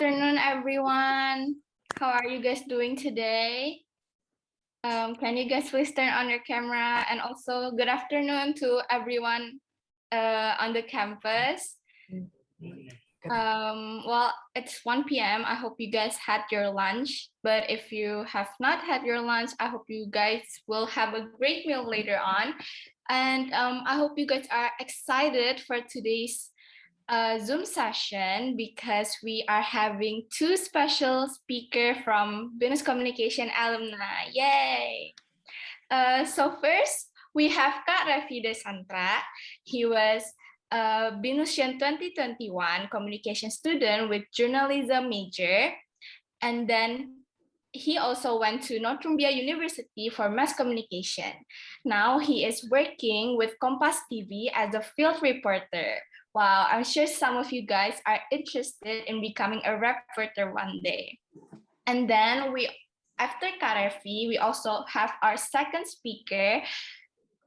afternoon, everyone. How are you guys doing today? Can you guys please turn on your camera? And also good afternoon to everyone on the campus. Well, it's 1 p.m. I hope you guys had your lunch. But if you have not had your lunch, I hope you guys will have a great meal later on. And I hope you guys are excited for today's Zoom session because we are having two special speakers from BINUS Communication alumni. Yay! So first, we have Kak Revi Desantra. He was a BINUSian 2021 communication student with journalism major. And then he also went to Northumbria University for mass communication. Now he is working with Kompas TV as a field reporter. Wow, I'm sure some of you guys are interested in becoming a reporter one day. And then after Kak Revi, we also have our second speaker,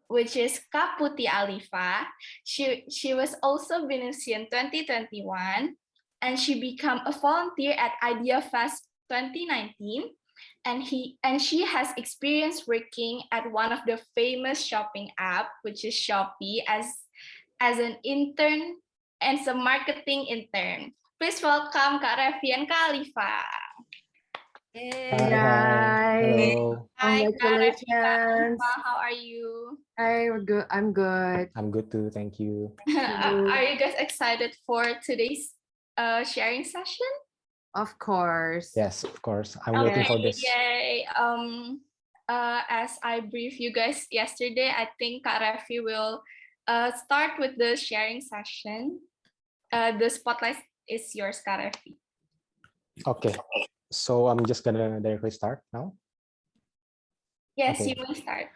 which is Kak Puti Alifa. She was also BINUSian 2021, and she became a volunteer at Idea Fest 2019, and she has experience working at one of the famous shopping app, which is Shopee, as an intern and some marketing intern. Please welcome Kak Revi and Kak Alifa. Hi. Hello. Hi, Kak Revi, Kak Congratulations. Alifa. How are you? Hi, we're good. I'm good. I'm good too, thank you. Are you guys excited for today's sharing session? Of course. Yes, of course. I'm waiting for this. Yay. As I briefed you guys yesterday, I think Kak Revi will start with the sharing session. The spotlight is yours, Kak Revi. Okay, so I'm just gonna directly start now. Yes, Okay. you will start.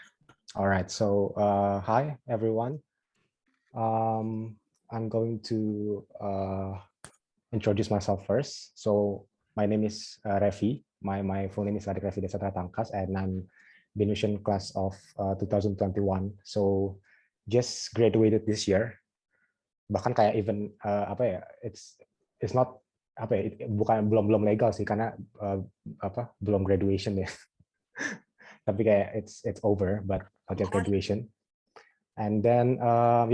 All right, so hi everyone. I'm going to introduce myself first. So my name is Revi. My full name is Revi Desantra Tangkas, and I'm BINUSian class of 2021. So just graduated this year. Bahkan kayak even apa ya, it's not apa ya, belum legal sih karena belum graduation ya. Tapi kayak it's over, but not yet graduation. And then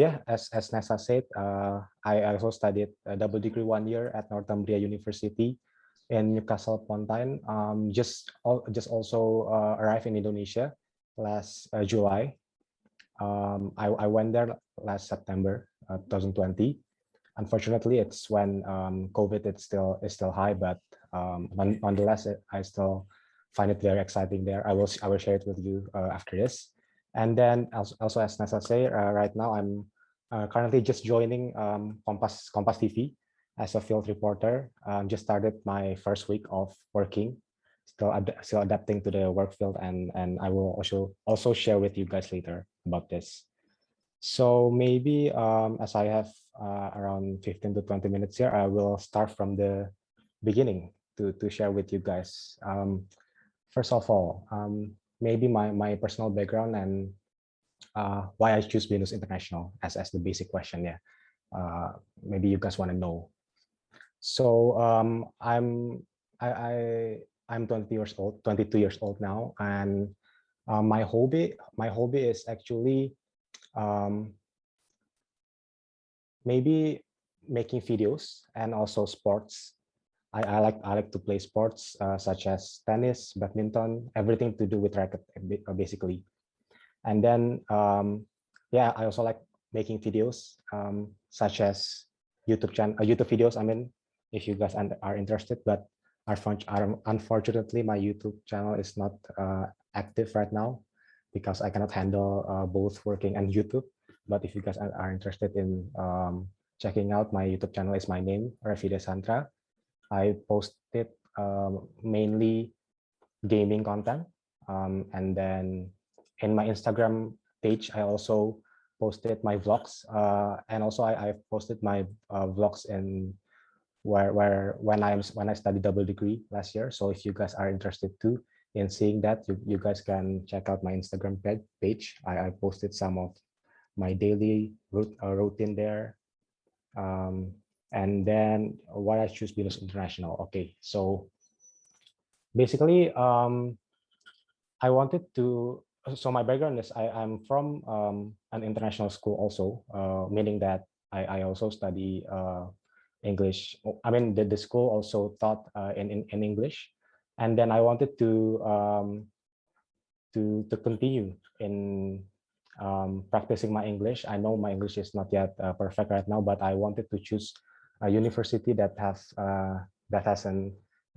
yeah, as Nessa said, I also studied a double degree 1 year at Northumbria University in Newcastle upon Tyne. Just also arrived in Indonesia last July. I went there last September 2020. Unfortunately, it's when COVID is still high, but nonetheless, I still find it very exciting there. I will share it with you after this. And then also as Nessa say, right now I'm currently just joining Kompas TV as a field reporter. Just started my first week of working, still adapting to the work field, and I will also share with you guys later about this. So maybe as I have around 15 to 20 minutes here, I will start from the beginning to share with you guys. First of all, maybe my personal background and why I choose BINUS International as the basic question. Yeah, maybe you guys want to know. So I'm 22 years old now, and my hobby is actually maybe making videos and also sports. I like to play sports such as tennis, badminton, everything to do with racket basically. And then yeah, I also like making videos such as YouTube videos. I mean, if you guys are interested, but unfortunately my YouTube channel is not active right now because I cannot handle both working and YouTube. But if you guys are interested in checking out my YouTube channel, is my name, Revi Desantra. I posted mainly gaming content, and then in my Instagram page, I also posted my vlogs, and also I posted my vlogs in when I studied double degree last year. So if you guys are interested too in seeing that, you guys can check out my Instagram page. I posted some of my daily routine there. And then why I choose BINUS International. Okay, so basically, I wanted to. So my background is I'm from an international school also, meaning that I also study English. I mean, the school also taught in English, and then I wanted to continue in practicing my English. I know my English is not yet perfect right now, but I wanted to choose a university that has a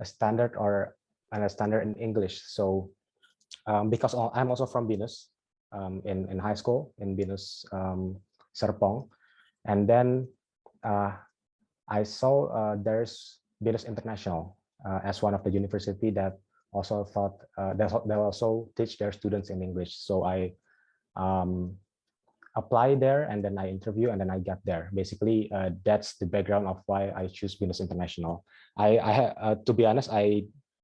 standard or a standard in English. So because I'm also from BINUS in high school in BINUS Serpong, and then I saw there's BINUS International as one of the university that also thought they also teach their students in English. So I um, apply there, and then I interview, and then I got there. Basically, that's the background of why I choose BINUS International. To be honest,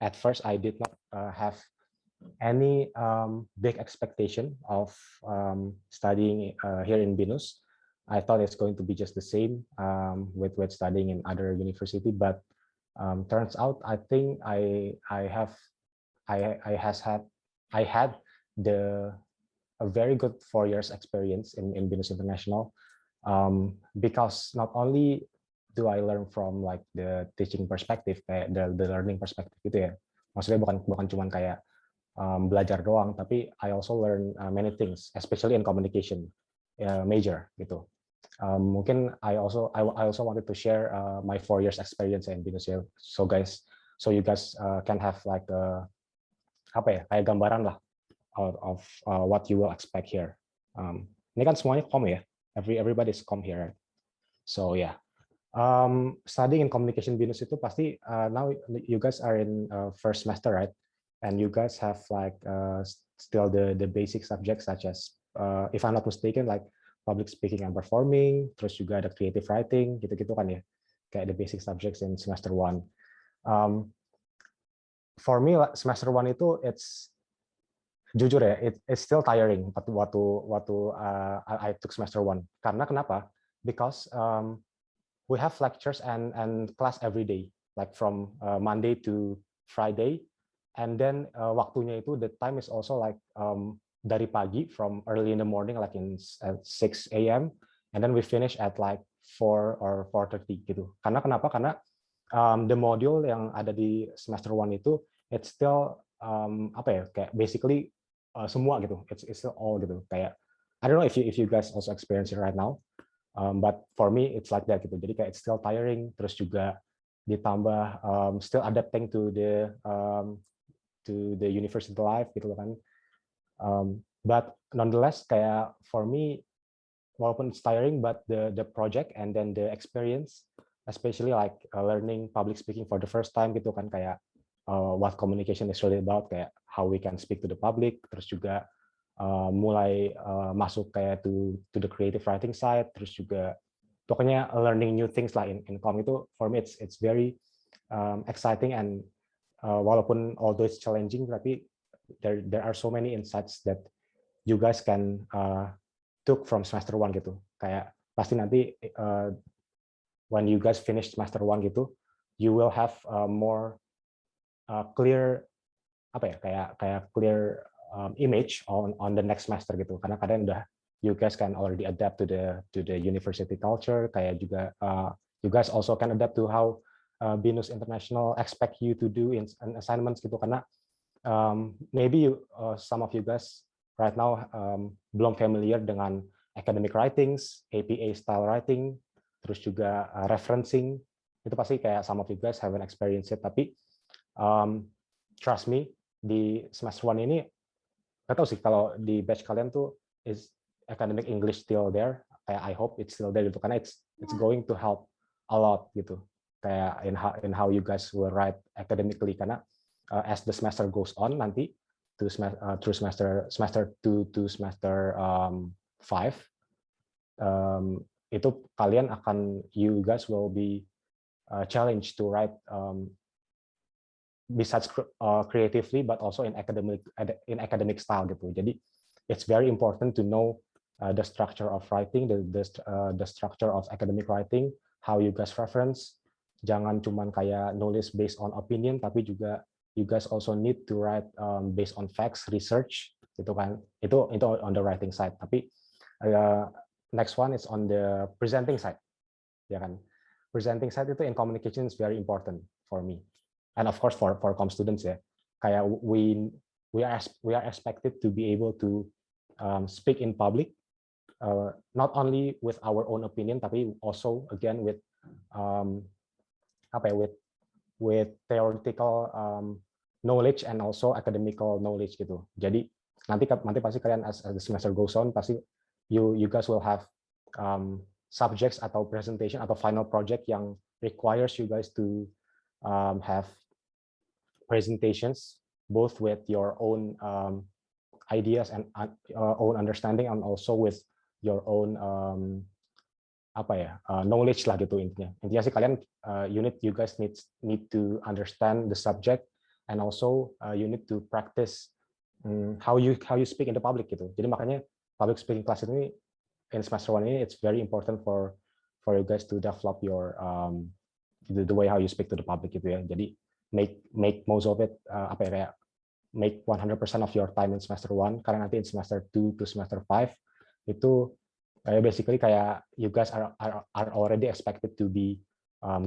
at first I did not have any big expectation of studying here in BINUS. I thought it's going to be just the same with studying in other university, but turns out I think I had the a very good 4 years experience in BINUS International, because not only do I learn from like the teaching perspective, kayak the learning perspective gitu ya. Maksudnya bukan cuman kayak belajar doang, tapi I also learn many things, especially in communication major gitu. Mungkin I also wanted to share my 4 years experience in BINUS. So you guys can have like apa ya, kayak gambaran lah of what you will expect here. Ini kan semuanya Comm ya, everybody's Comm here, right? So yeah. Studying in communication BINUS itu pasti now you guys are in first semester, right? And you guys have like still the basic subjects such as if I'm not mistaken like public speaking and performing, terus juga ada creative writing gitu-gitu kan ya, kayak the basic subjects in semester 1. For me semester 1 itu jujur ya, it's still tiring waktu I took semester 1. Karena kenapa? Because we have lectures and class every day, like from Monday to Friday, and then waktunya itu the time is also like dari pagi from early in the morning like at 6 a.m. and then we finish at like 4 or 4:30 gitu. Karena kenapa? Karena the module yang ada di semester 1 itu it's still apa ya, kayak basically semua gitu. It's still all gitu. Kayak I don't know if you guys also experience it right now. But for me it's like that gitu. Jadi kayak it's still tiring, terus juga ditambah still adapting to the university life gitu kan. But nonetheless kayak for me walaupun it's tiring, but the project and then the experience, especially like learning public speaking for the first time gitu kan, kayak what communication is really about, kayak how we can speak to the public, terus juga mulai masuk kayak to the creative writing side, terus juga pokoknya learning new things lah in Comm itu for me it's very exciting, and walaupun although it's challenging tapi there are so many insights that you guys can took from semester 1 gitu. Kayak pasti nanti when you guys finish semester 1 gitu, you will have more clear apa ya, kayak clear image on the next semester gitu. Karena kadang udah you guys can already adapt to the university culture, kayak juga you guys also can adapt to how BINUS International expect you to do in assignments gitu. Karena maybe some of you guys right now belum familiar dengan academic writings, APA style writing, terus juga referencing. Itu pasti kayak some of you guys haven't experienced it, tapi trust me, di semester 1 ini nggak tahu sih kalau di batch kalian tuh is academic English still there. Kayak I hope it's still there gitu, karena it's going to help a lot gitu, kayak in how you guys will write academically. Karena as the semester goes on nanti through semester 2 to semester 5, itu kalian you guys will be challenged to write besides creatively but also in academic style gitu. Jadi it's very important to know the structure of writing, the structure of academic writing, how you guys reference. Jangan cuman kayak nulis based on opinion, tapi juga you guys also need to write based on facts, research, gitu kan. Itu on the writing side. Tapi next one is on the presenting side, ya kan. Presenting side itu in communication is very important for me, and of course for comm students ya. Kayak we are expected to be able to speak in public, not only with our own opinion, tapi also again with with theoretical knowledge and also academical knowledge gitu. Jadi nanti pasti kalian as the semester goes on pasti you guys will have subjects atau presentation atau final project yang requires you guys to have presentations both with your own ideas and own understanding and also with your own knowledge lah gitu intinya sih kalian you guys need to understand the subject and also you need to practice how you speak in the public gitu. Jadi makanya public speaking class ini in semester 1 ini it's very important for you guys to develop your the way how you speak to the public gitu ya. Jadi make most of it make 100% of your time in semester 1 karena nanti in semester 2 to semester 5 itu basically kayak you guys are already expected to be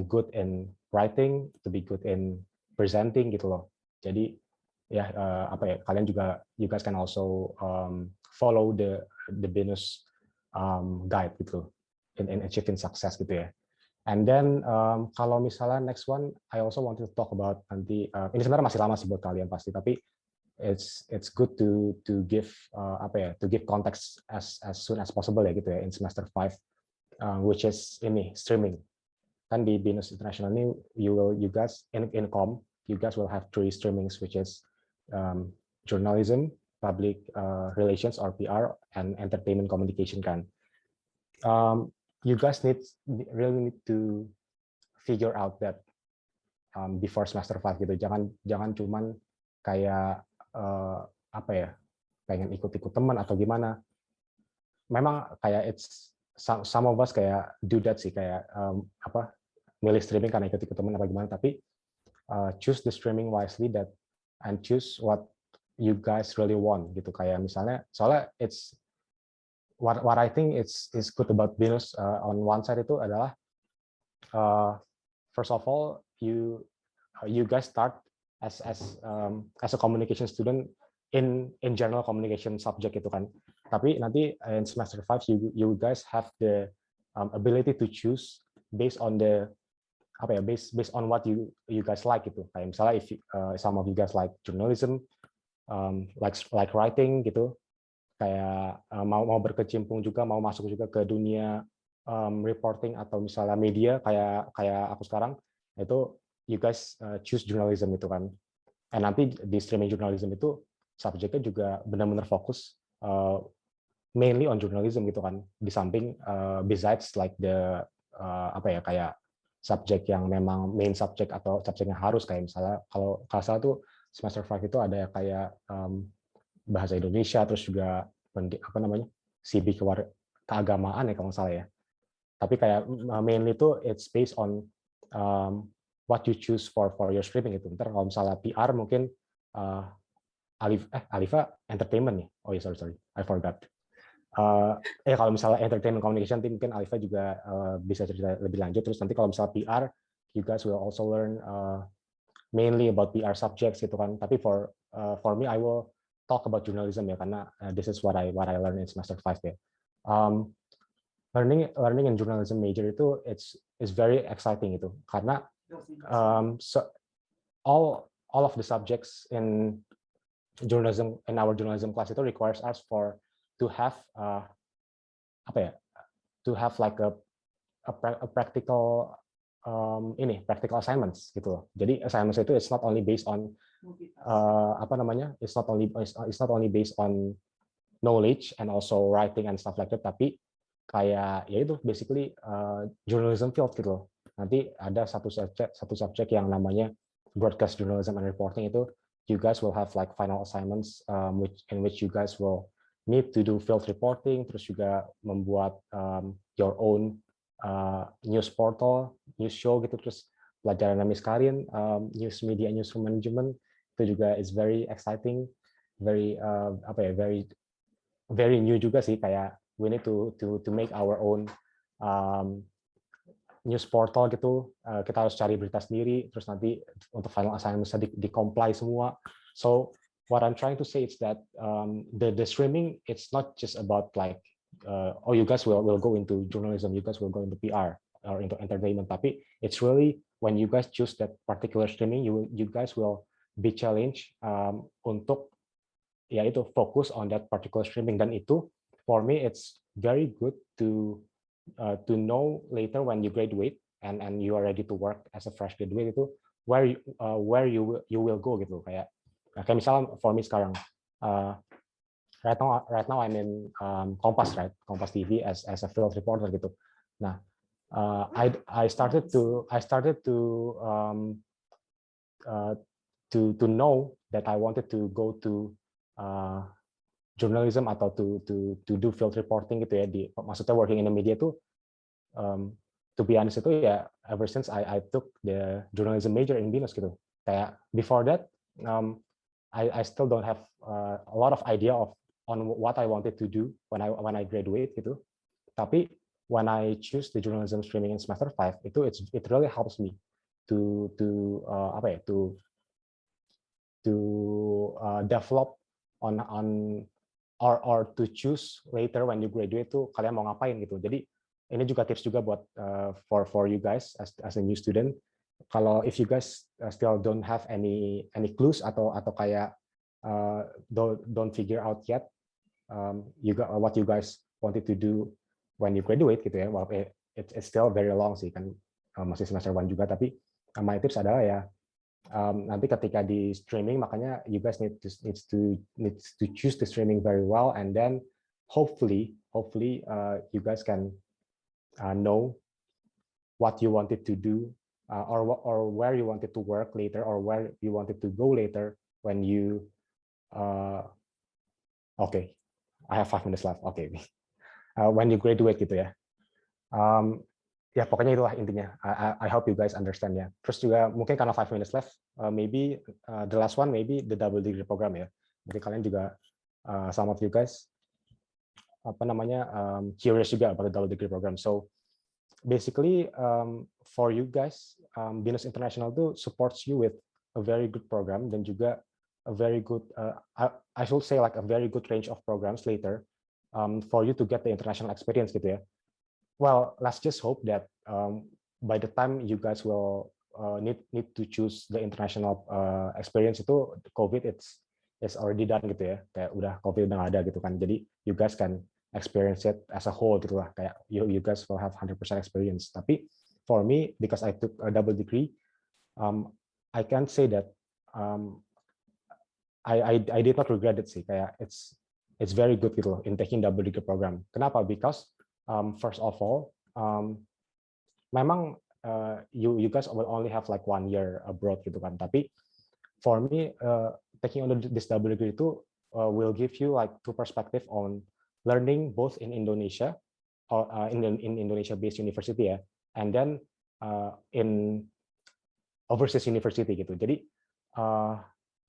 good in writing, to be good in presenting gitu loh. Jadi ya kalian juga you guys can also follow the BINUS guide gitu in achieving success gitu ya. And then kalau misalnya next one I also want to talk about nanti ini sebenarnya masih lama sih buat kalian pasti tapi it's good to give to give context as soon as possible ya gitu ya in semester 5 which is ini streaming. Kan di BINUS International ini you guys in Comm you guys will have 3 streamings which is journalism, public relations or PR and entertainment communication kan. You guys really need to figure out that before semester 5 gitu. Jangan cuman kayak pengen ikut-ikut teman atau gimana. Memang kayak it's some of us kayak do that sih kayak milih streaming karena ikut-ikut teman apa gimana. Tapi choose the streaming wisely and choose what you guys really want gitu. Kayak misalnya soalnya it's what I think is good about BINUS on one side itu adalah first of all you guys start as a communication student in general communication subject itu kan. Tapi nanti in semester 5 you guys have the ability to choose based on the based on what you guys like gitu. Kayak misalnya if some of you guys like journalism, like writing gitu. Kayak mau berkecimpung juga mau masuk juga ke dunia reporting atau misalnya media kayak aku sekarang itu you guys choose journalism itu kan. Dan nanti di streaming journalism itu subjeknya juga benar-benar fokus mainly on journalism gitu kan. Di samping besides like the kayak subjek yang memang main subjek atau subjek yang harus kayak misalnya kalau salah tuh semester 5 itu ada kayak bahasa Indonesia terus juga CB keagamaan ya kalau nggak salah ya. Tapi kayak mainly itu it's based on what you choose for your streaming itu. Ntar kalau misalnya PR mungkin Alifa entertainment nih. Oh ya sorry I forgot. Kalau misalnya entertainment communication mungkin Alifa juga bisa cerita lebih lanjut. Terus nanti kalau misalnya PR you guys will also learn mainly about PR subjects gitu kan. Tapi for me I will talk about journalism ya karena this is what I learned in semester 5 ya. Learning in journalism major itu it's very exciting itu karena so all of the subjects in journalism in our journalism class itu requires us to have to have like a practical practical assignments gitu loh. Jadi assignments itu it's not only based on it's not only based on knowledge and also writing and stuff like that, tapi kayak ya itu basically journalism field gitu loh. Nanti ada satu subjek yang namanya broadcast journalism and reporting itu you guys will have like final assignments in which you guys will need to do field reporting terus juga membuat your own news portal, news show gitu, terus pelajaran Miss Karin, news media, newsroom management itu juga is very exciting, very very new juga sih, kayak we need to make our own news portal gitu, kita harus cari berita sendiri, terus nanti untuk final assignment bisa di comply semua. So what I'm trying to say is that the streaming, it's not just about like oh you guys will go into journalism, you guys will go into PR or into entertainment, tapi it's really when you guys choose that particular streaming, you guys will be challenged untuk ya itu fokus on that particular streaming, dan itu for me it's very good to know later when you graduate and you are ready to work as a fresh graduate itu where you will go gitu, kayak misalnya for me sekarang right now I'm in Kompas, right, Kompas TV as a field reporter gitu. Nah I started to know that I wanted to go to journalism atau to do field reporting gitu ya, maksudnya working in the media tuh to be honest itu ya ever since I took the journalism major in BINUS gitu. Kayak before that I still don't have a lot of idea on what I wanted to do when I graduate gitu. Tapi when I choose the journalism streaming in semester 5 itu it really helps me to develop on or to choose later when you graduate tuh kalian mau ngapain gitu. Jadi ini juga tips juga buat for you guys as a new student. Kalau if you guys still don't have any clues atau kayak don't figure out yet what you guys wanted to do when you graduate gitu ya. Well, it's still very long sih kan, masih semester 1 juga, tapi my tips adalah ya nanti ketika di streaming, makanya you guys needs to choose the streaming very well, and then hopefully you guys can know what you wanted to do or where you wanted to work later or where you wanted to go later when you okay, I have 5 minutes left. Okay, when you graduate gitu ya. Ya pokoknya itulah intinya. I hope you guys understand ya. Terus juga mungkin karena 5 minutes left, maybe the last one maybe the double degree program ya. Mungkin kalian juga some of you guys curious juga about the double degree program. So basically for you guys, BINUS International itu supports you with a very good program dan juga a very good I should say like a very good range of programs later for you to get the international experience gitu ya. Well, let's just hope that by the time you guys will need to choose the international experience itu COVID it's already done gitu ya, kayak udah COVID udah nggak ada gitu kan, jadi you guys can experience it as a whole gitu lah, kayak you guys will have 100% experience. Tapi for me, because I took a double degree, I can't say that I did not regret it sih, kayak it's very good gitu loh in taking double degree program. Kenapa? Because first of all, memang you guys will only have like 1 year abroad gitu kan. Tapi for me, taking on this double degree itu will give you like two perspective on learning both in Indonesia or in Indonesia-based university ya, and then in overseas university gitu. Jadi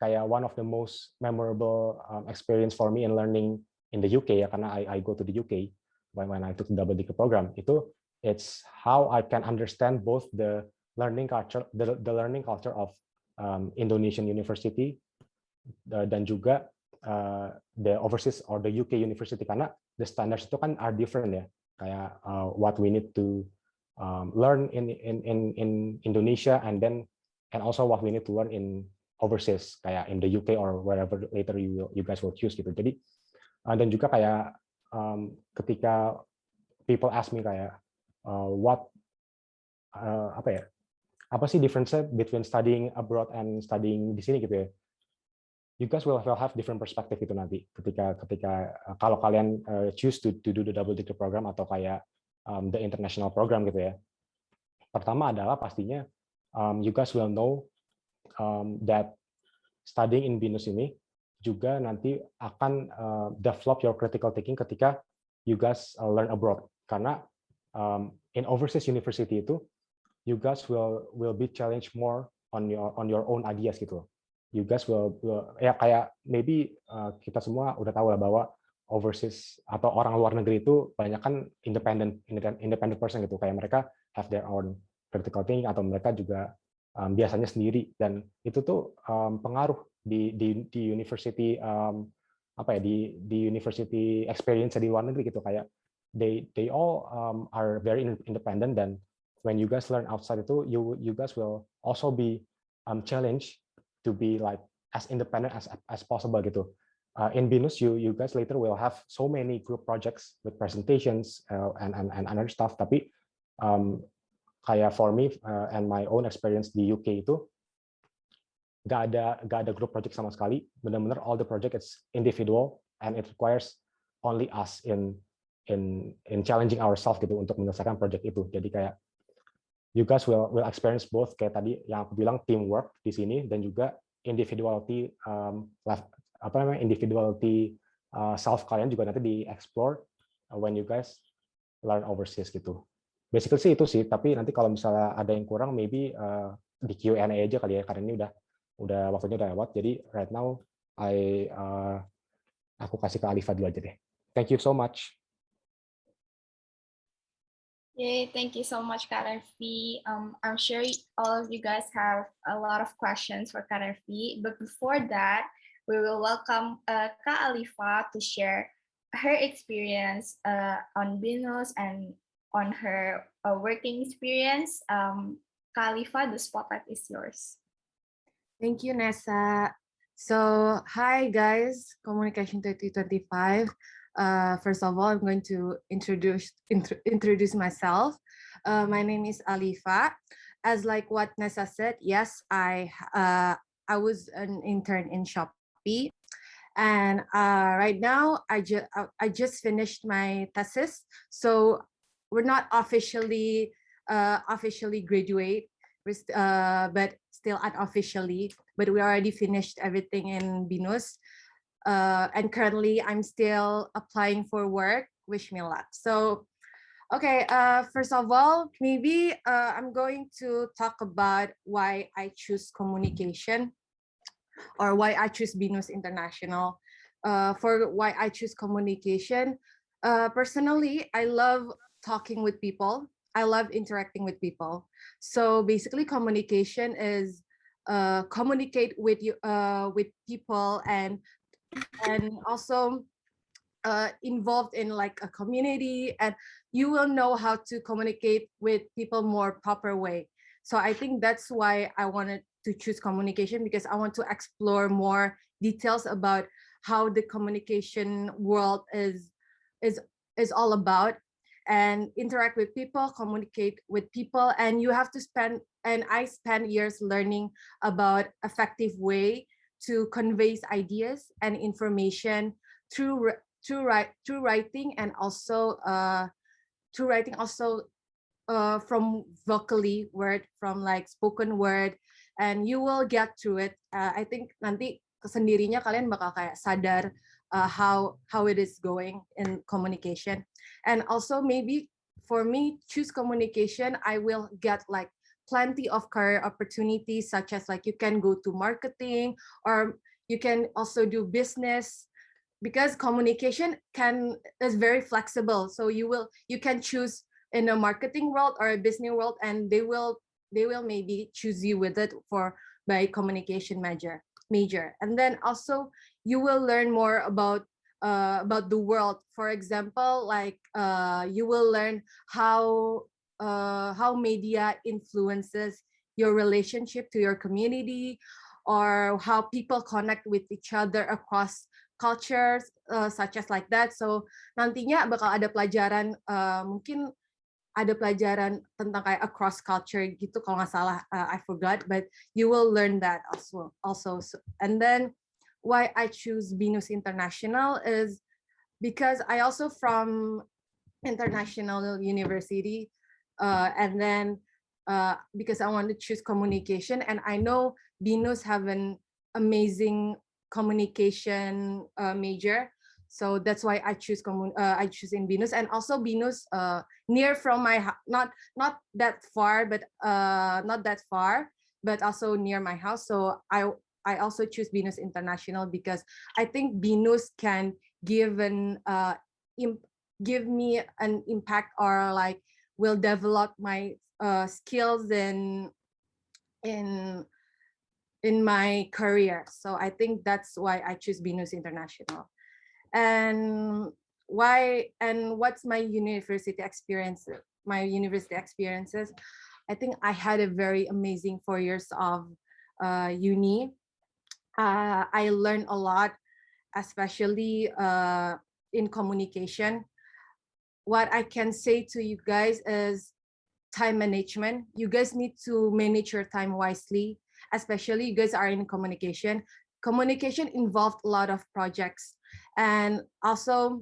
kayak one of the most memorable experience for me in learning in the UK ya, karena I go to the UK. When I took the double degree program, it's how I can understand both the learning culture, the learning culture of Indonesian university dan juga the overseas or the UK university, karena the standards itu kan are different ya, kayak what we need to learn in Indonesia and also what we need to learn in overseas, kayak in the UK or wherever later you guys will choose gitu. Jadi dan juga kayak ketika people ask me kayak apa sih difference between studying abroad and studying di sini gitu ya, you guys will have different perspective itu nanti ketika kalau kalian choose to do the double degree program atau kayak the international program gitu ya. Pertama adalah pastinya you guys will know that studying in BINUS ini juga nanti akan develop your critical thinking ketika you guys learn abroad. Karena in overseas university itu, you guys will be challenged more on your own ideas gitu. You guys will ya kayak maybe kita semua udah tahu lah bahwa overseas atau orang luar negeri itu banyak kan independent person gitu, kayak mereka have their own critical thinking atau mereka juga biasanya sendiri, dan itu tuh pengaruh di university apa ya di university experience di luar negeri gitu, kayak they all are very independent, dan when you guys learn outside itu you guys will also be challenged to be like as independent as possible gitu. In BINUS you guys later will have so many group projects with presentations and other stuff, tapi kayak for me and my own experience di UK itu gak ada group project sama sekali, benar-benar all the project it's individual and it requires only us in challenging ourselves gitu untuk menyelesaikan project itu. Jadi kayak you guys will experience both, kayak tadi yang aku bilang teamwork di sini, dan juga individuality individuality self kalian juga nanti di explore when you guys learn overseas gitu. Basically sih itu sih, tapi nanti kalau misalnya ada yang kurang maybe di Q&A aja kali ya, karena ini udah waktunya udah lewat. Jadi right now aku kasih ke Alifa dulu aja deh. Thank you so much. Yay, thank you so much, Kak Revi. I'm sure all of you guys have a lot of questions for Kak Revi, but before that, we will welcome Kak Alifa to share her experience on BINUS and on her working experience. Kak Alifa, the spotlight is yours. Thank you, Nessa. So, hi guys, Communication 2025. First of all, I'm going to introduce myself. My name is Alifa. As like what Nessa said, yes, I was an intern in Shopee, and right now I just finished my thesis. So we're not officially graduate, but still unofficially. But we already finished everything in BINUS. And currently I'm still applying for work. Wish me luck. So, okay, first of all, maybe I'm going to talk about why I choose communication, or why I choose BINUS International. For why I choose communication, personally, I love talking with people. I love interacting with people. So basically, communication is communicate with people, and also involved in like a community, and you will know how to communicate with people more proper way. So I think that's why I wanted to choose communication, because I want to explore more details about how the communication world is all about, and interact with people, communicate with people. And you have to spend, and I spent years learning about effective way to convey ideas and information through writing, and also from vocally word, from like spoken word, and you will get through it. I think nanti sendirinya kalian bakal kayak sadar how it is going in communication. And also maybe for me, choose communication, I will get like plenty of career opportunities, such as like you can go to marketing, or you can also do business, because communication is very flexible. So you can choose in a marketing world or a business world, and they will maybe choose you with it by communication major. And then also you will learn more about the world. For example, like you will learn how media influences your relationship to your community, or how people connect with each other across cultures, such as like that. So nantinya bakal ada pelajaran, mungkin ada pelajaran tentang kayak across culture gitu kalau nggak salah, I forgot, but you will learn that also. And then why I choose BINUS International is because I also from international university, and then because I want to choose communication, and I know BINUS have an amazing communication major. So that's why I choose I choose in BINUS, and also BINUS near from my not that far, but not that far, but also near my house. So I also choose BINUS International because I think BINUS can give give me an impact, or like will develop my skills in my career. So I think that's why I choose BINUS International. And what's my university experience? My university experiences, I think I had a very amazing 4 years of uni. I learned a lot, especially in communication. What I can say to you guys is time management. You guys need to manage your time wisely, especially you guys are in communication. Communication involved a lot of projects, and also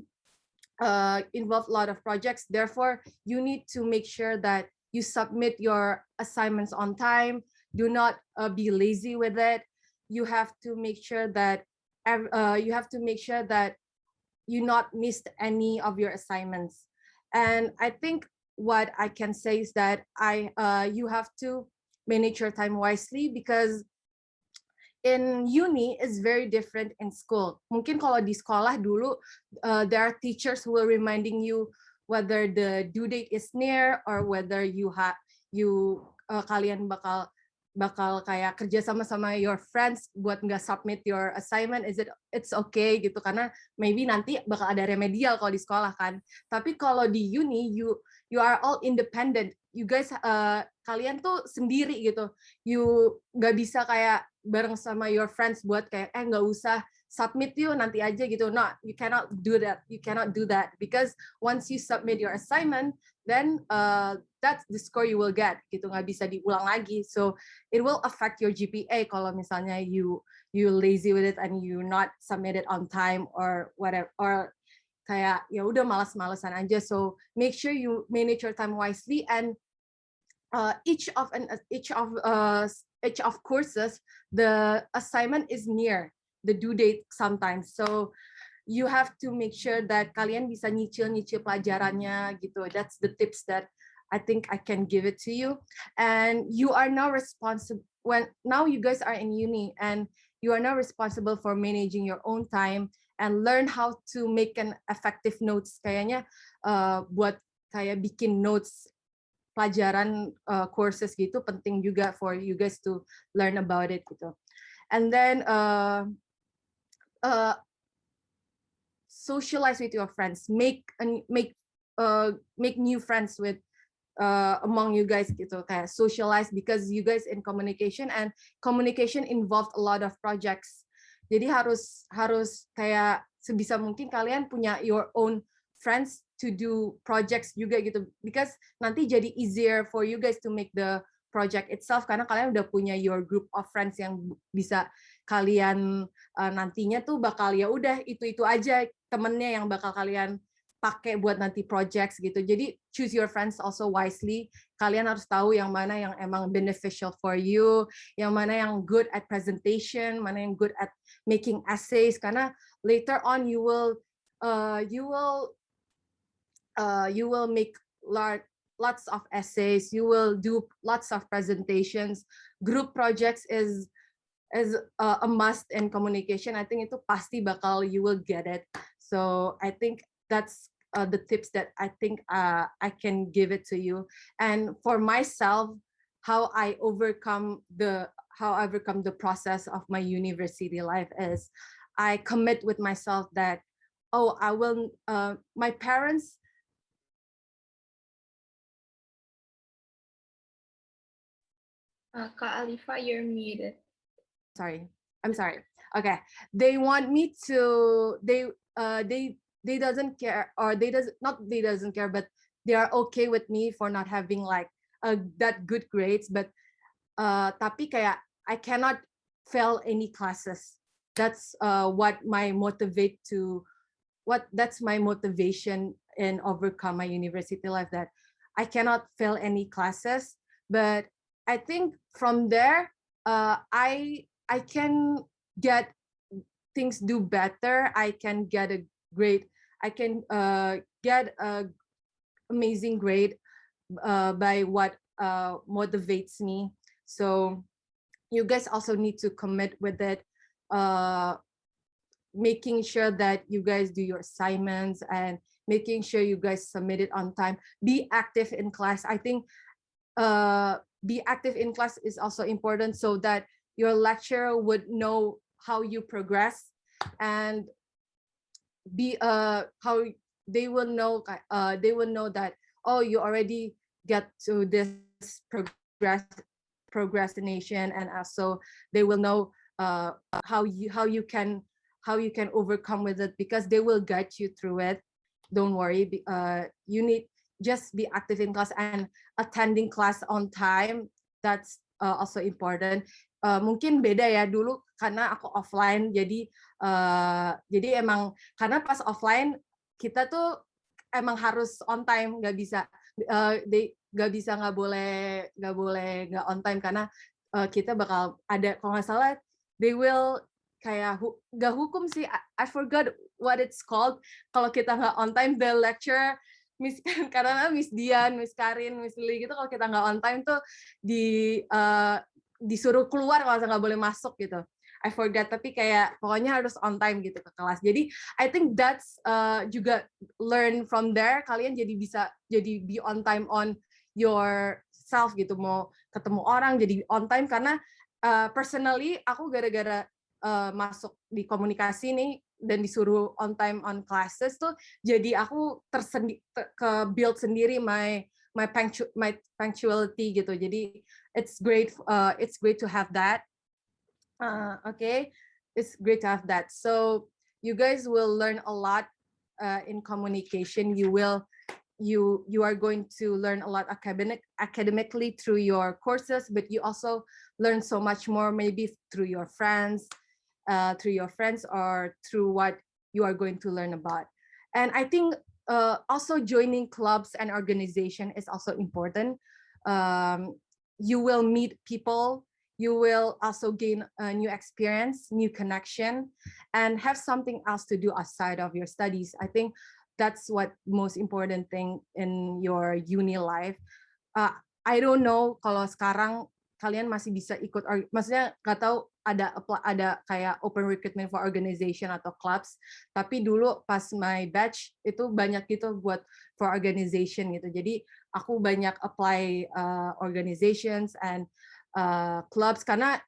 involved a lot of projects. Therefore, you need to make sure that you submit your assignments on time. Do not be lazy with it. You have to make sure that you not missed any of your assignments. And I think what I can say is that you have to manage your time wisely, because in uni is very different in school. Mungkin kalau di sekolah dulu, there are teachers who will reminding you whether the due date is near, or whether kalian bakal kayak kerja sama your friends buat nggak submit your assignment. It's okay gitu, karena maybe nanti bakal ada remedial kalau di sekolah kan. Tapi kalau di uni you are all independent. You guys kalian tuh sendiri gitu. You nggak bisa kayak bareng sama your friends buat kayak nggak usah submit yuk nanti aja gitu. No, you cannot do that. You cannot do that, because once you submit your assignment, then that's the score you will get gitu, nggak bisa diulang lagi. So it will affect your GPA kalau misalnya you lazy with it and you not submit it on time or whatever, or kayak ya udah malas-malasan aja. So make sure you manage your time wisely, and each of courses, the assignment is near the due date sometimes. So you have to make sure that kalian bisa nyicil pelajarannya gitu. That's the tips that I think I can give it to you. And you are now responsible now you guys are in uni, and you are now responsible for managing your own time and learn how to make an effective notes. Kayaknya buat kayak bikin notes pelajaran courses gitu penting juga for you guys to learn about it gitu. And then socialize with your friends, make new friends with among you guys gitu, kayak socialize, because you guys in communication, and communication involved a lot of projects. Jadi harus kayak sebisa mungkin kalian punya your own friends to do projects juga gitu, because nanti jadi easier for you guys to make the project itself, karena kalian udah punya your group of friends yang bisa kalian nantinya tuh bakal ya udah itu aja temennya yang bakal kalian pakai buat nanti projects gitu. Jadi choose your friends also wisely. Kalian harus tahu yang mana yang emang beneficial for you, yang mana yang good at presentation, mana yang good at making essays, karena later on you will make lots of essays, you will do lots of presentations. Group projects is a must in communication. I think itu pasti bakal you will get it. So I think that's the tips that I think I can give it to you. And for myself, how I overcome the process of my university life is I commit with myself that I will my parents Kak Alifa, you're muted. I'm sorry. Okay, they want me to they doesn't care, or they doesn't care, but they are okay with me for not having like that good grades, but tapi kayak I cannot fail any classes. That's that's my motivation in overcome my university life, that I cannot fail any classes. But I think from there I can get things do better. I can get a great. I can get a amazing grade by what motivates me. So you guys also need to commit with it, making sure that you guys do your assignments and making sure you guys submit it on time. Be active in class. I think be active in class is also important so that your lecturer would know how you progress, and be how they will know that, oh, you already get to this procrastination, and also they will know how you can overcome with it, because they will guide you through it. Don't worry. You need just be active in class and attending class on time. That's also important. Mungkin beda ya, dulu karena aku offline, jadi emang karena pas offline kita tuh emang harus on time, nggak bisa nggak on time, karena kita bakal ada, kalau nggak salah they will kayak nggak hukum sih, I forgot what it's called. Kalau kita nggak on time, the lecturer karena Miss Dian, Miss Karin, Miss Lily gitu, kalau kita nggak on time tuh disuruh keluar, kalau nggak boleh masuk gitu. I forgot, tapi kayak pokoknya harus on time gitu ke kelas. Jadi I think that's juga learn from there. Kalian jadi bisa jadi be on time on yourself gitu. Mau ketemu orang jadi on time, karena personally aku gara-gara masuk di komunikasi nih dan disuruh on time on classes tuh, jadi aku ke build sendiri my punctuality gitu. Jadi it's great to have that. Okay, it's great to have that. So you guys will learn a lot in communication. You are going to learn a lot academically through your courses, but you also learn so much more, maybe through your friends, or through what you are going to learn about. And I think also joining clubs and organization is also important. You will meet people. You will also gain a new experience, new connection, and have something else to do outside of your studies. I think that's what most important thing in your uni life. I don't know kalau sekarang kalian masih bisa ikut, maksudnya nggak tahu ada kayak open recruitment for organization atau clubs, tapi dulu pas my batch itu banyak gitu buat for organization gitu. Jadi aku banyak apply organizations and clubs, karena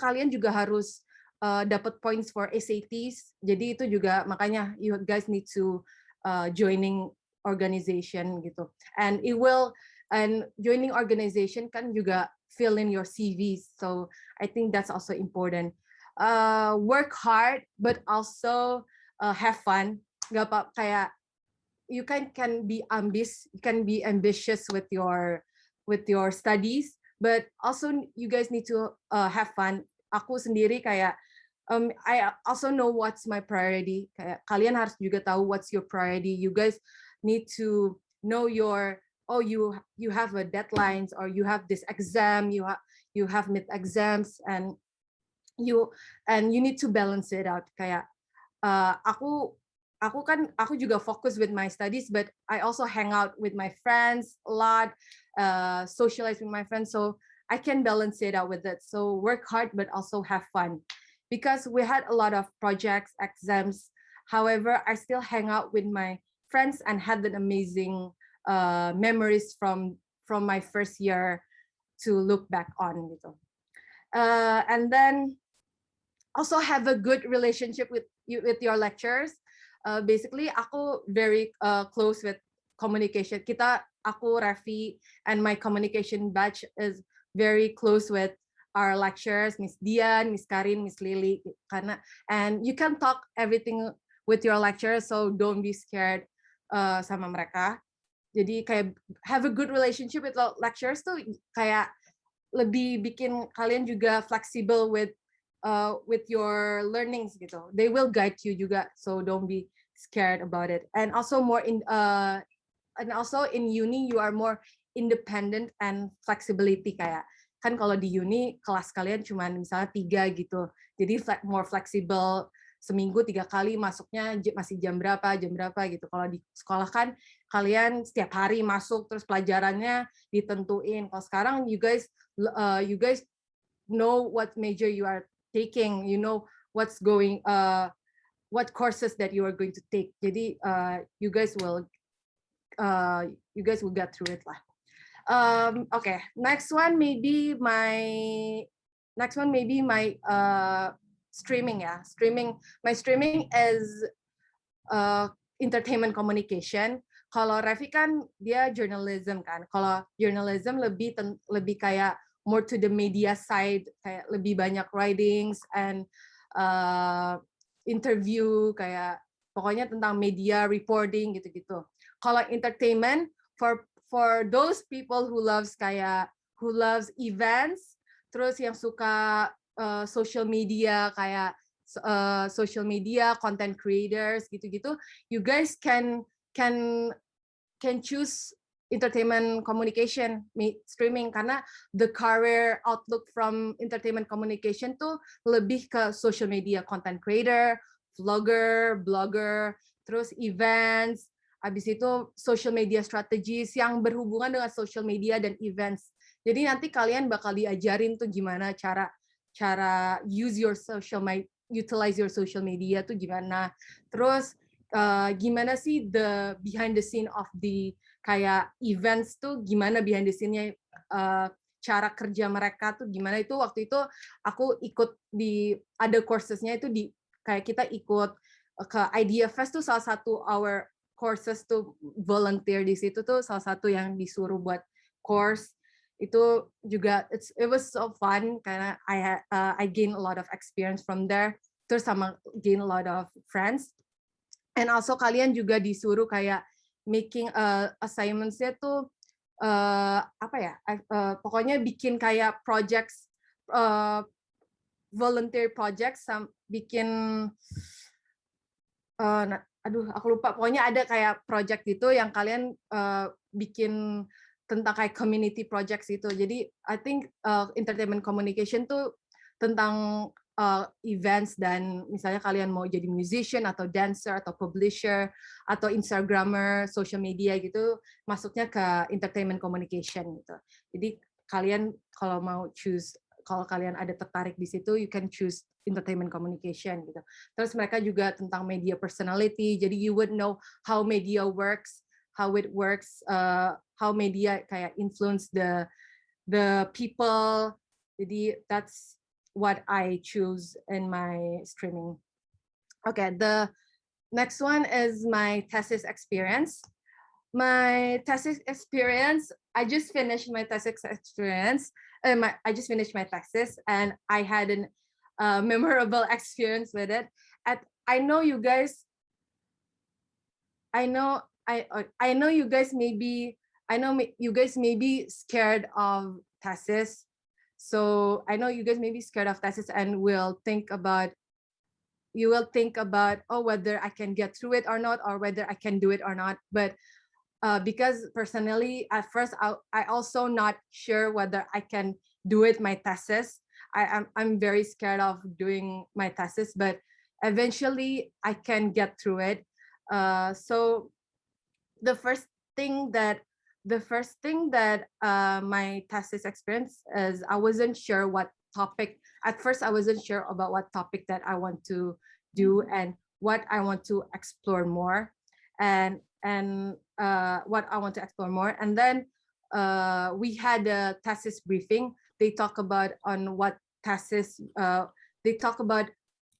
kalian juga harus dapat points for SATs. Jadi itu juga makanya you guys need to joining organization gitu. And joining organization kan juga fill in your CVs. So I think that's also important. Work hard, but also have fun. Gak apa kayak you can be ambitious with your studies, but also you guys need to have fun. Aku sendiri kayak I also know what's my priority. Kayak kalian harus juga tahu what's your priority. You guys need to know you have a deadlines, or you have this exam, you have mid exams, and you need to balance it out. Kayak aku juga fokus with my studies, but I also hang out with my friends a lot, socialize with my friends, so I can balance it out with it. So work hard, but also have fun, because we had a lot of projects, exams. However, I still hang out with my friends and had an amazing memories from my first year to look back on gitu. And then also have a good relationship with your lecturers. Basically aku very close with communication. Aku Revi and my communication batch is very close with our lecturers, Miss Dian, Miss Karin, Miss Lily, and you can talk everything with your lecturers, so don't be scared sama mereka. Jadi kayak have a good relationship with lecturers tuh kayak lebih bikin kalian juga flexible with your learnings gitu. They will guide you juga, so don't be scared about it. And also in uni you are more independent and flexibility. Kayak kan kalau di uni kelas kalian cuma misalnya 3 gitu, jadi more flexible. seminggu 3 kali masuknya masih jam berapa gitu. Kalau di sekolah kan kalian setiap hari masuk, terus pelajarannya ditentuin. Kalau sekarang you guys know what major you are taking, you know what's going what courses that you are going to take. Jadi you guys will get through it lah. Okay, next one maybe my streaming ya. My streaming is entertainment communication. Kalau Revi kan dia journalism kan. Kalau journalism lebih kayak more to the media side, kayak lebih banyak writings and interview, kayak pokoknya tentang media reporting gitu-gitu. Kalau entertainment for those people who loves events, terus yang suka social media kayak social media content creators gitu-gitu, you guys can choose entertainment communication streaming, karena the career outlook from entertainment communication tuh lebih ke social media content creator, vlogger, blogger, terus events, habis itu social media strategies yang berhubungan dengan social media dan events. Jadi nanti kalian bakal diajarin tuh gimana cara utilize your social media tuh gimana. Terus gimana sih the behind the scene of the kayak events tuh, gimana behind the scene-nya, cara kerja mereka tuh gimana. Itu waktu itu aku ikut di ada courses-nya itu, di kayak kita ikut ke Idea Fest tuh, salah satu our courses tuh volunteer di situ tuh, salah satu yang disuruh buat course itu juga. It was so fun karena I gain a lot of experience from there, terus sama gain a lot of friends. And also kalian juga disuruh kayak making assignments-nya tuh pokoknya bikin kayak projects, volunteer projects, bikin aku lupa, pokoknya ada kayak project gitu yang kalian bikin tentang kayak community projects gitu. Jadi I think entertainment communication tuh tentang events, dan misalnya kalian mau jadi musician atau dancer atau publisher atau instagrammer, social media gitu, masuknya ke entertainment communication gitu. Jadi kalian kalau kalian ada tertarik di situ, you can choose entertainment communication gitu. Terus mereka juga tentang media personality, jadi you would know how media works, how media kayak influence the people. Jadi that's what I choose in my streaming. Okay, the next one is my thesis experience. My thesis experience, I just finished my thesis experience. I just finished my thesis, and I had an memorable experience with it. I know you guys may be scared of thesis. So I know you guys may be scared of thesis and will think about whether I can get through it or not, or whether I can do it or not. But because personally, at first I also not sure whether I can do it, my thesis. I'm very scared of doing my thesis, but eventually I can get through it. So the first thing that my thesis experience is, I wasn't sure what topic. At first, I wasn't sure about what topic that I want to do and what I want to explore more, and what I want to explore more. And then we had a thesis briefing. They talk about what thesis. They talk about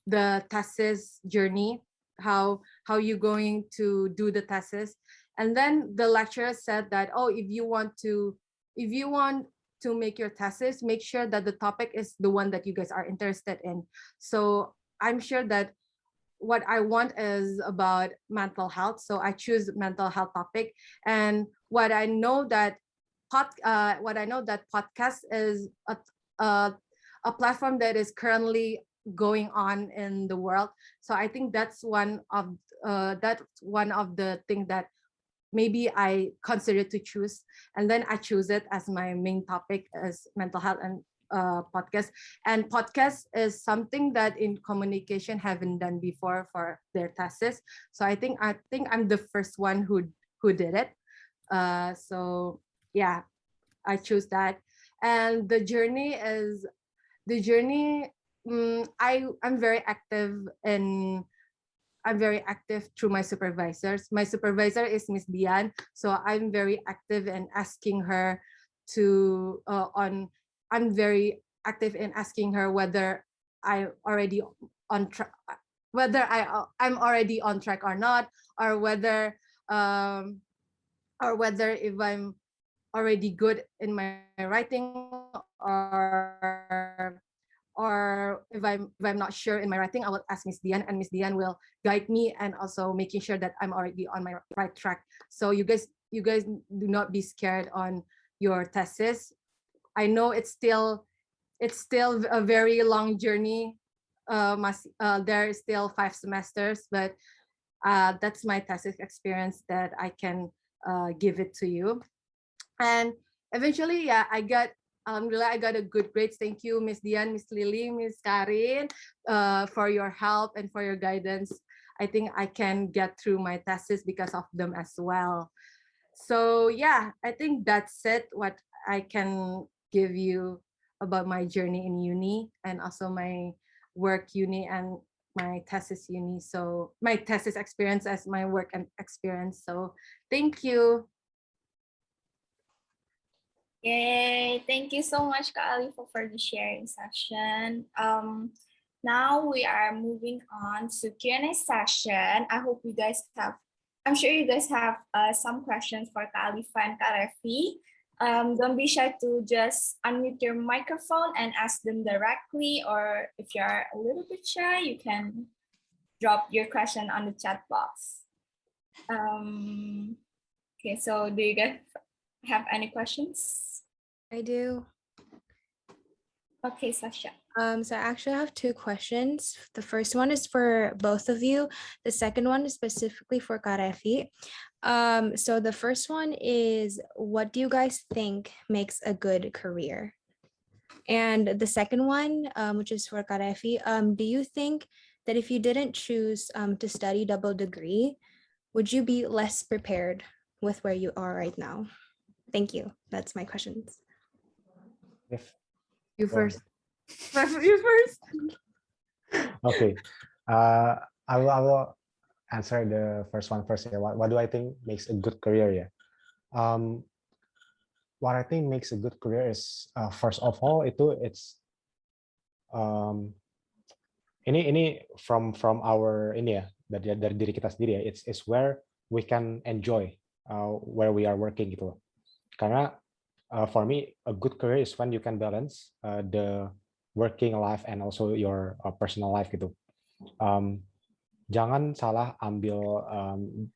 the thesis journey, how you're going to do the thesis. And then the lecturer said that, if you want to make your thesis, make sure that the topic is the one that you guys are interested in. So I'm sure that what I want is about mental health, so I choose mental health topic. And what I know that podcast is a platform that is currently going on in the world. So I think that's one of the things that maybe I consider to choose, and then I choose it as my main topic as mental health. And podcast. And podcast is something that in communication haven't done before for their thesis. So I think I'm the first one who did it. So yeah, I choose that. And the journey is the journey. I'm very active in I'm very active through my supervisors. My supervisor is Miss Dian, so I'm very active in asking her to on. I'm very active in asking her whether I already on track, whether I'm already on track or not, or um whether if I'm already good in my writing, or if I'm not sure in my writing, I will ask Miss Dian, and Miss Dian will guide me and also making sure that I'm already on my right track. So you guys do not be scared on your thesis. I know it's still a very long journey. There is still 5 semesters, but that's my thesis experience that I can give it to you. And eventually, yeah, alhamdulillah, I got a good grades. Thank you, Miss Dian, Miss Lily, Miss Karin, for your help and for your guidance. I think I can get through my thesis because of them as well. So yeah, I think that's it. What I can give you about my journey in uni and also my work uni and my thesis uni. So my thesis experience as my work and experience. So thank you. Yay! Thank you so much, Kali, for the sharing session. Now we are moving on to Q&A session. I hope you guys have, I'm sure you guys have some questions for Khalifa and Karefi. Don't be shy to just unmute your microphone and ask them directly, or if you're a little bit shy, you can drop your question on the chat box. Okay, so do you guys have any questions? I do. Okay, Sasha. So I actually have 2 questions. The first one is for both of you. The second one is specifically for Karefi. So the first one is, what do you guys think makes a good career? And the second one, which is for Karefi, do you think that if you didn't choose to study double degree, would you be less prepared with where you are right now? Thank you. That's my questions. If You Go first. You first. Okay. I will answer the first one first. Yeah. What do I think makes a good career? Yeah. What I think makes a good career is first of all it's um, ini from our ini ya dari diri kita sendiri ya. It's where we can enjoy where we are working gitu. Karena for me a good career is when you can balance the working life and also your personal life gitu. Jangan salah ambil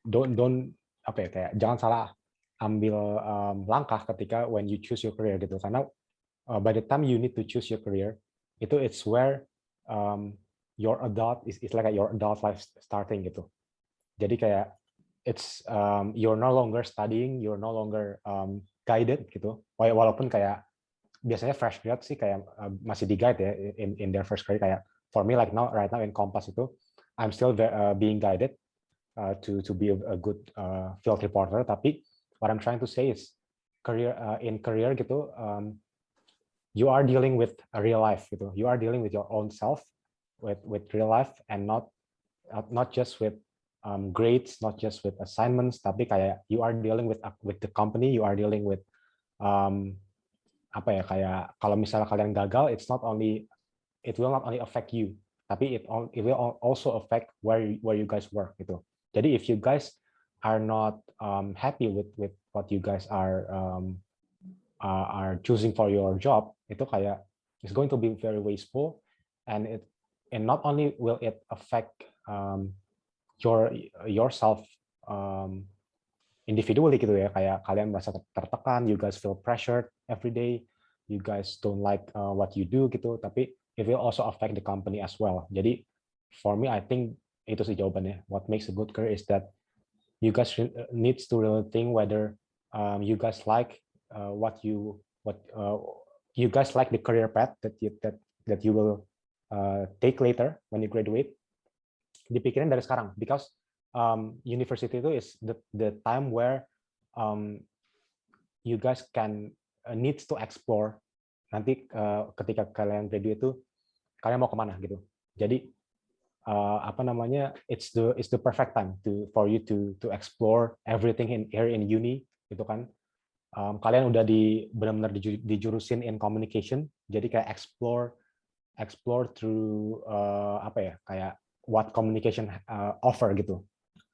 don't apa ya kayak jangan salah ambil langkah ketika when you choose your career gitu, karena by the time you need to choose your career it's where your adult is like your adult life starting gitu. Jadi kayak it's you're no longer studying, you're no longer guided gitu, walaupun kayak biasanya fresh grad sih kayak masih di guide ya in their first career. Kayak for me like right now in Kompas itu I'm still being guided to be a good field reporter. Tapi what I'm trying to say is in career gitu, you are dealing with a real life gitu. You are dealing with your own self, with real life, and not just with grades, not just with assignments. Tapi kayak you are dealing with the company, you are dealing with apa ya kayak kalau misalnya kalian gagal, it will not only affect you, tapi it will also affect where you guys work gitu. Jadi if you guys are not happy with what you guys are choosing for your job, itu kayak it's going to be very wasteful, and not only will it affect yourself individually gitu ya, kayak kalian merasa tertekan, you guys feel pressured every day, you guys don't like what you do gitu, tapi it will also affect the company as well. Jadi for me I think itu sih jawabannya. What makes a good career is that you guys needs to really think whether you guys like what you guys like the career path that you will take later when you graduate, dipikirin dari sekarang, because university itu is the time where you guys can needs to explore nanti ketika kalian graduate itu kalian mau kemana gitu. Jadi apa namanya, it's the perfect time for you to explore everything here in uni gitu kan. Kalian udah benar-benar dijurusin in communication, jadi kayak explore through apa ya, kayak what communication offer gitu.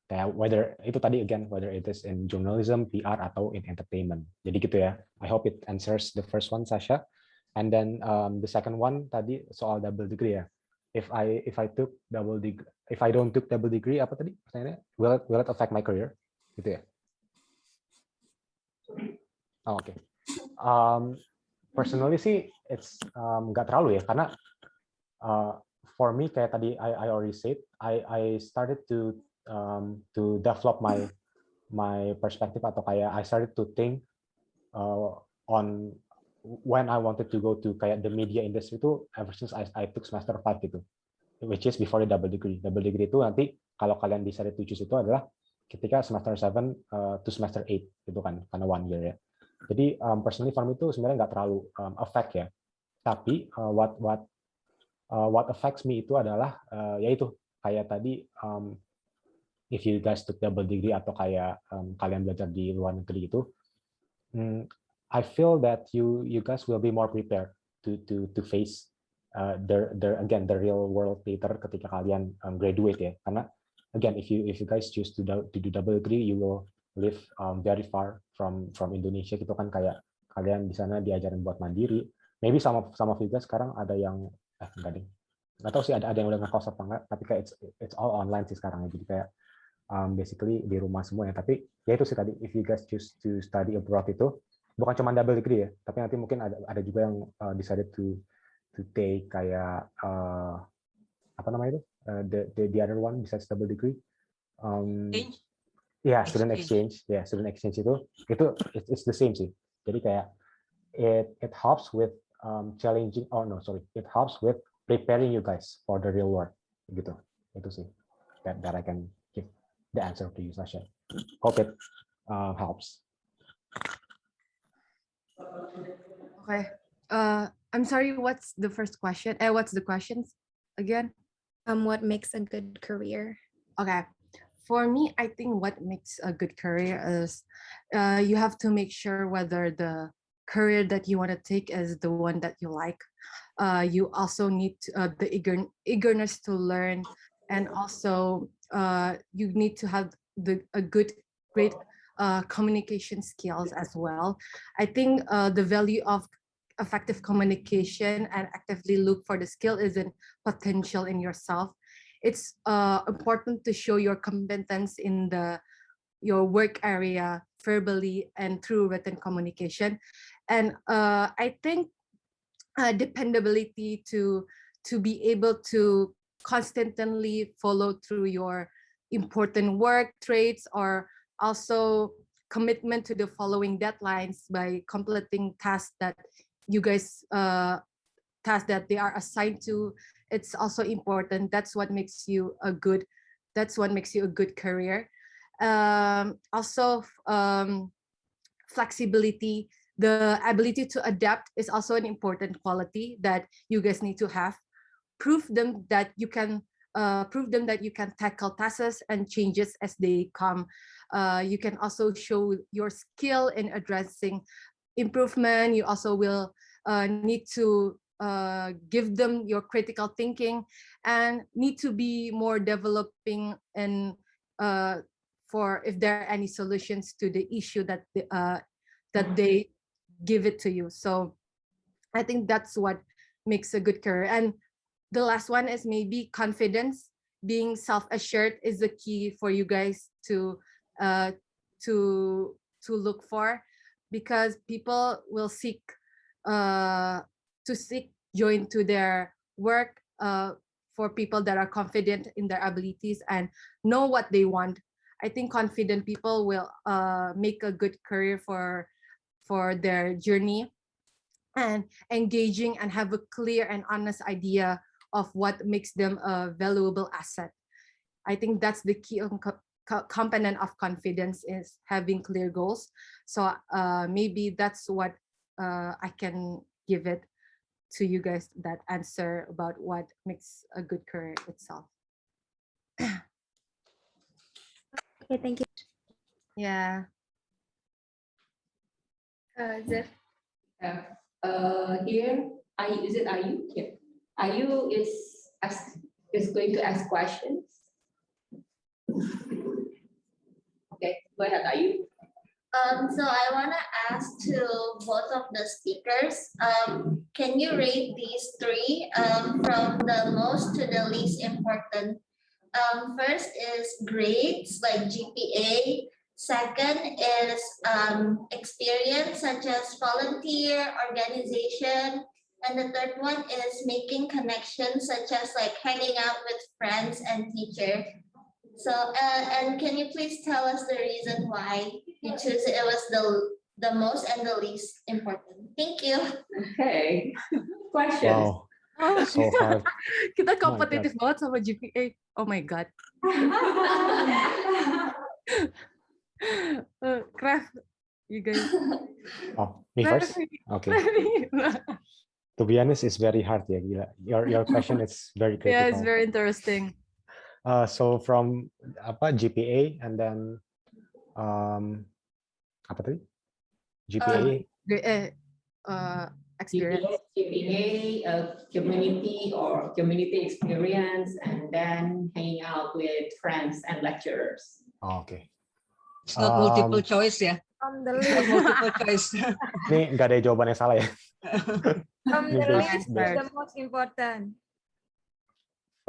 Kayak whether itu tadi again, whether it is in journalism, PR, atau in entertainment. Jadi gitu ya. I hope it answers the first one, Sasha. And then the second one tadi soal double degree ya. If I took double degree, if I don't took double degree, apa tadi pertanyaannya? Will it affect my career? Gitu ya. Oh, oke. Personally sih, it's nggak terlalu ya, karena for me kayak tadi I already said, I started to develop my perspective, atau kayak I started to think on when I wanted to go to kayak the media industry itu ever since I took semester 5 gitu, which is before the double degree. Double degree itu nanti kalau kalian decided to choose itu adalah ketika semester 7 to semester 8 gitu kan, karena 1 year ya. Jadi personally for me itu sebenarnya nggak terlalu affect ya. Tapi what affects me itu adalah yaitu kayak tadi if you guys took double degree atau kayak kalian belajar di luar negeri itu, I feel that you guys will be more prepared to face the real world later ketika kalian graduate ya. Karena again, if you guys choose to do double degree, you will live very far from Indonesia gitu kan, kayak kalian di sana diajarin buat mandiri. Maybe some of you guys sekarang ada yang enggak deh, nggak tahu sih ada yang udah ngekos apa enggak, tapi kayak it's all online sih sekarang ya. Jadi kayak basically di rumah semua ya. Tapi ya itu sih tadi, if you guys choose to study abroad itu bukan cuma double degree ya, tapi nanti mungkin ada juga yang decided to take kayak apa namanya itu, the other one besides double degree, student exchange itu it's the same sih. Jadi kayak it helps with it helps with preparing you guys for the real world gitu. Itu sih that I can give the answer to you, Sasha. Hope it helps. Okay. I'm sorry, what's the first question? What's the questions again? What makes a good career? Okay. For me, I think what makes a good career is you have to make sure whether the career that you want to take is the one that you like. You also need the eagerness to learn, and also you need to have great communication skills as well. I think the value of effective communication and actively look for the skill is in potential in yourself. It's important to show your competence in your work area verbally and through written communication. And I think dependability to be able to constantly follow through your important work traits, or also commitment to the following deadlines by completing tasks that you guys tasks that they are assigned to. It's also important. That's what makes you a good career. Also flexibility, the ability to adapt is also an important quality that you guys need to have. Prove them that you can tackle tasks and changes as they come. You can also show your skill in addressing improvement. You also will need to give them your critical thinking, and need to be more developing and for if there are any solutions to the issue that they give it to you. So I think that's what makes a good career. And the last one is maybe confidence. Being self-assured is the key for you guys to look for, because people will seek join to their work for people that are confident in their abilities and know what they want. I think confident people will make a good career for their journey. and engaging and have a clear and honest idea of what makes them a valuable asset. I think that's the key component of confidence, is having clear goals. So maybe that's what I can give it to you guys, that answer about what makes a good career itself. Okay, thank you. Yeah. Zef. Here, is it Ayu? Yeah. Ayu is going to ask questions. Okay, go ahead, Ayu. So I want to ask to both of the speakers, can you rate these three from the most to the least important? First is grades like GPA. Second is experience such as volunteer, organization. And the third one is making connections such as like hanging out with friends and teachers. So, and can you please tell us the reason why you choose it was the most and the least important? Thank you. Okay. Questions. Wow, so hard. Kita Oh my kompetitif banget sama GPA. Oh my god. Craft, you guys. Oh, me first? Okay. To be honest, it's very hard, ya. Gila. Your question is very critical. Yeah, it's very interesting. So from GPA and then apa tadi? GPA. Experience. GPA, community or community experience, and then hanging out with friends and lecturers. Oh, okay. It's not multiple choice ya. From the Not list, multiple choice. Ini nggak ada jawaban yang salah ya. from the Best- list is best. the most important.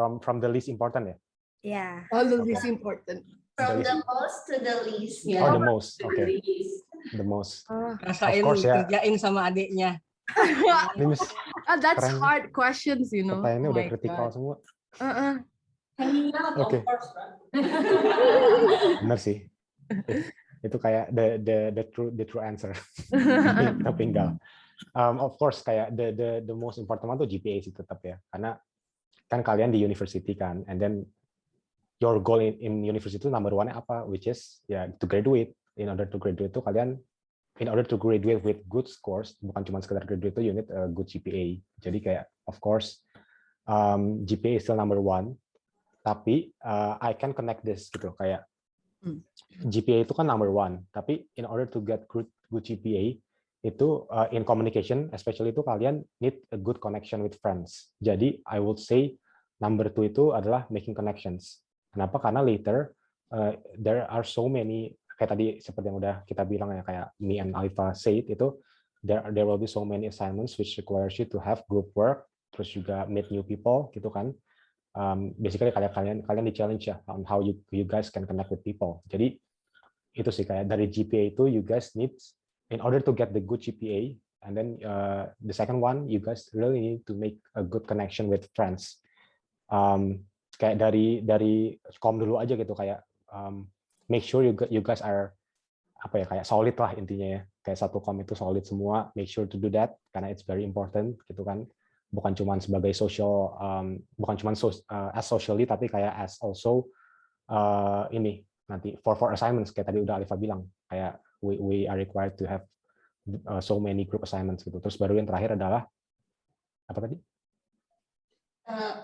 From the least important ya. Yeah. All the Okay. least important. From The the most to the least. Yeah. Oh, the most. To the Okay, least. the most. Rasain course, ya. kerjain sama adiknya. Ini mis That's Keren. hard questions, you know. pertanyaannya Oh udah my kritikal God. semua. Hanging out, Okay. of course, right? Bener sih. Itu kayak the true answer. Tapi enggak. Of course kayak the most important one tuh GPA sih tetap ya. Karena kan kalian di university kan, and then your goal in university itu number one apa, which is ya to graduate. In order to graduate itu kalian in order to graduate with good scores, bukan cuma sekedar graduate itu you need a good GPA. Jadi kayak of course GPA is still number one. Tapi I can connect this gitu kayak GPA itu kan number one, tapi in order to get good GPA itu in communication especially itu kalian need a good connection with friends. Jadi I would say number two itu adalah making connections. Kenapa? Karena later there are so many, kayak tadi seperti yang udah kita bilang ya, kayak me and Alifa said itu there will be so many assignments which requires you to have group work, terus juga meet new people gitu kan. Basically kalian di challenge ya on how you guys can connect with people. Jadi itu sih kayak dari GPA itu you guys need in order to get the good GPA, and then the second one you guys really need to make a good connection with friends. Kayak dari Comm dulu aja gitu kayak make sure you guys are apa ya kayak solid lah intinya ya, kayak satu Comm itu solid semua, make sure to do that karena it's very important gitu kan. Bukan cuma sebagai social, bukan cuma as socially, tapi kayak as also ini nanti for assignments kayak tadi udah Alifa bilang, kayak we are required to have so many group assignments gitu. Terus baru yang terakhir adalah apa tadi?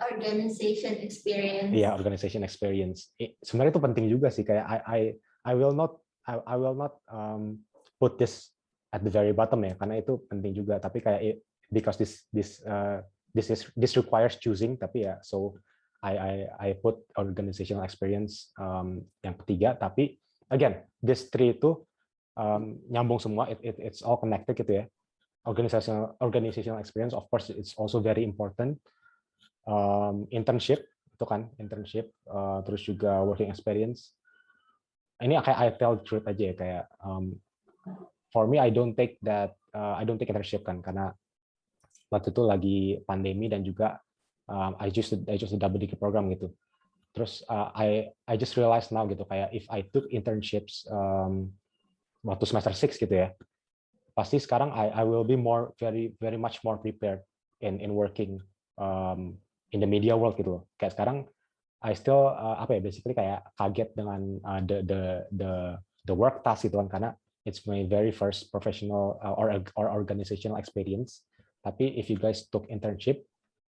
Organization experience. Iya, organization experience. Sebenarnya itu penting juga sih, kayak I will not put this at the very bottom ya, karena itu penting juga. Tapi kayak because this requires choosing, tapi ya so I put organizational experience yang ketiga. Tapi again this three itu nyambung semua, it's all connected gitu ya. Organizational experience of course it's also very important. Internship itu kan, terus juga working experience. Ini kayak I tell the truth aja ya, kayak for me I don't take internship kan, karena waktu itu lagi pandemi dan juga I just a double degree program gitu. Terus I just realized now gitu, kayak if I took internships waktu semester 6 gitu ya, pasti sekarang I will be very much more prepared in working in the media world gitu loh. Kayak sekarang I still apa ya, basically kayak kaget dengan the work task gitu kan, karena it's my very first professional or organizational experience. Tapi if you guys took internship,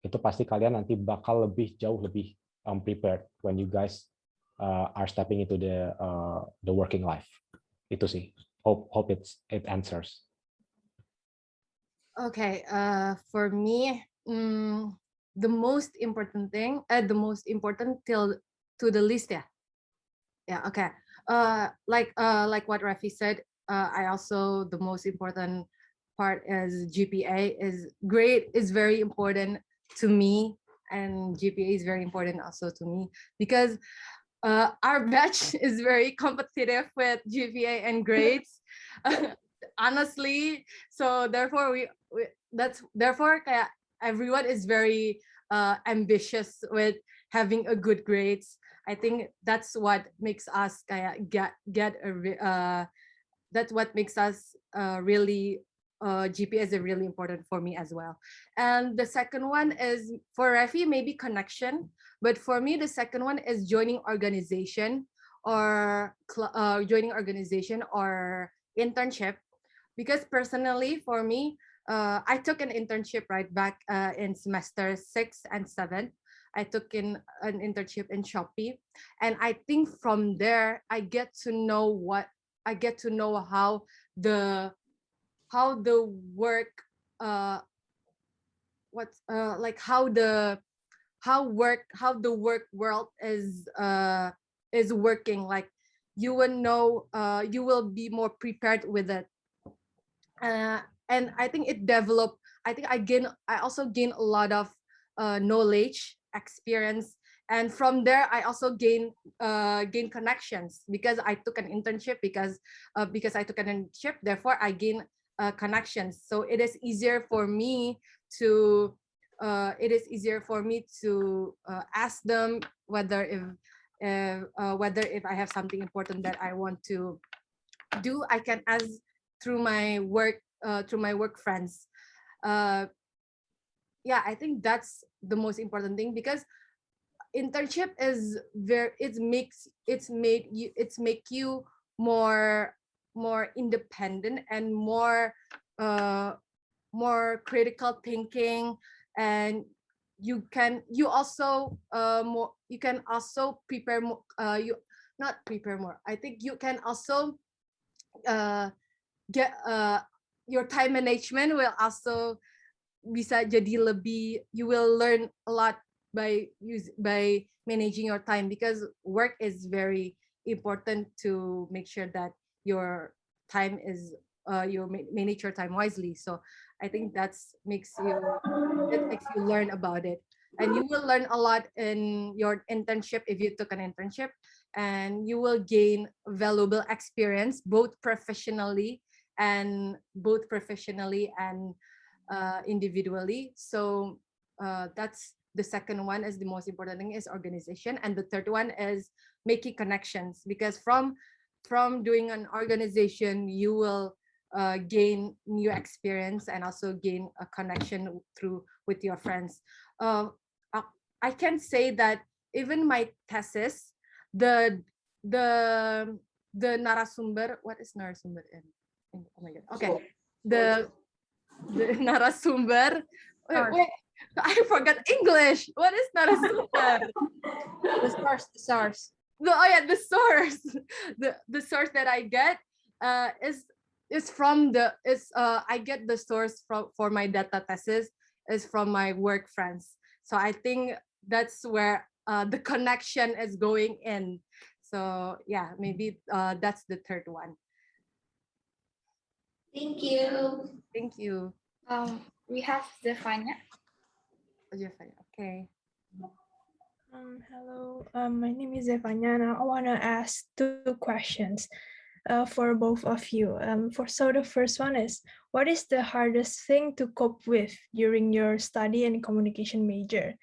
itu pasti kalian nanti bakal jauh lebih prepared when you guys are stepping into the working life. Itu sih. Hope it answers. Okay, for me, the most important thing, the most important to the list, yeah, okay. Like what Rafi said, I also, the most important part is GPA is great, is very important to me, and GPA is very important also to me because our batch is very competitive with GPA and grades. Honestly, so therefore therefore kayak everyone is very ambitious with having a good grades. I think that's what makes us kayak that's what makes us really GPA is really important for me as well. And the second one is for Rafi, maybe connection, but for me the second one is joining organization or internship. Because personally, for me, I took an internship right back in semester 6 and 7. I took in an internship in Shopee, and I think from there I get to know how the work how the work world is working. Like you will know, you will be more prepared with it. And I think I also gain a lot of knowledge, experience, and from there I also gain connections because I took an internship. Because I took an internship, therefore I gain connections. So it is easier for me to ask them whether if I have something important that I want to do. I can ask through my work friends. Yeah, I think that's the most important thing, because internship is make you more independent and more critical thinking, and you can also prepare more. You not prepare more. I think you can also get your time management will also bisa jadi lebih. You will learn a lot by managing your time, because work is very important to make sure that your time is you manage your time wisely. So I think it makes you learn about it, and you will learn a lot in your internship if you took an internship, and you will gain valuable experience both professionally and individually. So that's the second one, is the most important thing, is organization. And the third one is making connections, because from doing an organization you will gain new experience and also gain a connection with your friends. I can say that even my thesis, the narasumber, what is narasumber in oh my god, okay, the narasumber, wait, I forgot English. What is narasumber? The source. The source. The source that I get is from I get the source for my data thesis is from my work friends. So I think that's where the connection is going in. So yeah, maybe that's the third one. Thank you. Thank you. We have Zefania. Okay. Hello, my name is Zefania, and I want to ask two questions for both of you. So the first one is, what is the hardest thing to cope with during your study and communication major?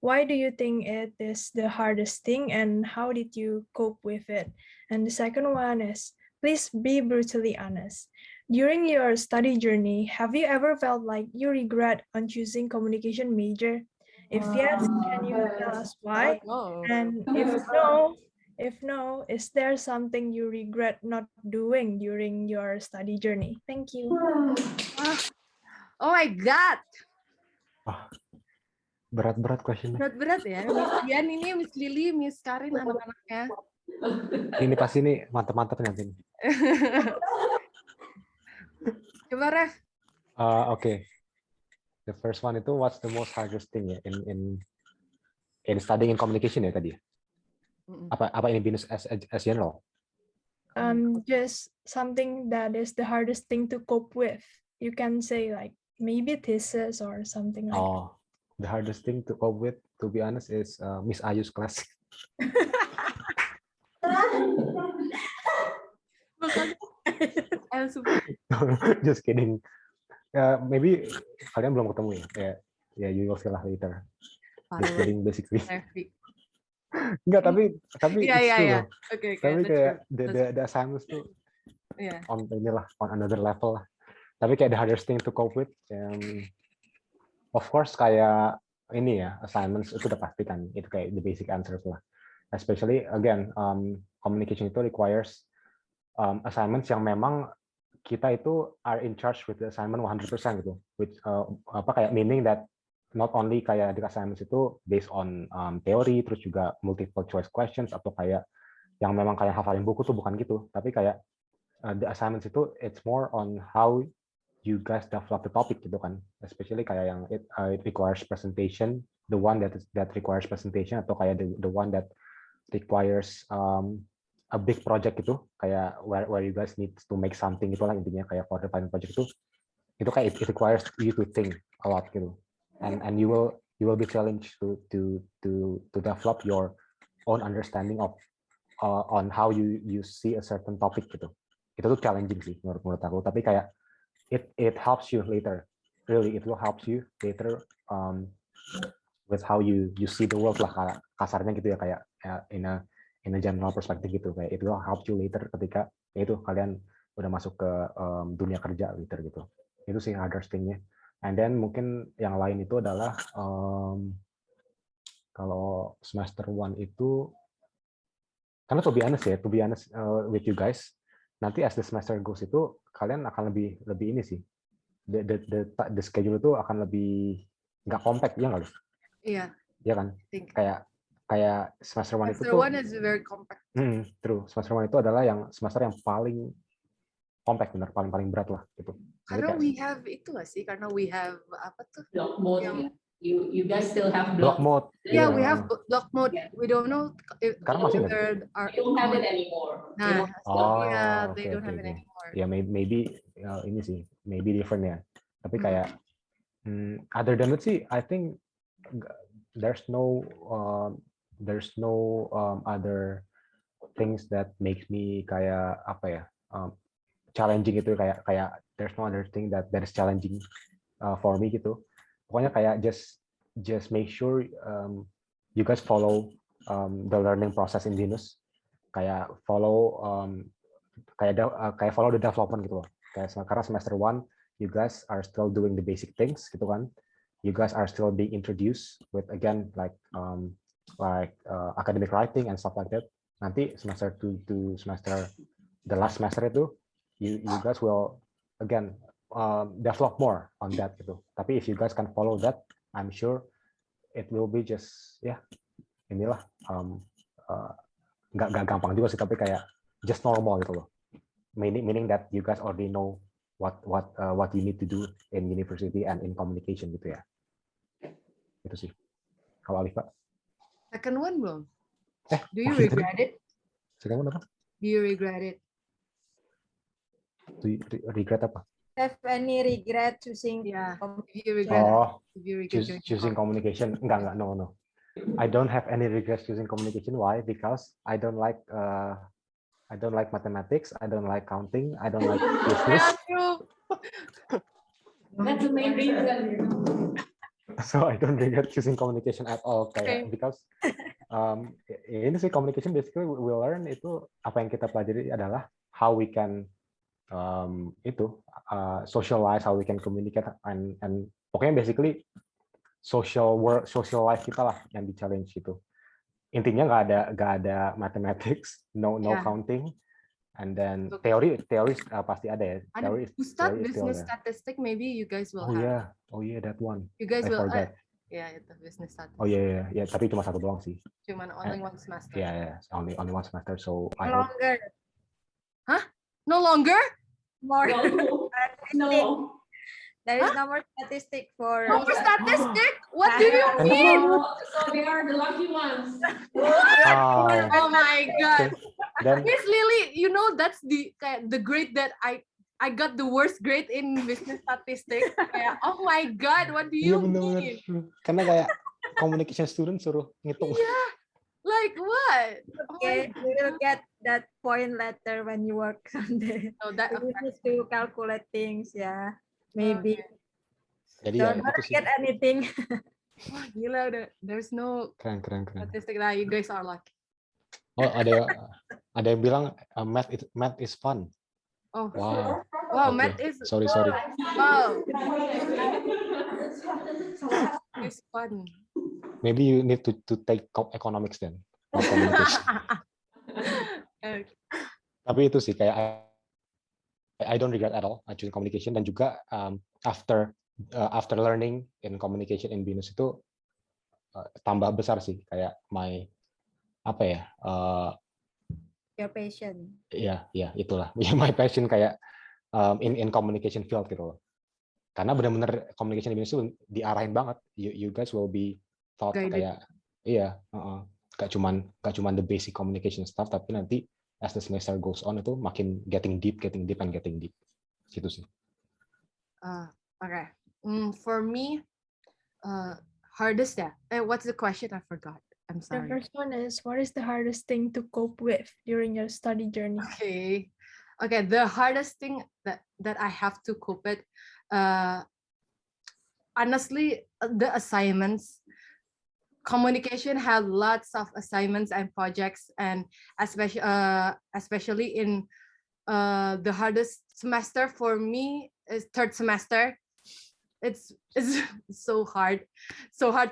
Why do you think it is the hardest thing, and how did you cope with it? And the second one is, please be brutally honest. during your study journey, have you ever felt like you regret on choosing communication major? If yes, can you tell us why? no. And if no, is there something you regret not doing during your study journey? Thank you. Oh my God. Berat-berat questionnya. Berat-berat ya. Miss Dian ini, Miss Lily, Miss Karin, anak-anaknya. Ini pasti nih mantep-mantep nanti. Coba Ref. Okay. The first one itu what's the most hardest thing ya in studying in communication ya tadi. Apa ini BINUS as general? Just something that is the hardest thing to cope with. You can say like maybe thesis or something like that. The hardest thing to cope with, to be honest, is Miss Ayu's class. Just kidding. Maybe kalian belum ketemu ya. Ya, you will see lah later. Just kidding, basically. Enggak, tapi Iya. Okay, tapi kayak the assignments tuh on another level lah. Tapi kayak the hardest thing to cope with, of course kayak ini ya, assignments itu udah pasti kan, itu kayak the basic answers lah. Especially again, communication itu requires assignments yang memang kita itu are in charge with the assignment 100% gitu. Which kayak meaning that not only kayak the assignments itu based on teori, terus juga multiple choice questions, atau kayak yang memang kayak hafalin buku tuh bukan gitu, tapi kayak the assignments itu it's more on how you guys develop the topic gitu kan, especially kayak yang it requires presentation, the one that requires presentation, atau kayak the one that requires a big project gitu, kayak where you guys need to make something gitu lah intinya, kayak for the final project itu kayak it requires you to think a lot gitu, and you will be challenged to develop your own understanding of on how you see a certain topic gitu. Itu tuh challenging sih menurut aku, tapi kayak it helps you later, really it will help you later with how you see the world lah, kasarnya gitu ya, kayak in a general perspective gitu, kayak it will help you later ketika itu kalian udah masuk ke dunia kerja later gitu. Itu sih hardest thing-nya. And then mungkin yang lain itu adalah kalau semester 1 itu, karena to be honest with you guys, nanti as the semester goes itu kalian akan lebih ini sih, the schedule itu akan lebih nggak compact ya nggak? Iya. Iya kan? Kayak semester 1 itu tuh. Semester 1 is very compact. True. Semester 1 itu adalah semester yang paling compact, benar, paling berat lah gitu. Karena we have itu nggak sih? Karena we have apa tuh? Block mode. You guys still have block mode. Yeah, we have block mode. We don't know if masih they don't have it anymore. Nah, they don't have it okay. anymore. Ya, maybe ini sih, maybe different ya. Tapi kayak other than that sih, I think there's no other things that makes me kayak apa ya, challenging itu, kayak there's no other thing that is challenging for me gitu. Pokoknya kayak just make sure you guys follow the learning process in BINUS, kayak follow follow the development gitu loh. Kayak karena semester 1 you guys are still doing the basic things gitu kan. You guys are still being introduced with again like academic writing and stuff like that. Nanti semester 2 to semester the last semester itu you guys will again develop more on that gitu. Tapi if you guys can follow that, I'm sure it will be just inilah nggak gampang juga sih, tapi kayak just normal gitu loh. Meaning that you guys already know what you need to do in university and in communication gitu ya. Itu sih. Kalau Alif, Pak? Second one belum? Do you regret it? Second one apa? Do you regret it? Regret apa? Have any regret choosing? Yeah. Choosing communication. Enggak, no. I don't have any regrets choosing communication. Why? Because I don't like mathematics. I don't like counting. I don't like business. That's the main reason. So I don't regret choosing communication at all. Kayak because ini sih communication basically we learn itu, apa yang kita pelajari adalah how we can itu socialize, how we can communicate, and pokoknya basically social life kita lah yang di challenge gitu. Intinya nggak ada mathematics, no counting, and then teori pasti ada ya. Theory is still business there. statistic, maybe you guys will Oh have. yeah, that one. You guys I will. forgot. Yeah, it's a business statistic. Oh yeah, tapi cuma satu doang sih. Cuman only one semester. Yeah, only one semester. So I No hope. longer. Huh? No longer? More. No. There is no more statistic for. No more statistic? What do you mean? So they are the lucky ones. Oh my god. Then Miss Lily, you know that's the grade that I got the worst grade in business statistics. Kayak, oh my god, what do you mean? Karena kayak communication student suruh ngitung. Yeah. Like what? Okay, you will get that point later when you work someday. So that You need to calculate things, yeah. Maybe. Jadi So ya don't itu sih. get anything. Wah, gila udah. There's no Keren. statistic lah. You guys are lucky. Oh ada yang bilang math is fun. Oh. Wow. Wow, Okay. math is. Sorry. Wow. It's fun. Maybe you need to take economics then. Not communication. Tapi itu sih kayak I don't regret at all choosing communication, dan juga after learning in communication in BINUS itu tambah besar sih kayak my Your passion. ya itulah my passion kayak in communication field gitu loh. Karena benar-benar communication di BINUS itu diarahin banget. You guys will be taught kayak gak cuman the basic communication stuff, tapi nanti as the semester goes on itu makin getting deep gitu sih. Okay. For me, hardest what's the question? I forgot. I'm sorry. The first one is, what is the hardest thing to cope with during your study journey? Okay. The hardest thing that I have to cope with, honestly, the assignments. Communication had lots of assignments and projects, and especially in the hardest semester for me is third semester. It's so hard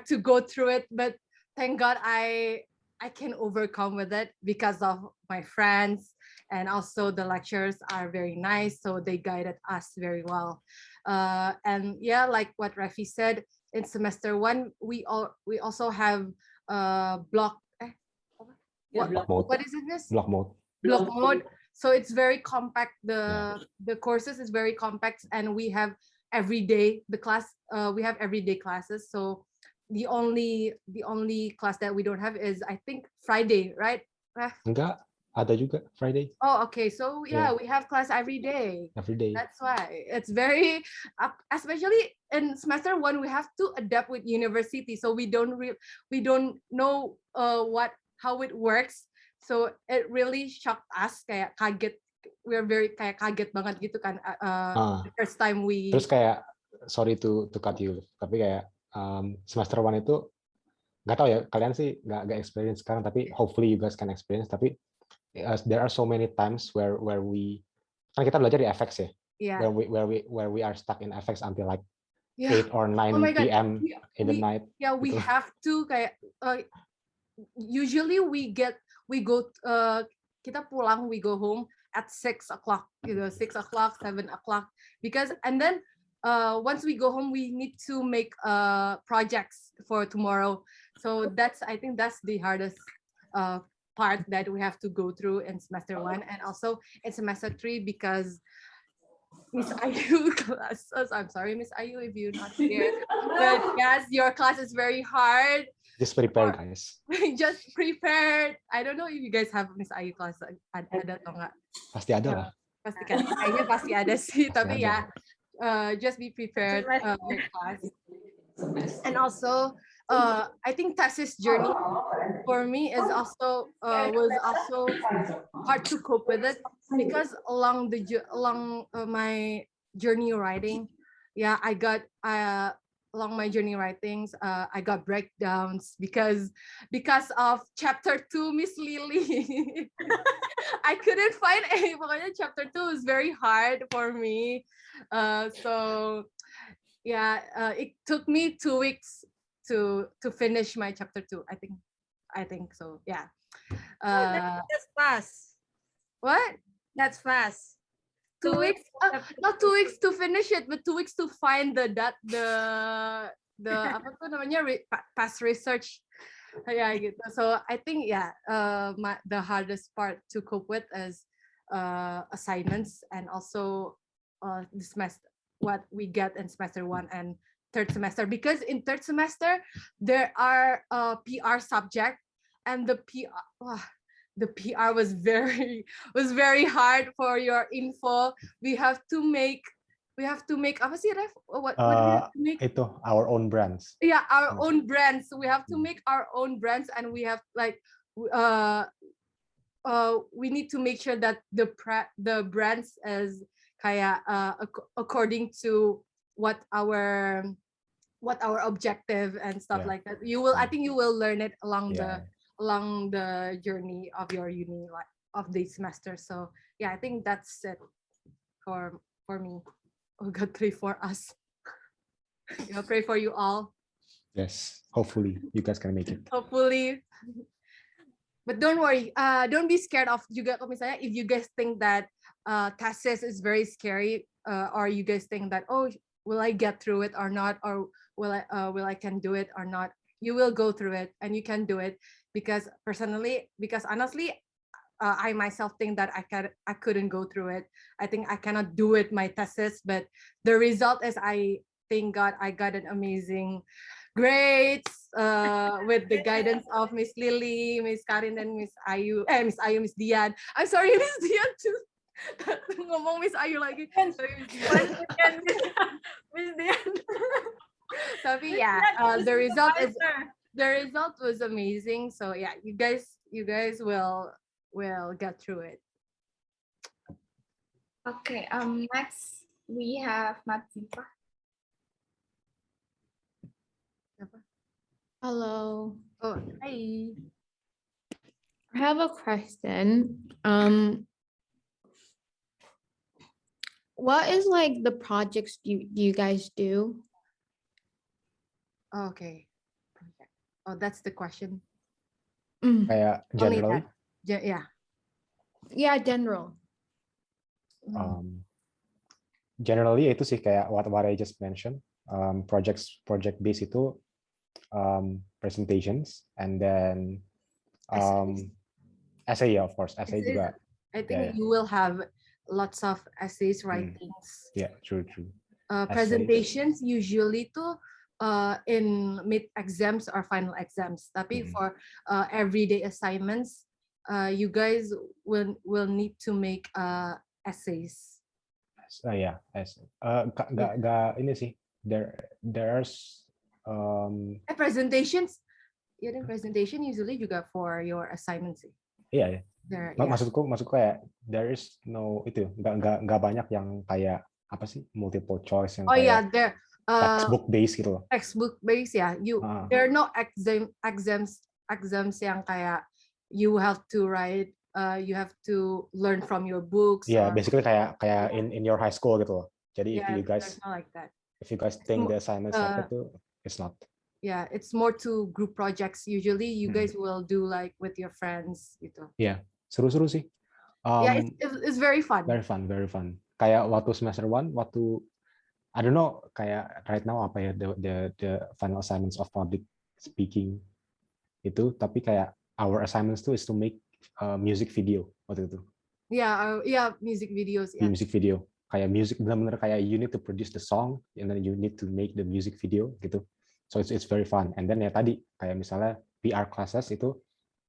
to go through it, but thank God I can overcome with it because of my friends, and also the lecturers are very nice, so they guided us very well. And yeah, like what Rafi said, in semester 1 we also have block mode. What is it, this Block mode. So it's very compact. The courses is very compact, and we have everyday classes. So the only class that we don't have is, I think, Friday, right? Enggak, ada juga Friday. Oh, okay. So yeah, we have class every day. That's why it's very, especially in semester 1, we have to adapt with university. So we don't know how it works. So it really shocked us. Kayak kaget. We're very kayak kaget banget gitu kan. The first time we. Terus kayak, sorry to cut you, tapi kayak semester 1 itu nggak tahu ya, kalian sih nggak experience sekarang, tapi hopefully you guys can experience. Tapi there are so many times where we kan kita belajar di FX ya, where we are stuck in FX until like 8 or 9 p.m. in the night. Yeah, we have to kayak usually we go kita pulang, we go home at 6 o'clock, 6 o'clock, 7 o'clock, because and then once we go home we need to make projects for tomorrow. So I think that's the hardest part that we have to go through in semester 1, and also in semester 3, because Miss Ayu classes. I'm sorry, Miss Ayu, if you're not here, but yes, your class is very hard. Just prepare, guys. Just prepared. I don't know if you guys have Miss Ayu class ada atau enggak. Pasti ada lah. Pasti kan, kayaknya pasti ada sih. Tapi ya, just be prepared your class. And also, I think thesis journey for me is was also hard to cope with it, because along my journey writing, I got along my journey writings, I got breakdowns because of chapter 2, Miss Lily. I couldn't find any. Pokoknya chapter 2 was very hard for me. So yeah, it took me 2 weeks to finish my chapter 2. I think so. Yeah. That's fast. What? That's fast. 2 weeks? Not 2 weeks to finish it, but 2 weeks to find the apa tuh namanya past research. Yeah, gitu. So I think the hardest part to cope with is assignments, and also the semester, what we get in semester 1 and third semester, because in third semester there are PR subject, and the PR was very hard for your info. We have to make apa sih, Ref? What do we have to make? Itu our own brands. Yeah, our own brands. We have to make our own brands, and we have like we need to make sure that the brands is kayak according to what our objective and stuff like that. I think you will learn it along the journey of your uni, like of the semester. So yeah, I think that's it for me. Oh God, pray for us. Pray for you all. Yes, hopefully you guys can make it. Hopefully. But don't worry, don't be scared of juga kalau misalnya if you guys think that thesis is very scary, or you guys think that, oh, will I get through it or not, or will I can do it or not, you will go through it and you can do it, because honestly, I myself think that I couldn't go through it. I think I cannot do it, my thesis, but the result is, I thank God I got an amazing grades with the guidance of Miss Lily, Miss Karin, and Miss Ayu, Miss Dian. I'm sorry, Miss Dian too. Ngomong Miss Ayu lagi. Miss Dian. Tapi yeah, the result was amazing. So yeah, you guys will get through it. Okay. Next we have Nazifa. Hello. Oh, hi. I have a question. What is like the projects you guys do? Okay. Oh, that's the question. Kayak Only generally. that. Yeah. Yeah, general. Generally itu sih kayak what I just mentioned. Project based itu presentations, and then essay, of course, essay juga. I think you will have lots of essays, writings. Yeah, true. Presentations usually too in mid exams or final exams. Tapi for everyday assignments, you guys will need to make essays. Yeah, essay. Gak ini sih. There's presentations. Yeah, then presentation usually juga for your assignments. Iya. Maksudku kayak there is no itu nggak banyak yang kayak apa sih multiple choice yang there textbook based gitu loh. Textbook based, yeah. There are no exams yang kayak you have to write, you have to learn from your books. Yeah, basically kayak in your high school gitu loh. Jadi if you guys think the assignments like that, it's not. Yeah, it's more to group projects. Usually you guys will do like with your friends gitu. Yeah, seru-seru sih. Yeah, it's very fun. Very fun. Kayak waktu semester 1, I don't know, kayak right now apa ya the final assignments of public speaking itu, tapi kayak our assignments too is to make music video waktu itu. Yeah, music videos. Yeah. Music video. Kayak music, benar-benar kayak you need to produce the song and then you need to make the music video gitu. So it's very fun. And then ya tadi kayak misalnya PR classes itu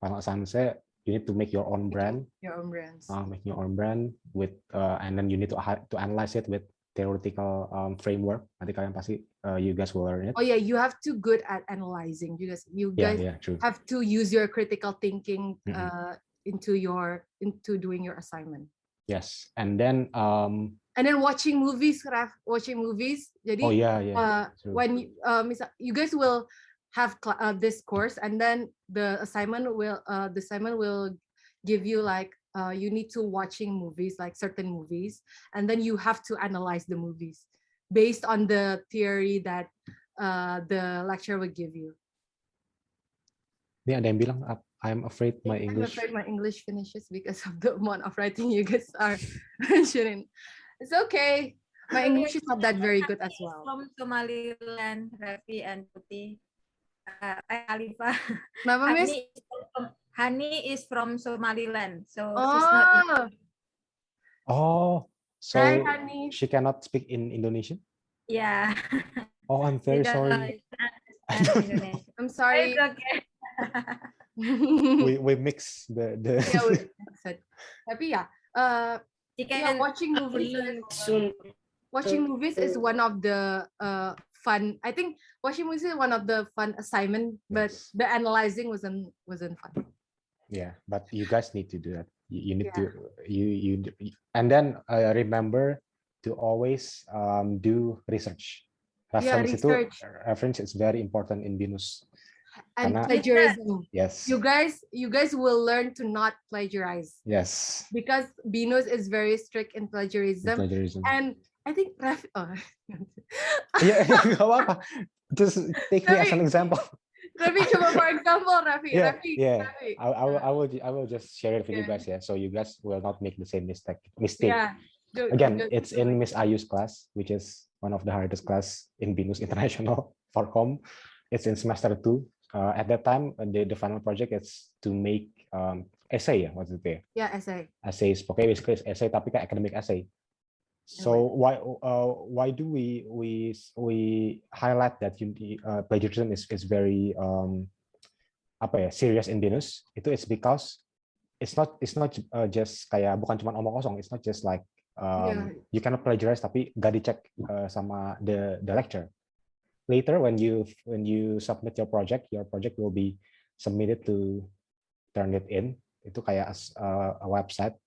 final assignment saya, you need to make your own brand. Your own brands. Make your own brand with and then you need to analyze it with theoretical framework. Nanti kalian pasti you guys will learn it. Oh yeah, you have to good at analyzing. You guys have to use your critical thinking into doing your assignment. Yes, and then watching movies, watching movies. Jadi, oh yeah, true. when you guys will have this course, and then the assignment will give you like you need to watching movies, like certain movies, and then you have to analyze the movies based on the theory that the lecturer will give you. Ini ada yang bilang I'm afraid my I'm English. afraid my English finishes because of the amount of writing you guys are mentioning. It's okay. My English is not that very good as well. From Somaliland, Raffi and Putih. Alifa. Kenapa, Miss? Hani is from Somaliland, so Oh, she's not. Oh, so hi, honey. she cannot speak in Indonesian? Yeah. Oh, I'm very sorry. I'm sorry. It's okay. We mix the Yeah, we said. Tapi ya, watching movies is one of the fun. I think watching movies is one of the fun assignment, but Yes. the analyzing wasn't fun. Yeah, but you guys need to do that. You need to and then remember to always do research. Reference reference is very important in BINUS. And plagiarism. Yes. You guys will learn to not plagiarize. Yes. Because BINUS is very strict in plagiarism. And I think Raffi, yeah, gak apa-apa. Just take me as an example. Raffi, for example, Raffi. I will just share it with you guys, so you guys will not make the same mistake. Yeah. Again, it's in Miss Ayu's class, which is one of the hardest class in BINUS International for Comm. It's in semester 2. At that time, the final project is to make essay. What's it there? Yeah, essay. Essays. Okay, basically it's essay, tapi kayak academic essay. So why do we highlight that plagiarism is very serious in BINUS? It's because it's not just kayak bukan cuma omong kosong. It's not just like you cannot plagiarize tapi gak dicek sama the lecturer. Later when you submit your project will be submitted to turn it in. Itu kayak a website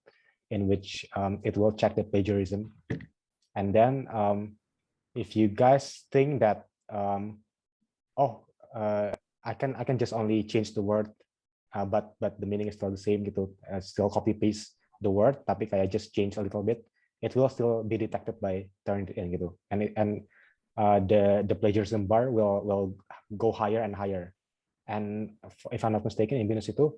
in which it will check the plagiarism. And then if you guys think that I can just only change the word but the meaning is still the same gitu, still copy paste the word tapi kayak just change a little bit, it will still be detected by turn it in gitu. And the plagiarism bar will go higher and higher. And if I'm not mistaken, in BINUS itu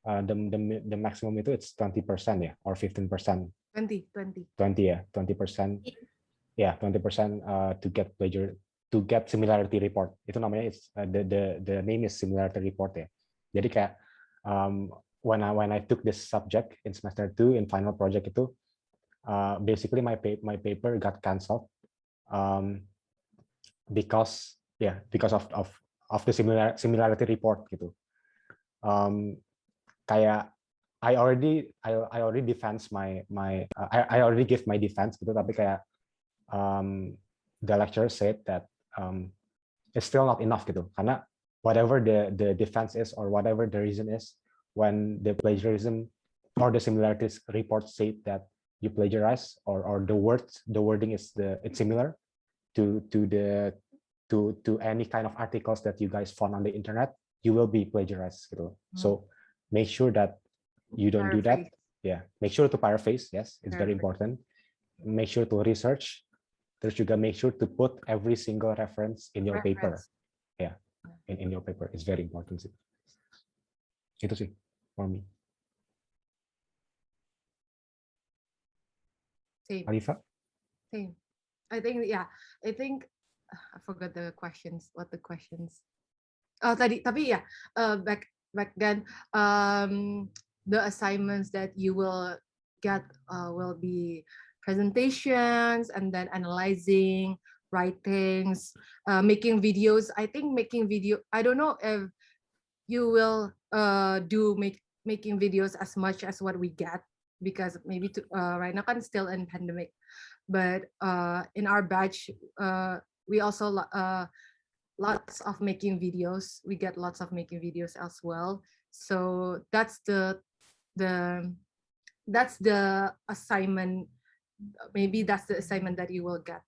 the maximum itu it's 20% or 15%. 20 ya, 20%. Yeah, 20% to get similarity report. Itu namanya the name is similarity report ya. Jadi kayak when I took this subject in semester 2 in final project itu basically my paper got cancelled because of the similarity report gitu. Kayak I already defense I already give my defense gitu, tapi kayak the lecturer said that it's still not enough gitu, karena whatever the defense is or whatever the reason is, when the plagiarism or the similarities report say that you plagiarize or the wording is it's similar to any kind of articles that you guys found on the internet, you will be plagiarized gitu. So make sure that you don't do that. Yeah, make sure to paraphrase. Yes, it's very important. Make sure to research. Terus juga make sure to put every single reference in your paper. Yeah, in your paper, it's very important sih. Itu sih for me. Same. Alifa? Same. I think I forgot the questions. What the questions? Oh, tapi yeah. Back then, the assignments that you will get will be presentations and then analyzing, writings, making videos. I think making video. I don't know if you will do making videos as much as what we get, because maybe right now kan still in pandemic, but in our batch we also lots of making videos. We get lots of making videos as well. So that's the that's the assignment. Maybe that's the assignment that you will get.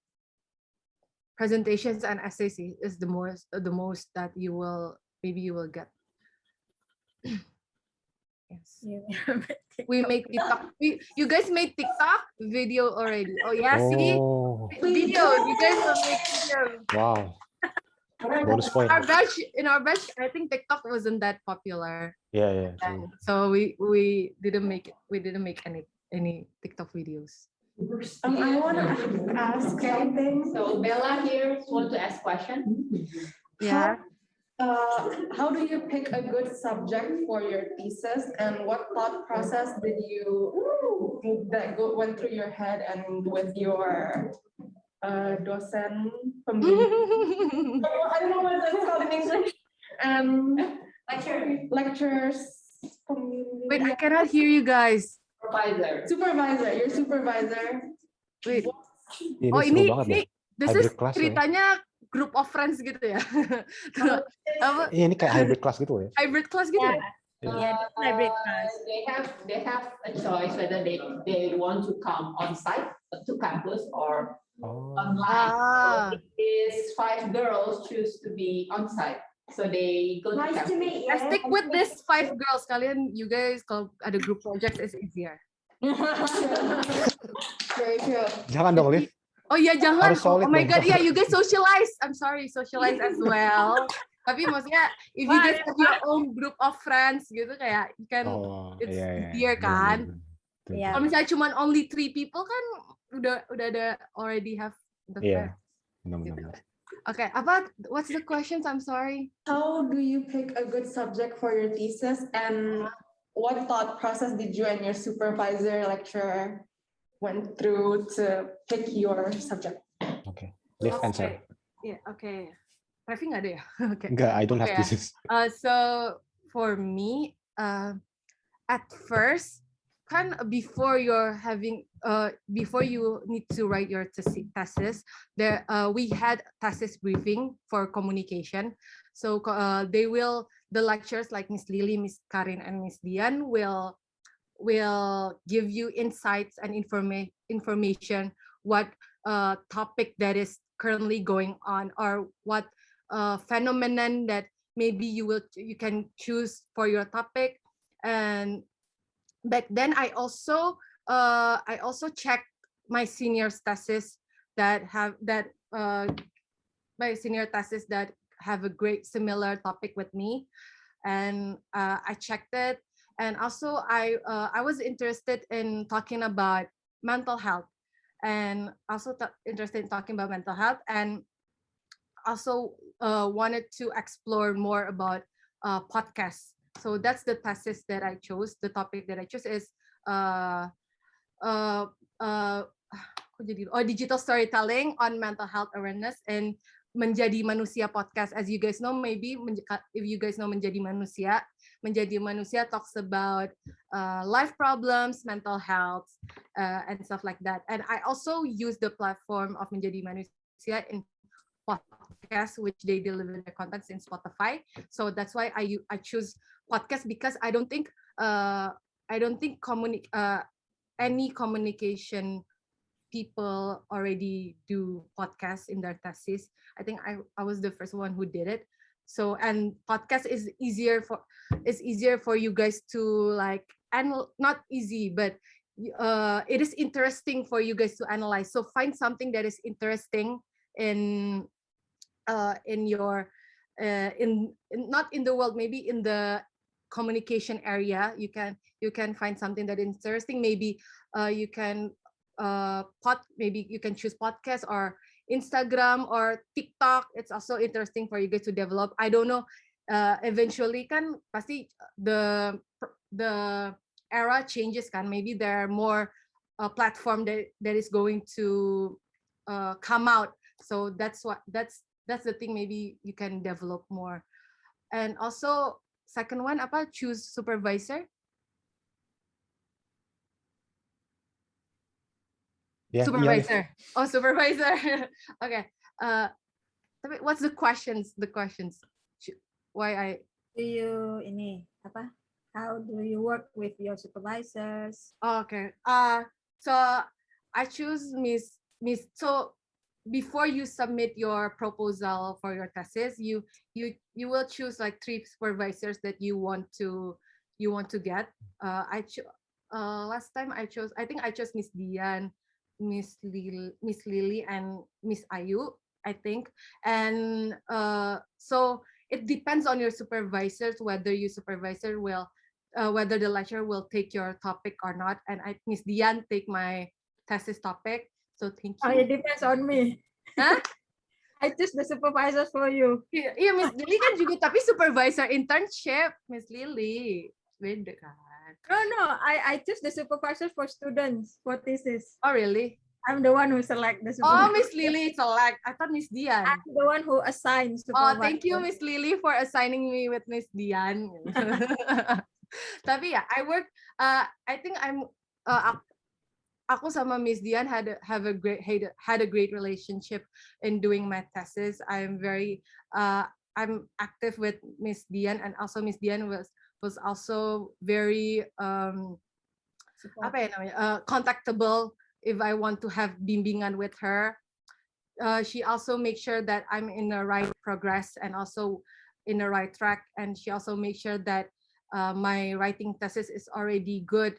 Presentations and essays is the most that you will get. Yes. We make TikTok. You guys made TikTok video already. Oh yeah, see Oh, video. You guys will make video. wow. Bonus point. In our batch, I think TikTok wasn't that popular. Yeah, true. So we didn't make it. We didn't make any TikTok videos. I want to ask something. So Bella here want to ask question. Yeah. How do you pick a good subject for your thesis, and what thought process did you went through your head and with your docent? I don't know what that's called in English. Lecturers. Wait, I cannot hear you guys. Supervisor. Your supervisor. Wait. Ini seru banget deh. This Hybrid is class ceritanya group of friends gitu ya. Apa? Ini kayak hybrid class gitu ya. Hybrid class gitu ya. Hybrid class. They have a choice whether they want to come on site to campus or online. So these 5 girls choose to be on site. So they go to campus. I stick with this 5 girls. Kalian, you guys, kalau ada group project is easier. Very true. Jangan dong, Liv. Oh iya, jangan. Harus solid Oh my dong. god, yeah, you guys socialize. I'm sorry, socialize as well. Tapi maksudnya, if you guys have your own group of friends gitu, kayak you can, it's easier kan. Yeah. Kalau misalnya cuma only 3 people kan, udah ada already have the friends. Benar. Okay, what's the questions? I'm sorry. How do you pick a good subject for your thesis, and what thought process did you and your supervisor lecturer went through to pick your subject? Okay, Liv answer. Yeah, okay. Revi nggak ada ya? Okay. Enggak, I don't have thesis. So for me, at first, kan before you need to write your thesis, we had thesis briefing for communication. So the lecturers like Miss Lily, Miss Karin, and Miss Dian will give you insights and information what topic that is currently going on, or what phenomenon that maybe you can choose for your topic. And back then I also checked my senior's thesis that have a great similar topic with me, and I checked it. And also I was interested in talking about mental health, and also interested in talking about mental health, and also wanted to explore more about podcasts. So that's the thesis that I chose. The topic that I chose is digital storytelling on mental health awareness and Menjadi Manusia podcast. As you guys know, maybe if you guys know Menjadi Manusia talks about life problems, mental health, and stuff like that. And I also use the platform of Menjadi Manusia in podcast, which they deliver their contents in Spotify. So that's why I choose podcast, because I don't think any communication people already do podcasts in their thesis. I think I was the first one who did it. So, and podcast is easier for you guys to like, and not easy, but it is interesting for you guys to analyze. So find something that is interesting in your not in the world, maybe in the communication area. You can find something that is interesting. Maybe you can maybe you can choose podcast or Instagram or TikTok. It's also interesting for you guys to develop. I don't know, eventually kan pasti the era changes kan. Maybe there are more platform that is going to come out. So that's the thing, maybe you can develop more. And also second one, choose supervisor. Yeah, supervisor. Oh, supervisor. Okay. What's the questions? Why I Do you ini apa? How do you work with your supervisors? Okay. So I choose Miss. So before you submit your proposal for your thesis, you will choose like 3 supervisors that you want to get. Last time I think I chose Miss Dian, Miss Lily, and Miss Ayu, I think. And so it depends on your supervisors whether your supervisor will whether the lecturer will take your topic or not. And Miss Dian take my thesis topic. So thank Oh, you. it depends on me. Hah? I choose the supervisors for you. Iya, Miss Lily kan juga tapi supervisor internship, Miss Lily. Beda kan? No, I choose the supervisor for students for thesis. Oh really? I'm the one who select the Oh, supervisor. Miss Lily select. I thought Miss Dian. I'm the one who assigns Oh, supervisor. thank you, Miss Lily, for assigning me with Miss Dian. Tapi ya, I think aku sama Miss Dian had a great relationship in doing my thesis. I'm active with Miss Dian, and also Miss Dian was also very apa ya namanya, contactable if I want to have bimbingan with her. She also makes sure that I'm in the right progress and also in the right track, and she also makes sure that my writing thesis is already good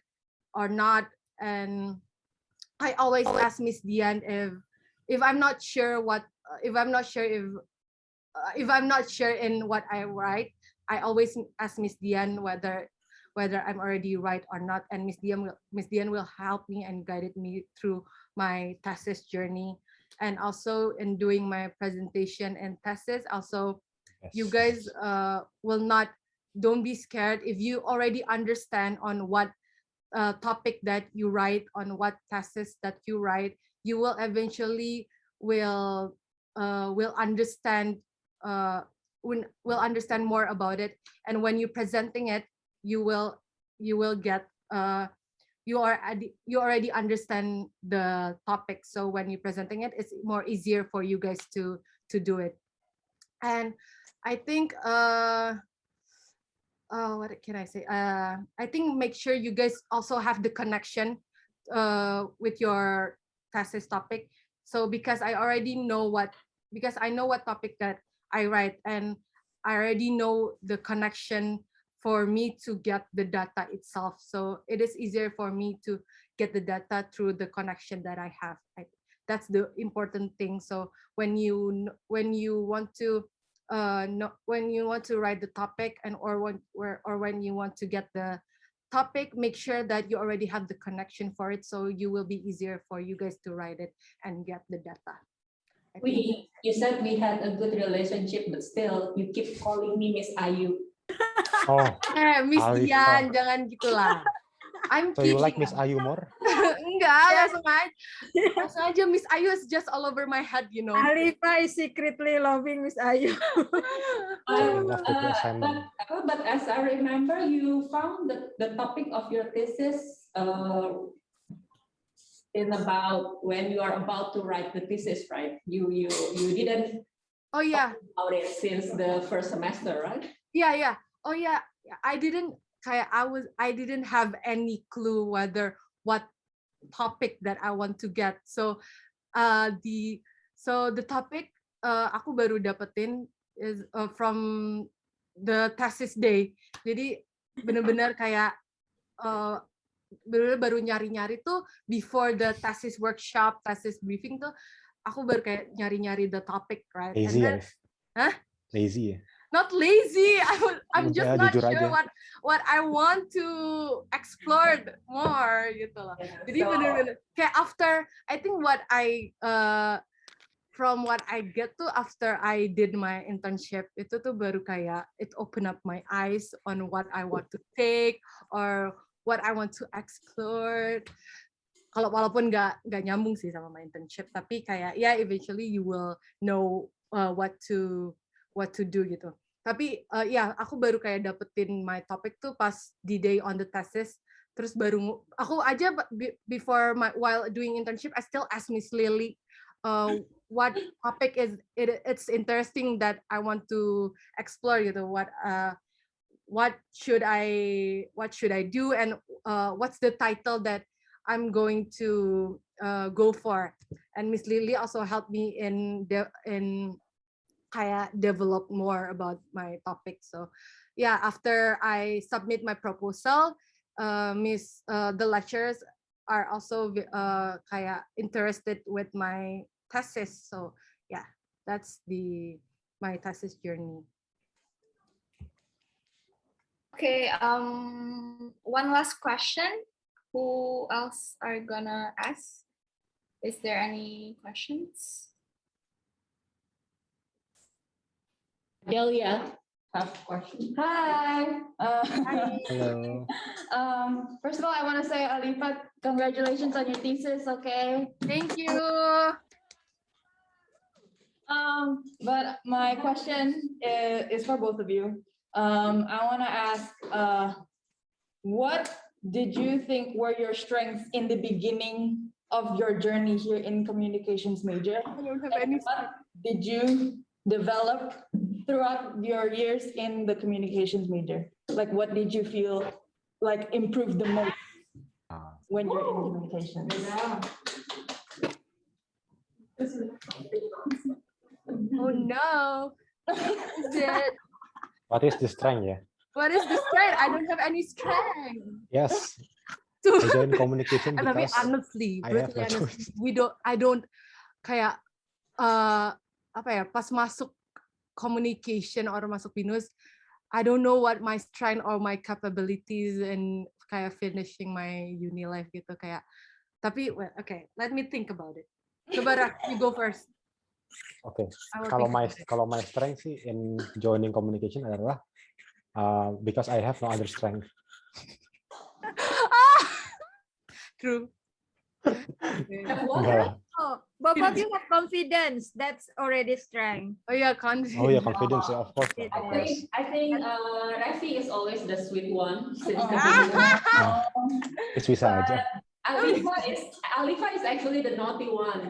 or not. And I always ask Miss Dian if I'm not sure if I'm not sure if I'm not sure in what I write. I always ask Miss Dian whether I'm already right or not, and Miss Dian will help me and guided me through my thesis journey. And also in doing my presentation and thesis, also you guys don't be scared if you already understand on what topic that you write, on what thesis that you write. You will eventually will understand will understand more about it, and when you're presenting it, you will get you already understand the topic. So when you're presenting it, it's more easier for you guys to do it. And I think what can I say? I think make sure you guys also have the connection with your thesis topic. So because I know what topic that I write, and I already know the connection for me to get the data itself. So it is easier for me to get the data through the connection that I have. That's the important thing. So when you want to when you want to write the topic, and or when you want to get the topic, make sure that you already have the connection for it, so you will be easier for you guys to write it and get the data. You said we had a good relationship, but still you keep calling me Miss Ayu. Oh, Miss Dian, jangan gitulah. I'm so you like Miss Ayu more? Enggak sengaja. Miss Ayu is just all over my head, you know. Alifa is secretly loving Miss Ayu. But as I remember, you found the topic of your thesis in about when you are about to write the thesis, right? You didn't talk about it since the first semester, right? Yeah. Oh yeah. I didn't have any clue what topic that I want to get. So the topic aku baru dapetin is from the thesis day. Jadi benar-benar kayak baru nyari-nyari tuh before the thesis workshop, thesis briefing tuh aku baru kayak nyari-nyari the topic, right? Lazy ya? Lazy ya? Not lazy. I'm just not sure aja. what I want to explore more gitu loh. Jadi bener-bener kayak after I think what I from what I get to after I did my internship, itu tuh baru kayak it open up my eyes on what I want to take or what I want to explore. Walaupun nggak nyambung sih sama my internship, tapi kayak eventually you will know what to do gitu. Tapi aku baru kayak dapetin my topic tuh pas di day on the thesis. Terus baru aku aja before while doing internship, I still ask Miss Lily what topic it's interesting that I want to explore gitu. what should I do, and what's the title that I'm going to go for. And Miss Lily also helped me in kayak develop more about my topic. So yeah, after I submit my proposal, the lecturers are also kayak interested with my thesis. So yeah, that's my thesis journey. Okay, one last question. Who else are gonna ask? Is there any questions? Delia have a question. Hi. Hello. First of all, I want to say, Alifa, congratulations on your thesis. Okay. Thank you. But my question is for both of you. I want to ask, what did you think were your strengths in the beginning of your journey here in communications major? I don't have any. What did you develop throughout your years in the communications major? Like, what did you feel like improved the most when you're in communications? Oh no. Is it? What is the strength? Yeah. What is the strength? I don't have any strength. Yes. I joined communication Tapi because honestly, I have no honestly, choice. I don't kayak apa ya, pas masuk communication or masuk BINUS, I don't know what my strength or my capabilities and kayak finishing my uni life gitu kayak. Tapi well, okay, let me think about it. Coba Rak, you go first. Oke, kalau my strength sih in joining communication adalah because I have no other strength. True. Oh, both of you have confidence. That's already strength. Oh yeah, confidence. Oh yeah, confidence, yeah, of course. I think Rafi is always the sweet one since the beginning. It's bisa aja. Alifa is actually the naughty one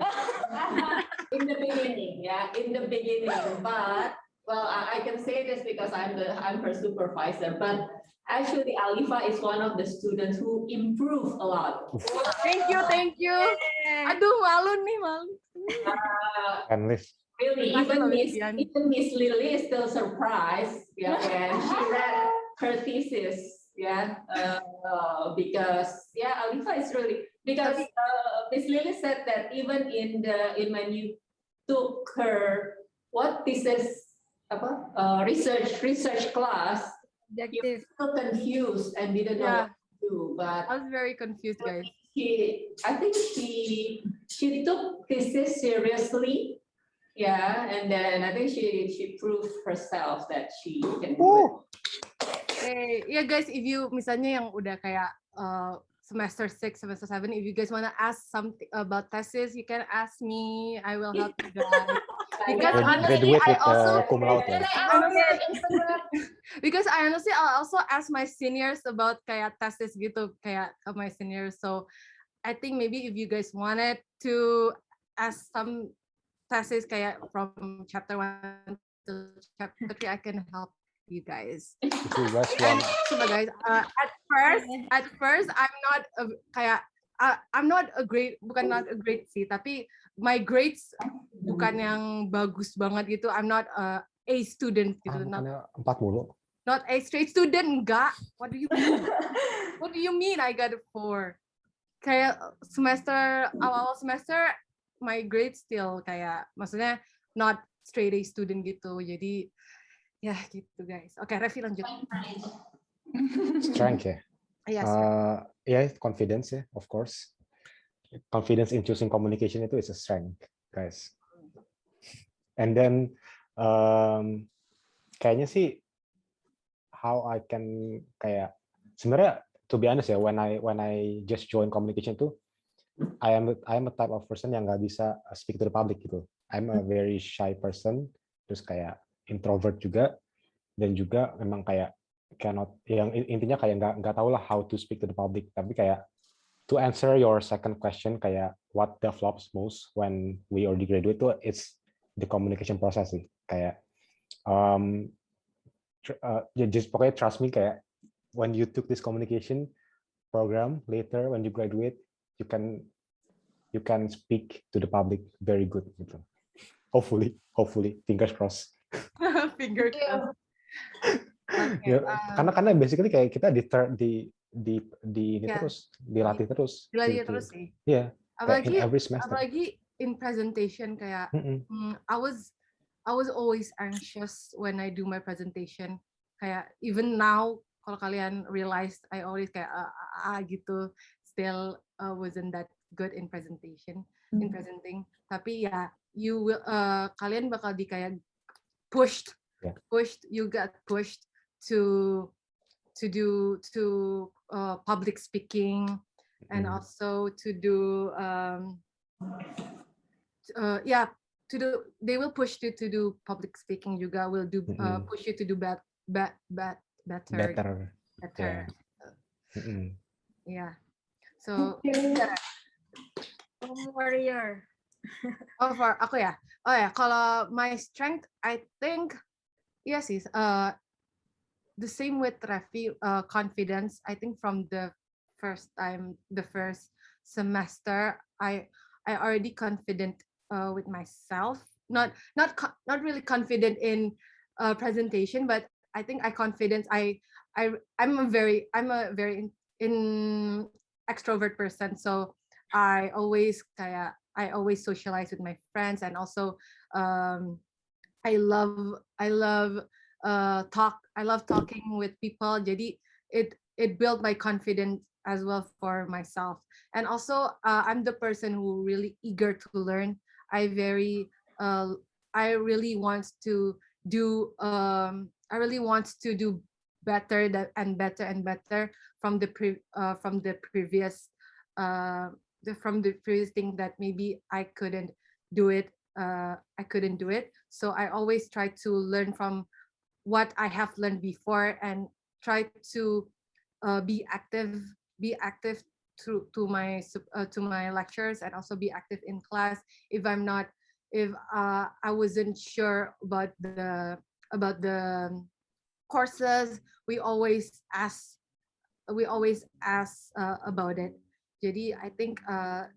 in the beginning, yeah, in the beginning. But well, I can say this because I'm her supervisor. But actually, Alifa is one of the students who improve a lot. Thank you. Aduh, malu nih, malu. Really, even Miss Lily is still surprised, yeah, when she read her thesis. Yeah, because yeah, Alifa is really because Miss Lily said that even when you took her thesis research class, you were still confused and didn't know what to do. But I was very confused, guys. I think she took thesis seriously. Yeah, and then I think she proved herself that she can do it. Hey, yeah guys, if you misalnya yang udah kayak semester 6, semester 7, if you guys wanna ask something about thesis, you can ask me. I will help you guys. Because honestly, I also because I honestly I'll also ask my seniors about kayak thesis gitu, kayak my seniors. So I think maybe if you guys wanted to ask some thesis kayak from chapter 1 to chapter 3, I can help you guys. And coba guys, at first I'm not a great, bukan not a great sih, tapi my grades bukan yang bagus banget gitu. I'm not a student gitu. Not a straight student, enggak. What do you mean? What do you mean I got a 4? Kayak awal semester my grades still kayak maksudnya not straight A student gitu. Jadi ya gitu guys. Oke, Revi lanjut. Strength ya. Yeah, confidence ya, of course. Confidence in choosing communication itu is a strength, guys. And then kayaknya sih how I can kayak sebenarnya to be honest ya, when I just join communication tuh I am a type of person yang nggak bisa speak to the public gitu. I'm a very shy person, terus kayak introvert juga, dan juga memang kayak cannot, yang intinya kayak nggak tahu lah how to speak to the public. Tapi kayak to answer your second question, kayak what develops most when we already graduate itu it's the communication process sih. Kayak just pokoknya trust me, kayak when you took this communication program later when you graduate, you can speak to the public very good gitu. Hopefully fingers crossed. Finger crossed. Ya, karena basically kayak kita di ini Ya, terus dilatih terus. dilatih gitu. terus sih. Iya. Apalagi in every semester. apalagi in presentation kayak I was always anxious when I do my presentation. Kayak even now kalau kalian realize I always kayak gitu, still wasn't that good in presentation, in presenting. Tapi ya you will kalian bakal di kayak pushed, you got pushed to public speaking and also to do they will push you to do public speaking juga, will do push you to do better. Yeah. So warrior. for aku ya. Oh ya, kalau my strength I think yes is the same with Refi, confidence. I think from the first semester I already confident with myself. Not really confident in presentation, but I think I'm a very extrovert person. So I always socialize with my friends, and also I love talking with people. Jadi it built my confidence as well for myself. And also I'm the person who really eager to learn. I really want to do better and better from the previous thing that maybe I couldn't do it. So I always try to learn from what I have learned before and try to be active to my lectures, and also be active in class. If I wasn't sure about the courses, we always ask about it. Jadi I think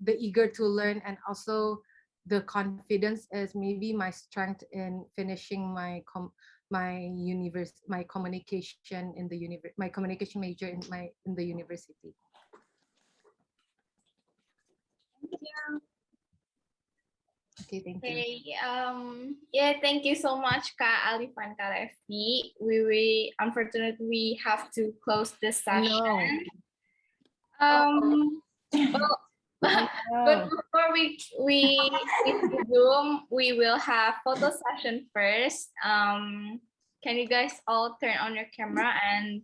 the eager to learn and also the confidence is maybe my strength in finishing my communication in the my communication major in the university. Thank you. Okay, thank you. Yeah, thank you so much, Kak Alifan, Kak Refi. Unfortunately we have to close this session. But before we Zoom, we will have photo session first. Can you guys all turn on your camera, and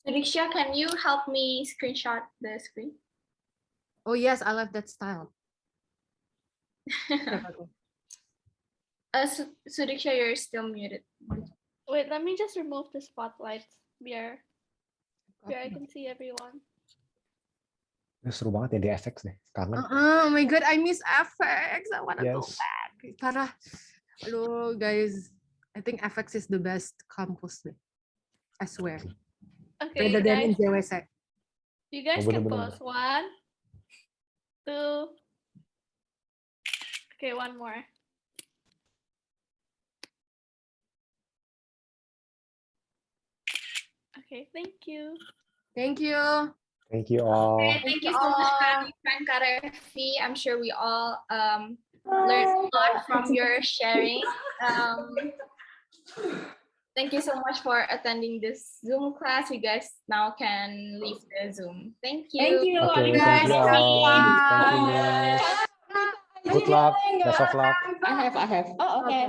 Sudiksha, can you help me screenshot the screen? Oh yes, I love that style. Sudiksha, you're still muted. Wait, let me just remove the spotlights biar I can see everyone. Seru banget ya di FX deh, kangen. Oh my god, I miss FX. I wanna go back. Parah. Aduh guys, I think FX is the best campus deh. I swear. Okay, better than in guys. JWSEC. You guys can pause. 1, 2. Okay, one more. Okay, thank you. Thank you. Thank you all. Okay, thank you so much, Kak Refi. I'm sure we all learned a lot from your sharing. Thank you so much for attending this Zoom class. You guys now can leave the Zoom. Thank you. Thank you, Okay, thank you all. Thank you, Miss. Good luck. Best of luck. I have. Oh, okay.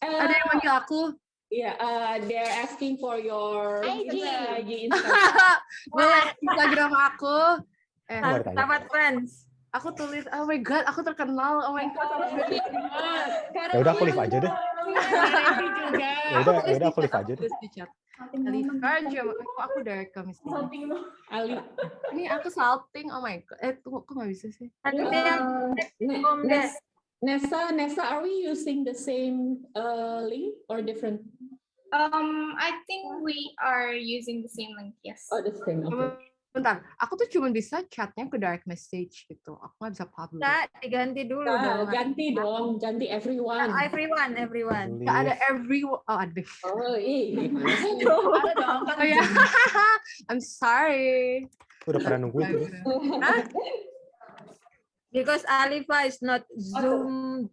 Ada yang manggil aku? Yeah, they're asking for your IG. Boleh Instagram aku. Sahabat friends. Aku tulis, oh my god, aku terkenal. Oh my god. Ya udah aku live aja deh. Ya udah aku live aja deh. Live aja. Aku dari Kamis. Ini aku salting. Oh my god. Kok nggak bisa sih? Nanti yang Nessa, are we using the same link or different? I think we are using the same link. Yes. Oh, the same. Okay. Bentar, aku tuh cuma bisa chatnya ke direct message gitu. Aku nggak bisa public. Nggak, diganti dulu dong. Ganti everyone. Everyone. Nggak ada everyone. Oh, ada. Oh, iya. Ada dong. Oh ya. I'm sorry. Udah pernah nungguin tuh. Because Alifa is not Zoom.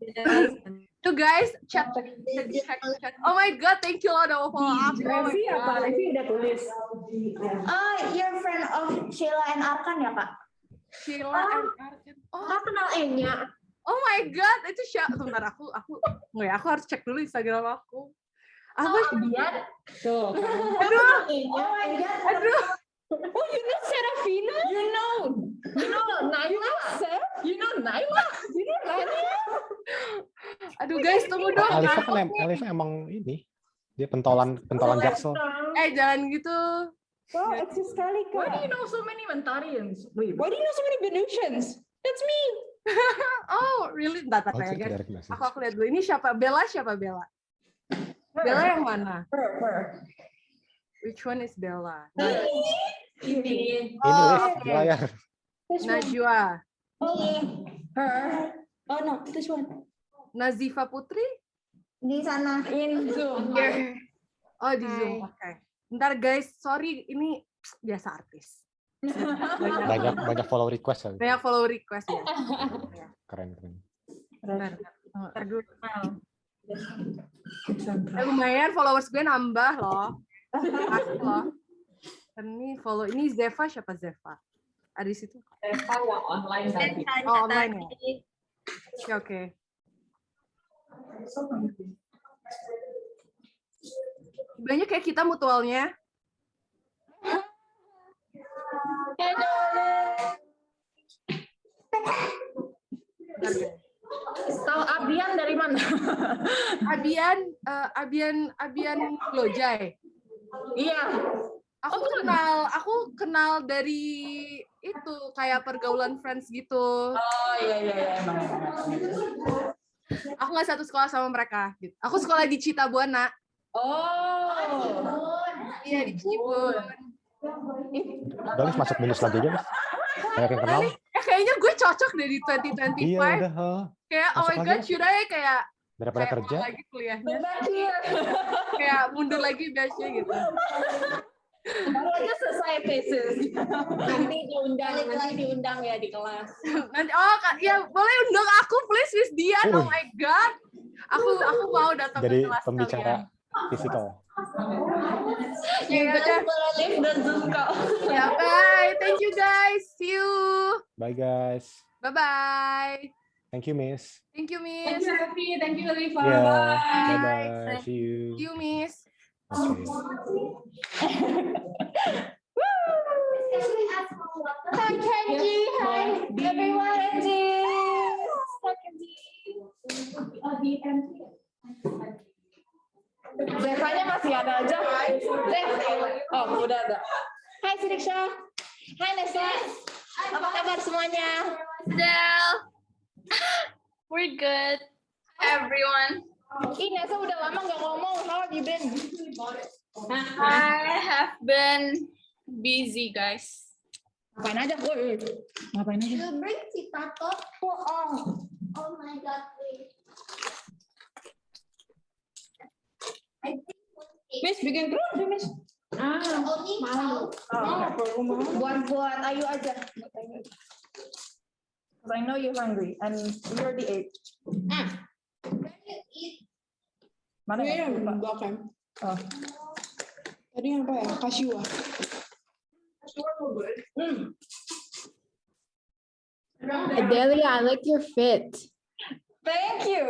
Tuh guys, chat. Oh my god, thank you loh udah mau follow up. Revi apa? Revi udah tulis. You're friend of Sheila and Arkan ya, Kak? Sheila and Arkan. Kak kenal Enya. Oh my god, itu siapa? Bentar, aku nggak ya, aku harus cek dulu Instagram aku. Apa sih? Tuh. Aduh. Aduh. Oh, you know Serafina? You know Naila? You know Naila? You know Naila? Aduh guys, tunggu dong. Alifa emang ini. Dia pentolan Jaksel. Jangan gitu. Wow, eksis sekali, Kak. Why do you know so many Mentarians? Wait, why do you know so many Binusians? That's me. Oh, really? Bentar ya guys. Aku lihat dulu. Ini siapa? Bella. Bella yang mana? Her. Which one is Bella? Ini. Di layar. Najwa. Her. Oh no, this one. Nazifa Putri? Di sana. In Zoom. Oh, di Zoom. Oke. Bentar guys, sorry, ini biasa artis. Banyak follow request ya. Banyak follow request ya. Keren. Bentar dulu. Lumayan followers gue nambah loh. Makasih loh. Ini follow, ini Zeva, siapa Zeva? Ada di situ. Zeva yang online tadi. Oh, online ya. Oke. Banyak kayak kita mutualnya. Tahu Abian dari mana? Abian Lojai. Iya. Aku kenal dari itu kayak pergaulan friends gitu. Oh iya emang. Aku nggak satu sekolah sama mereka. Gitu. Aku sekolah di Citabuana. Oh. Iya di Cibun. Udah masuk BINUS lagi aja. Kayak yang kenal. Kayaknya gue cocok deh di 2025. Iya udah. Kayak oh my god, should I kayak daripada kerja lagi kuliahnya. Kayak mundur lagi biasanya gitu. Baru aja selesai tesis. Nanti diundang ya di kelas. Nanti ya boleh undang aku please Miss Dian. Oh my god. Aku mau datang ke kelas pembicara fisikal. You guys boleh leave the Zoom call. Ya, bye. Thank you guys. See you. Bye guys. Bye. Thank you, Miss. Thank you, Miss. Thank you, Revi. Thank you, Alifa. Yeah. Bye. See you. See you, Miss. Okay. Hi, Kenji. Hi, everyone. Zevanya masih ada aja. Oh, udah ada. Hai, Sidiksha. Hai, Nessa. Apa kabar semuanya? We're good, everyone. Nessa udah lama nggak ngomong. How have you been? I have been busy, guys. Ngapain aja? Ngapain aja? You bring Citato. Oh my god, wait. Miss, bikin terus ya, Miss. Only mau. Buat Ayu aja. I know you're hungry and we already ate. When you eat, Mana ya? Belakang. Oh. Tadi apa ya? Kashiwa. Adelia, I like your fit. Thank you.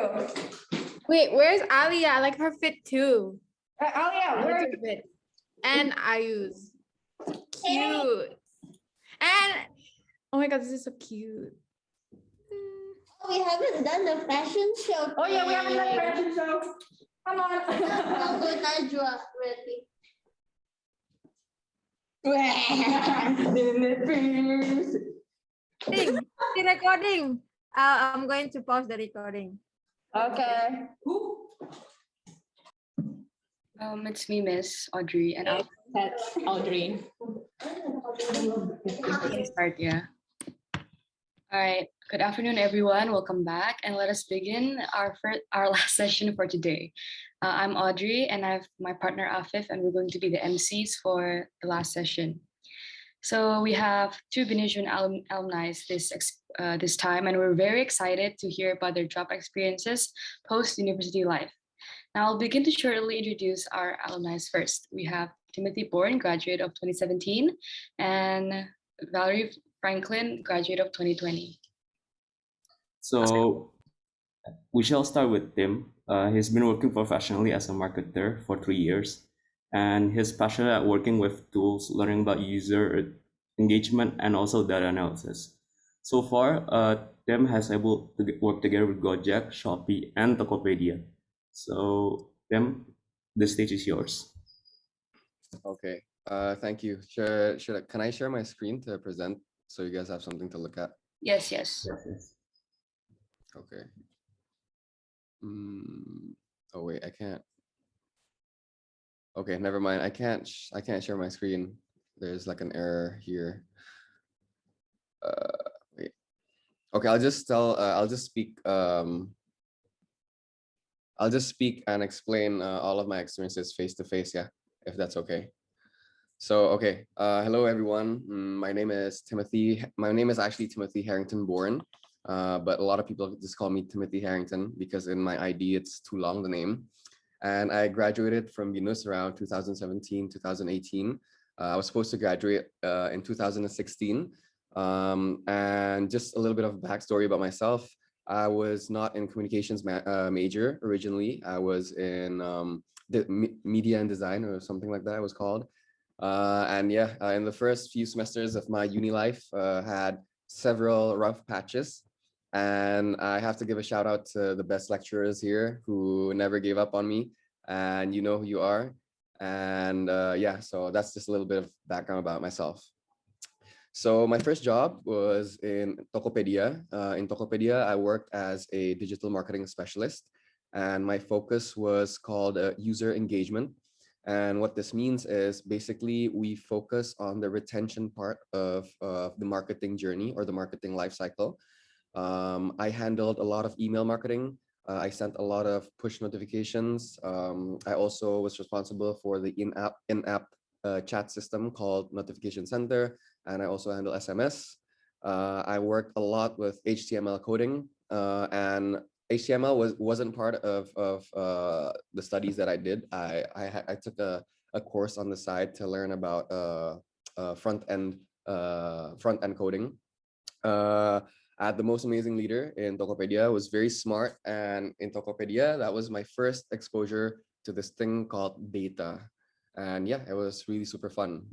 Wait, where's Alia? I like her fit too. Alia, I where like her fit. And Ayu's. Cute. And oh my god, this is so cute. we haven't done the fashion show. Oh yeah, we haven't done fashion show. Come on. Nunggu Najwa ready. Recording. I'm going to pause the recording. Okay. It's me, Miss Audrey, and I'll That's Audrey. start. Yeah. All right. Good afternoon, everyone. Welcome back, and let us begin our last session for today. I'm Audrey, and I have my partner Afif, and we're going to be the MCs for the last session. So we have two BINUSIAN alumni this time, and we're very excited to hear about their job experiences post-university life. Now I'll begin to shortly introduce our alumni first. We have Timothy Bourne, graduate of 2017, and Valerie Franklin, graduate of 2020. So we shall start with Tim. He's been working professionally as a marketer for 3 years, and he's passionate at working with tools, learning about user engagement, and also data analysis. So far, Tim has able to work together with Gojek, Shopee, and Tokopedia. So Tim, the stage is yours. Okay. Thank you. Can I share my screen to present so you guys have something to look at? Yes, yes. Okay. Oh wait, I can't. Okay, never mind. I can't share my screen. There's like an error here. Wait. Okay, I'll just speak. I'll just speak and explain all of my experiences face to face. Yeah, if that's okay. So, okay. Hello, everyone. My name is Timothy. My name is actually Timothy Harrington Bourne, but a lot of people just call me Timothy Harrington because in my ID it's too long, the name. And I graduated from BINUS around 2017, 2018. I was supposed to graduate in 2016. And just a little bit of backstory about myself. I was not in communications major originally. I was in media and design or something like that it was called. And yeah, in the first few semesters of my uni life, had several rough patches. And I have to give a shout out to the best lecturers here who never gave up on me. And you know who you are. And yeah, so that's just a little bit of background about myself. So my first job was in Tokopedia. In Tokopedia, I worked as a digital marketing specialist. And my focus was called user engagement. And what this means is basically we focus on the retention part of the marketing journey or the marketing lifecycle. I handled a lot of email marketing. I sent a lot of push notifications. I also was responsible for the in-app chat system called Notification Center, and I also handle SMS. I worked a lot with HTML coding, and HTML wasn't part of the studies that I did. I took a course on the side to learn about front end coding. At the most amazing leader in Tokopedia was very smart, and in Tokopedia that was my first exposure to this thing called data, and yeah, it was really super fun.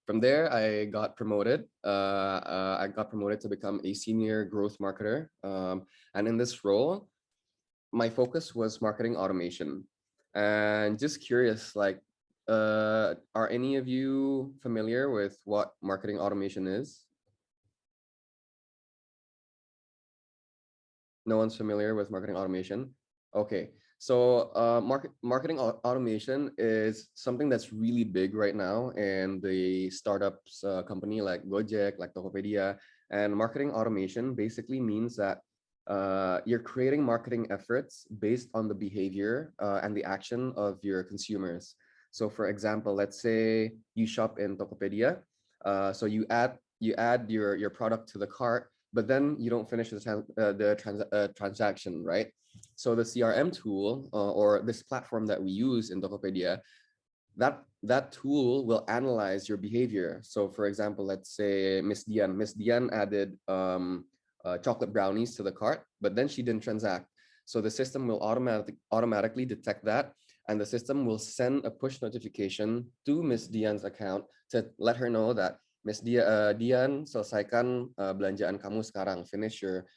From there, I got promoted. I got promoted to become a senior growth marketer. And in this role, my focus was marketing automation. And just curious, like, are any of you familiar with what marketing automation is? No one's familiar with marketing automation? Okay. So marketing automation is something that's really big right now in the startups company like Gojek, like Tokopedia. And marketing automation basically means that you're creating marketing efforts based on the behavior and the action of your consumers. So for example, let's say you shop in Tokopedia. So you add your product to the cart, but then you don't finish the transaction, right? So the CRM tool or this platform that we use in Tokopedia, that tool will analyze your behavior. So for example, let's say Miss Dian added chocolate brownies to the cart, but then she didn't transact. So the system will automatically detect that, and the system will send a push notification to Miss Dian's account to let her know that Miss Dian, selesaikan belanjaan kamu sekarang. Finish your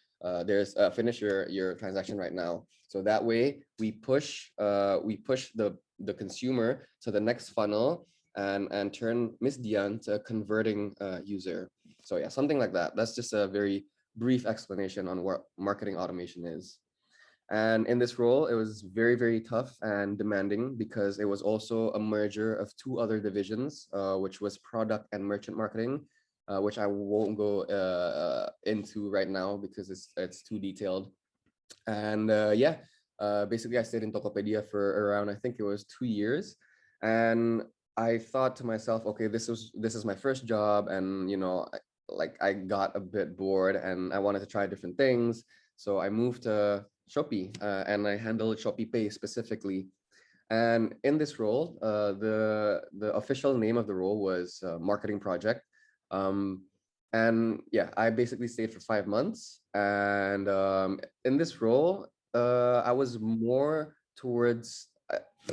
transaction right now. So that way we push the consumer to the next funnel and turn Miss Dian to a converting user. So yeah, something like that. That's just a very brief explanation on what marketing automation is. And in this role, it was very, very tough and demanding because it was also a merger of two other divisions, which was product and merchant marketing, which I won't go into right now because it's too detailed. And yeah, basically I stayed in Tokopedia for around, I think it was 2 years. And I thought to myself, okay, this is my first job, and like I got a bit bored and I wanted to try different things. So I moved to Shopee and I handled Shopee Pay specifically. And in this role, the official name of the role was marketing project. And yeah, I basically stayed for 5 months. And in this role, I was more towards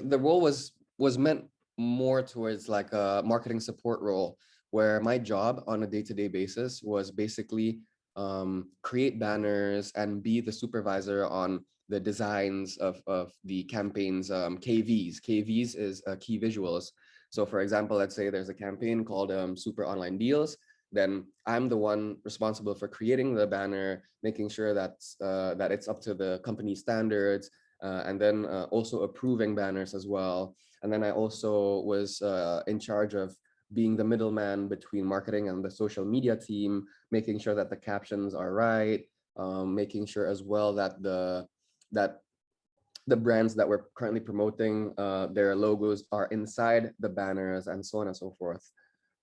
the role was meant more towards like a marketing support role, where my job on a day-to-day basis was basically create banners and be the supervisor on the designs of the campaigns, KVs. KVs is key visuals. So for example, let's say there's a campaign called Super Online Deals, then I'm the one responsible for creating the banner, making sure that it's up to the company standards, and then also approving banners as well. And then I also was in charge of being the middleman between marketing and the social media team, making sure that the captions are right, making sure as well that the brands that we're currently promoting, their logos are inside the banners, and so on and so forth.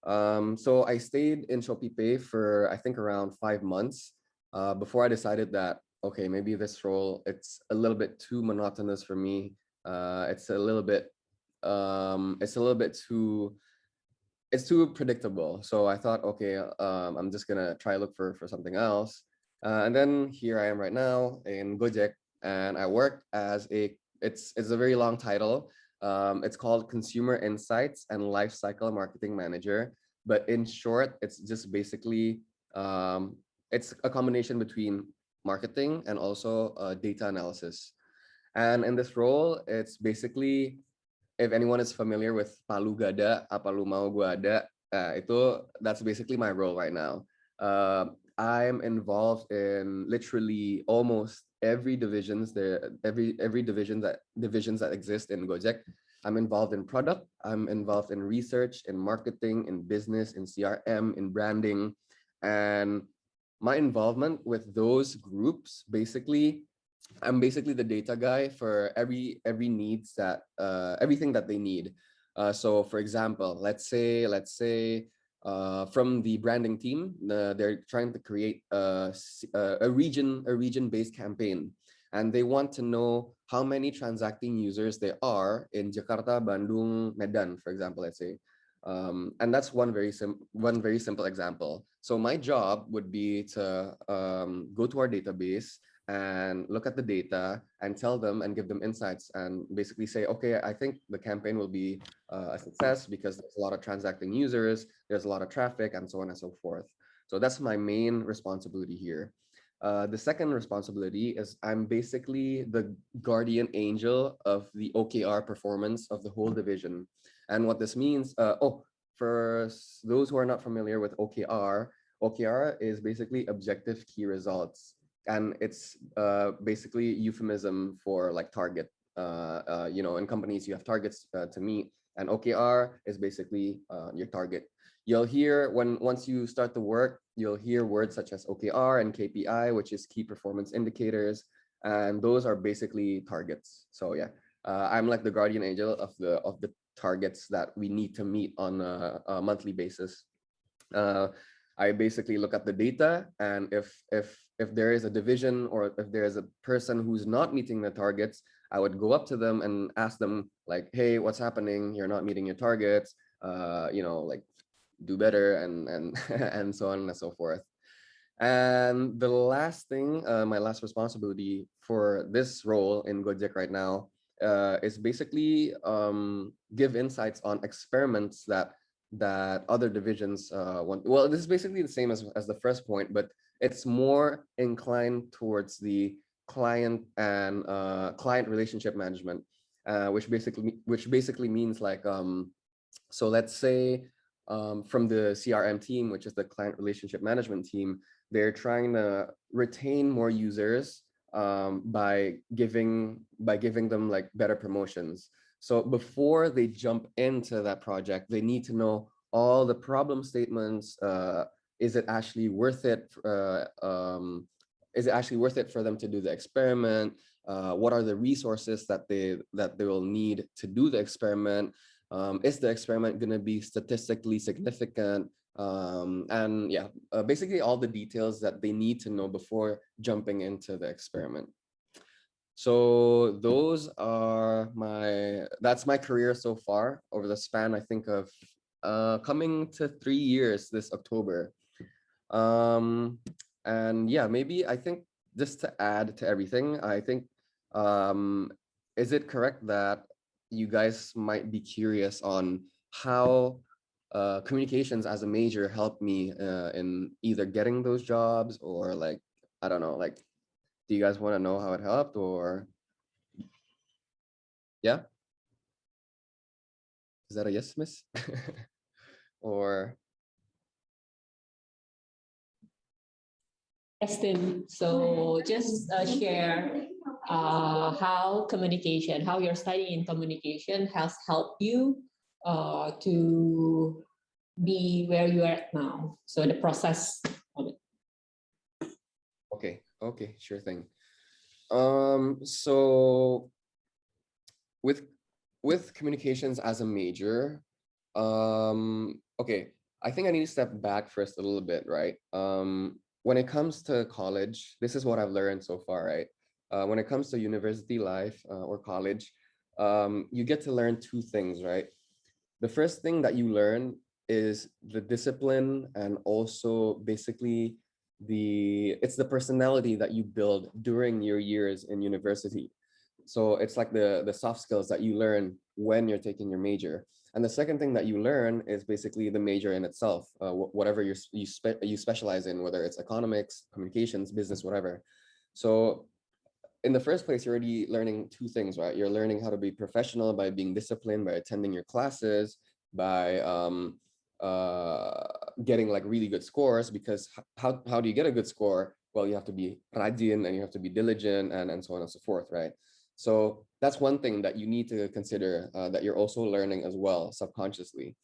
So I stayed in Shopee Pay for I think around 5 months before I decided that, okay, maybe this role, it's a little bit too monotonous for me. It's a little bit too predictable. So I thought, okay, I'm just gonna try look for something else. And then here I am right now in Gojek, and I work as it's a very long title. It's called Consumer Insights and Lifecycle Marketing Manager. But in short, it's just basically, it's a combination between marketing and also data analysis. And in this role, it's basically, if anyone is familiar with Palu Gada, apa lu mau gua ada, that's basically my role right now. I'm involved in literally almost every divisions divisions that exist in Gojek. I'm involved in product, I'm involved in research, in marketing, in business, in CRM, in branding. And my involvement with those groups, basically, I'm basically the data guy for every needs that everything that they need. So for example, let's say from the branding team, they're trying to create a region-based campaign, and they want to know how many transacting users there are in Jakarta, Bandung, Medan, for example, let's say. And that's one very simple example. So my job would be to go to our database and look at the data and tell them and give them insights and basically say, okay, I think the campaign will be a success because there's a lot of transacting users, there's a lot of traffic, and so on and so forth. So that's my main responsibility here. The second responsibility is I'm basically the guardian angel of the OKR performance of the whole division. And what this means, for those who are not familiar with OKR, OKR is basically objective key results. And it's basically euphemism for like target. In companies you have targets to meet, and OKR is basically your target. You'll hear once you start the work, you'll hear words such as OKR and KPI, which is key performance indicators, and those are basically targets. So yeah, I'm like the guardian angel of the targets that we need to meet on a monthly basis. I basically look at the data, and if there is a division or if there is a person who's not meeting the targets, I would go up to them and ask them like, hey, what's happening? You're not meeting your targets. Like do better and and so on and so forth. And the last thing, my last responsibility for this role in Gojek right now is basically give insights on experiments that other divisions want. Well, this is basically the same as the first point, but it's more inclined towards the client and client relationship management, which basically means like, so let's say from the CRM team, which is the client relationship management team, they're trying to retain more users by giving them like better promotions. So before they jump into that project, they need to know all the problem statements. Is it actually worth it? Is it actually worth it for them to do the experiment? What are the resources that they will need to do the experiment? Is the experiment going to be statistically significant? And yeah, basically all the details that they need to know before jumping into the experiment. So that's my career so far over the span, I think, of coming to 3 years this October. And yeah, maybe I think just to add to everything, I think, is it correct that you guys might be curious on how communications as a major helped me in either getting those jobs or like, I don't know, like, do you guys want to know how it helped or? Yeah. Is that a yes, miss? Or? Justin, so just share how your study in communication has helped you to be where you are at now. So the process of it. Okay, sure thing. So with communications as a major, okay, I think I need to step back first a little bit, right? When it comes to college, this is what I've learned so far, right? When it comes to university life or college, you get to learn two things, right? The first thing that you learn is the discipline and also basically it's the personality that you build during your years in university. So it's like the soft skills that you learn when you're taking your major. And the second thing that you learn is basically the major in itself, whatever you specialize in, whether it's economics, communications, business, whatever. So in the first place, you're already learning two things, right? You're learning how to be professional by being disciplined, by attending your classes, by getting like really good scores, because how do you get a good score? Well, you have to be rajin and you have to be diligent and so on and so forth, right? So that's one thing that you need to consider that you're also learning as well subconsciously.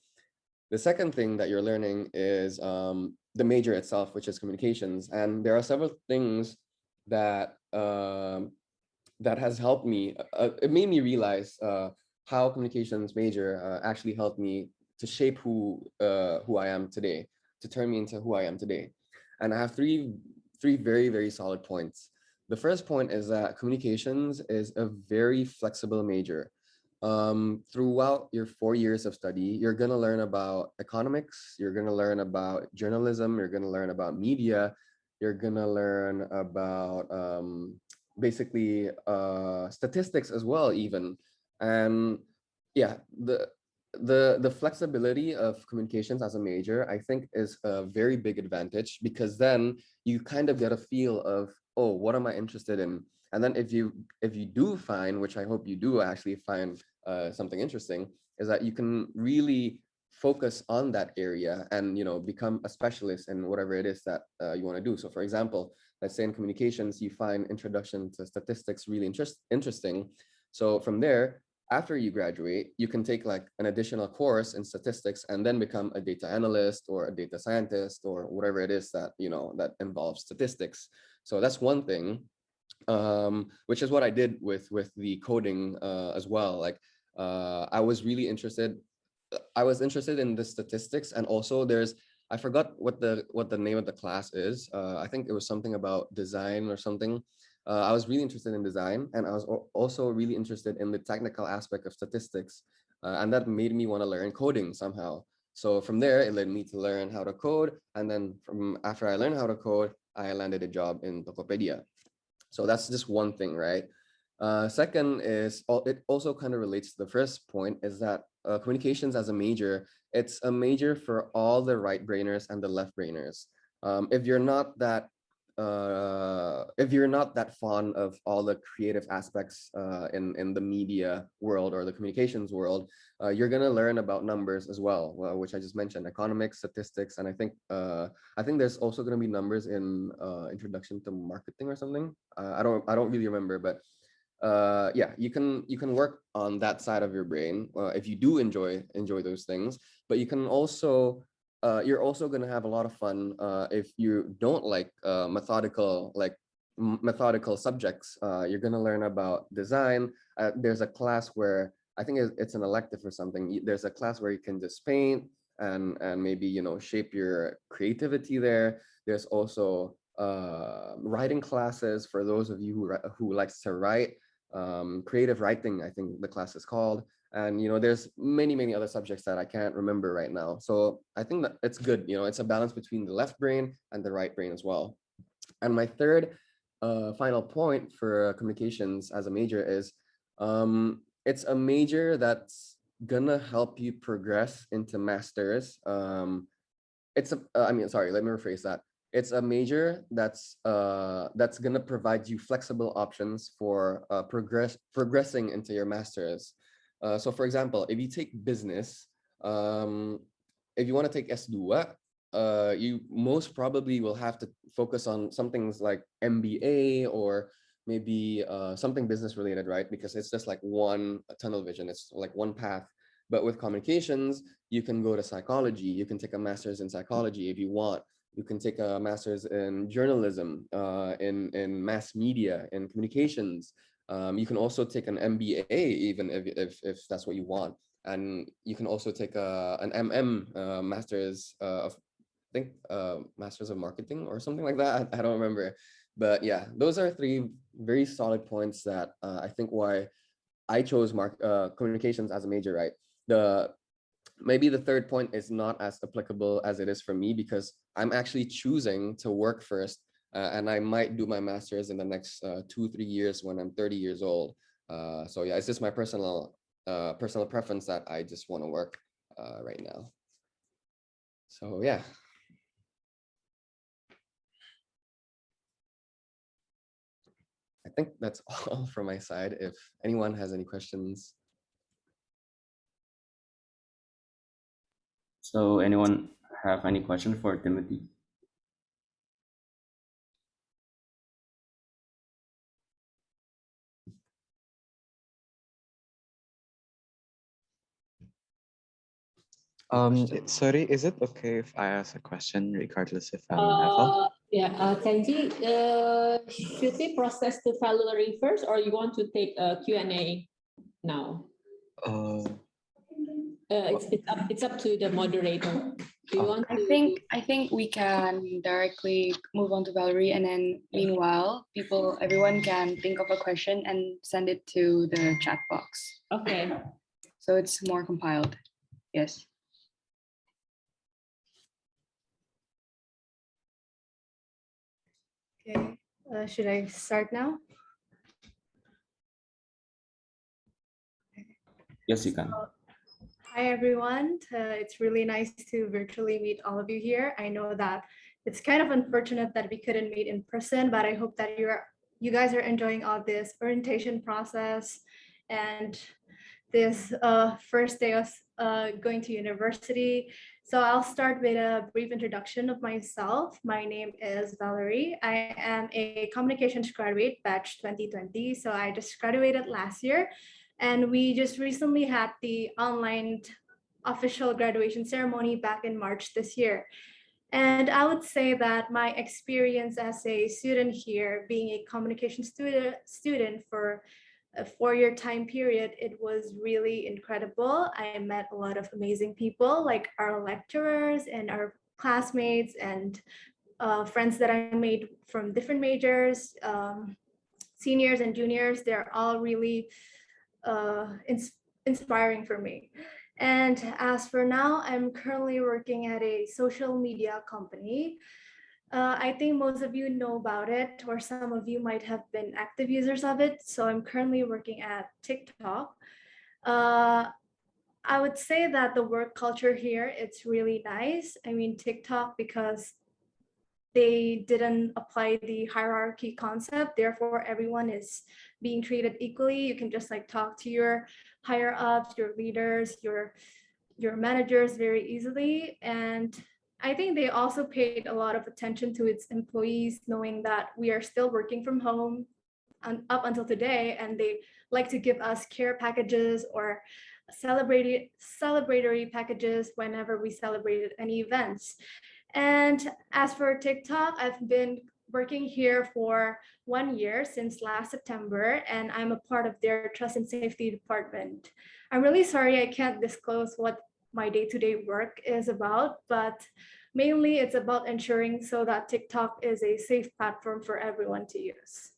The second thing that you're learning is the major itself, which is communications. And there are several things that that has helped me. It made me realize how communications major actually helped me to shape who I am today, to turn me into who I am today. And I have three very, very solid points. The first point is that communications is a very flexible major. Throughout your 4 years of study, you're going to learn about economics, you're going to learn about journalism, you're going to learn about media, you're going to learn about basically statistics as well, even. And yeah, the flexibility of communications as a major, I think, is a very big advantage, because then you kind of get a feel of, oh, what am I interested in? And then if you do find, which I hope you do actually find something interesting, is that you can really focus on that area and, you know, become a specialist in whatever it is that you want to do. So for example, let's say in communications, you find introduction to statistics really interesting. So from there, after you graduate, you can take like an additional course in statistics and then become a data analyst or a data scientist or whatever it is that, you know, that involves statistics. So that's one thing, which is what I did with the coding as well. Like I was really interested. I was interested in the statistics, and also I forgot what the name of the class is. I think it was something about design or something. I was really interested in design, and I was also really interested in the technical aspect of statistics, and that made me want to learn coding somehow. So from there, it led me to learn how to code, and then from after I learned how to code, I landed a job in Tokopedia. So that's just one thing, right? Second is, it also kind of relates to the first point, is that communications as a major, it's a major for all the right brainers and the left brainers. If you're not that if you're not that fond of all the creative aspects in the media world or the communications world, you're gonna learn about numbers as well, which I just mentioned, economics, statistics, and I think there's also gonna be numbers in introduction to marketing or something. I don't really remember, but yeah, you can work on that side of your brain if you do enjoy those things. But you can also you're also going to have a lot of fun if you don't like methodical subjects. You're going to learn about design. There's a class where I think it's an elective or something. There's a class where you can just paint and maybe, you know, shape your creativity there. There's also writing classes for those of you who likes to write. Creative writing, I think the class is called. And, you know, there's many other subjects that I can't remember right now. So I think that it's good, you know, it's a balance between the left brain and the right brain as well. And my third final point for communications as a major is it's a major that's gonna help you progress into masters. Let me rephrase that. It's a major that's gonna provide you flexible options for progressing into your masters. So for example, if you take business, if you want to take S2, you most probably will have to focus on some things like MBA or maybe something business related, right? Because it's just like one tunnel vision, it's like one path. But with communications, you can go to psychology, you can take a master's in psychology if you want. You can take a master's in journalism, in mass media, in communications. You can also take an MBA even if that's what you want. And you can also take an master's of, I think, masters of marketing or something like that. I don't remember. But yeah, those are three very solid points that I think why I chose communications as a major, right? Maybe the third point is not as applicable as it is for me because I'm actually choosing to work first, and I might do my master's in the next 2-3 years when I'm 30 years old. So yeah, it's just my personal preference that I just want to work right now. So yeah. I think that's all from my side. If anyone has any questions. So anyone have any question for Timothy? Sorry, is it okay if I ask a question regardless if I'm level? Kenji, should we process to Valerie first or you want to take a Q&A now? It's up to the moderator. Do you want to? I think we can directly move on to Valerie, and then meanwhile, everyone can think of a question and send it to the chat box. Okay. So it's more compiled. Yes. Okay, should I start now? Yes, you can. Hi, everyone. It's really nice to virtually meet all of you here. I know that it's kind of unfortunate that we couldn't meet in person, but I hope that you guys are enjoying all this orientation process and this first day of going to university. So I'll start with a brief introduction of myself. My name is Valerie. I am a communications graduate, batch 2020. So I just graduated last year. And we just recently had the online official graduation ceremony back in March this year. And I would say that my experience as a student here, being a communication student for a 4-year time period, it was really incredible. I met a lot of amazing people, like our lecturers and our classmates and friends that I made from different majors, seniors and juniors. They're all really inspiring for me. And as for now, I'm currently working at a social media company. I think most of you know about it, or some of you might have been active users of it. So I'm currently working at TikTok. I would say that the work culture here, it's really nice. I mean, TikTok, because they didn't apply the hierarchy concept. Therefore, everyone is being treated equally. You can just like talk to your higher ups, your leaders, your managers very easily. And I think they also paid a lot of attention to its employees, knowing that we are still working from home up until today, and they like to give us care packages or celebratory packages whenever we celebrated any events. And as for TikTok, I've been working here for 1 year since last September, and I'm a part of their trust and safety department. I'm really sorry I can't disclose what my day-to-day work is about, but mainly it's about ensuring so that TikTok is a safe platform for everyone to use.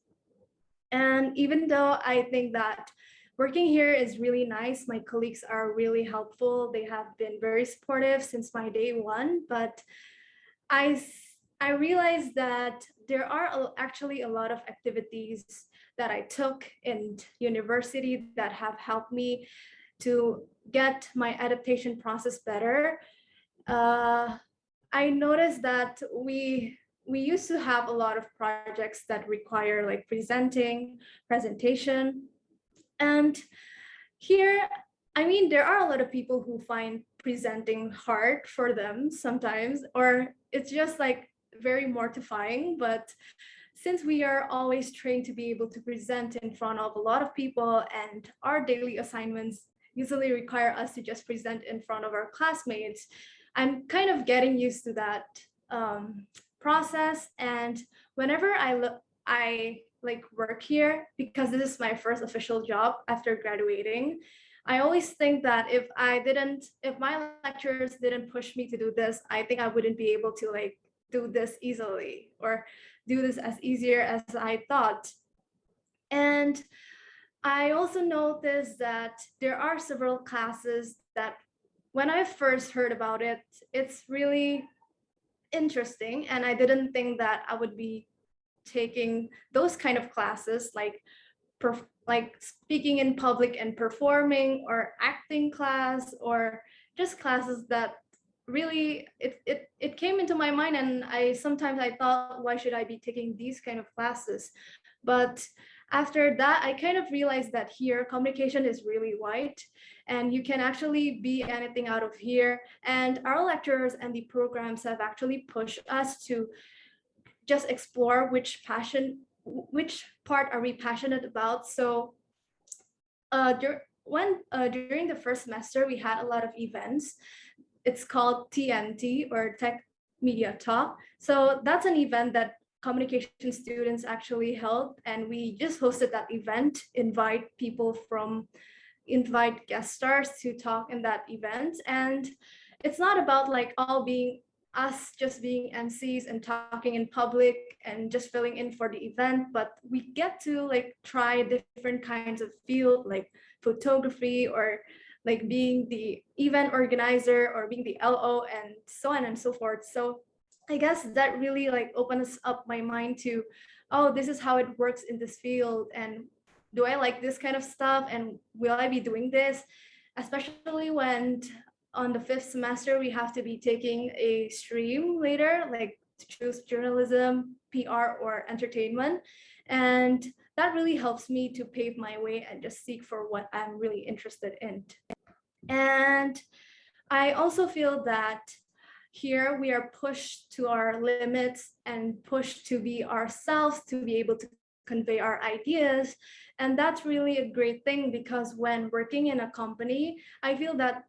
And even though I think that working here is really nice, my colleagues are really helpful. They have been very supportive since my day one, but I realized that there are actually a lot of activities that I took in university that have helped me to get my adaptation process better. I noticed that we used to have a lot of projects that require like presentation. And here, I mean, there are a lot of people who find presenting hard for them sometimes, or it's just like very mortifying. But since we are always trained to be able to present in front of a lot of people, and our daily assignments usually require us to just present in front of our classmates, I'm kind of getting used to that process. And whenever I like work here, because this is my first official job after graduating, I always think that if my lecturers didn't push me to do this, I think I wouldn't be able to like do this easily or do this as easier as I thought. And I also noticed that there are several classes that when I first heard about it, it's really interesting. And I didn't think that I would be taking those kind of classes like speaking in public and performing, or acting class, or just classes that really it came into my mind. And sometimes I thought, why should I be taking these kind of classes? But after that, I kind of realized that here communication is really wide, and you can actually be anything out of here. And our lecturers and the programs have actually pushed us to just explore which part are we passionate about. So during the first semester, we had a lot of events. It's called TMT, or Tech Media Talk. So that's an event that communication students actually held, and we just hosted that event, invite guest stars to talk in that event. And it's not about like us just being MCs and talking in public and just filling in for the event, but we get to like try different kinds of field, like photography, or like being the event organizer, or being the LO, and so on and so forth. So I guess that really like opens up my mind to, oh, this is how it works in this field, and do I like this kind of stuff, and will I be doing this? Especially when on the 5th semester, we have to be taking a stream later, like to choose journalism, PR, or entertainment. And that really helps me to pave my way and just seek for what I'm really interested in. And I also feel that here we are pushed to our limits and pushed to be ourselves, to be able to convey our ideas. And that's really a great thing, because when working in a company, I feel that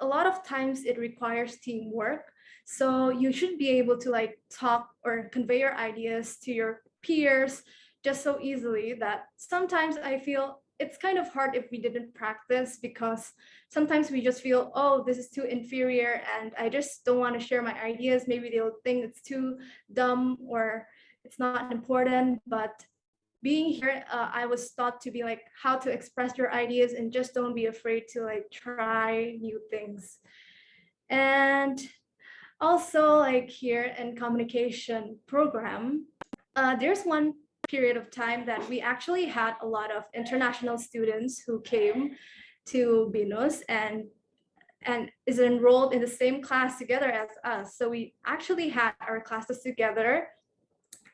a lot of times it requires teamwork. So you should be able to like talk or convey your ideas to your peers just so easily, that sometimes I feel it's kind of hard if we didn't practice, because sometimes we just feel, oh, this is too inferior and I just don't want to share my ideas. Maybe they'll think it's too dumb or it's not important. But being here, I was taught to be like how to express your ideas and just don't be afraid to like try new things. And also like here in communication program, there's one period of time that we actually had a lot of international students who came to BINUS, and and is enrolled in the same class together as us. So we actually had our classes together.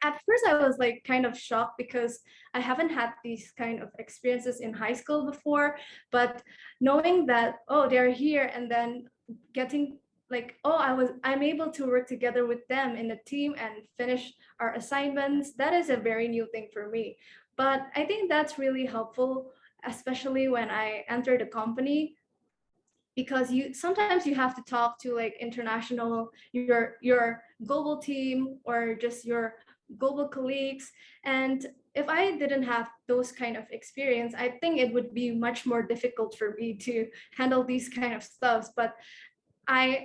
At first I was like kind of shocked because I haven't had these kind of experiences in high school before, but knowing that, oh, they're here, and then getting like, oh, I'm able to work together with them in a team and finish our assignments, that is a very new thing for me. But I think that's really helpful, especially when I entered a company, because you sometimes you have to talk to like international, your global team, or just your global colleagues. And if I didn't have those kind of experience, I think it would be much more difficult for me to handle these kind of stuffs. But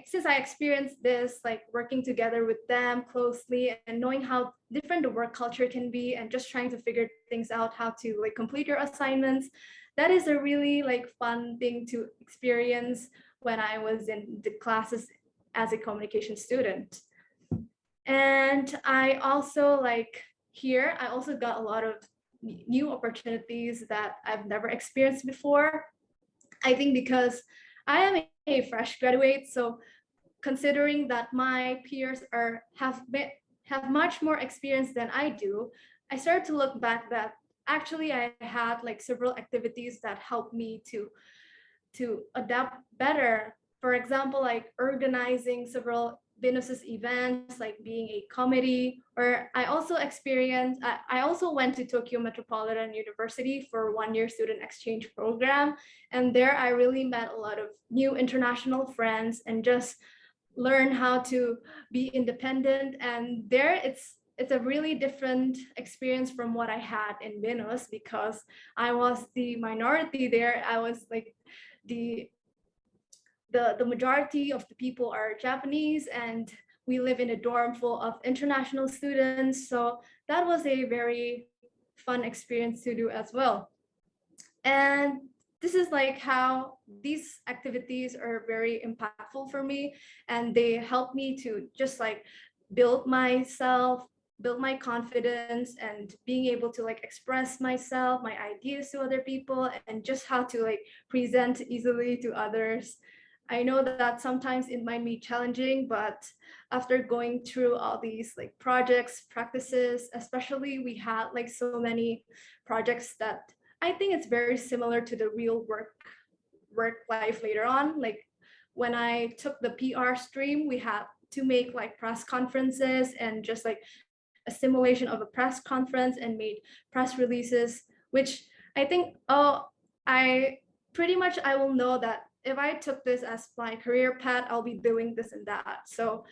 since I experienced this, like working together with them closely and knowing how different the work culture can be, and just trying to figure things out, how to like complete your assignments, that is a really like fun thing to experience when I was in the classes as a communication student. And I also like here, I also got a lot of new opportunities that I've never experienced before. I think because I am a fresh graduate, so considering that my peers have much more experience than I do, I started to look back that actually I had like several activities that helped me to adapt better. For example, like organizing several BINUS events, like being a committee, or I also went to Tokyo Metropolitan University for 1 year student exchange program. And there I really met a lot of new international friends and just learn how to be independent. And there it's a really different experience from what I had in BINUS, because I was the minority there. I was like the majority of the people are Japanese, and we live in a dorm full of international students. So that was a very fun experience to do as well. And this is like how these activities are very impactful for me, and they help me to just like build myself, build my confidence, and being able to like express myself, my ideas to other people, and just how to like present easily to others. I know that sometimes it might be challenging, but after going through all these like projects, practices, especially we had like so many projects that I think it's very similar to the real work life later on. Like when I took the PR stream, we had to make like press conferences and just like a simulation of a press conference and made press releases, which I think, oh, I pretty much I will know that if I took this as my career path, I'll be doing this and that. So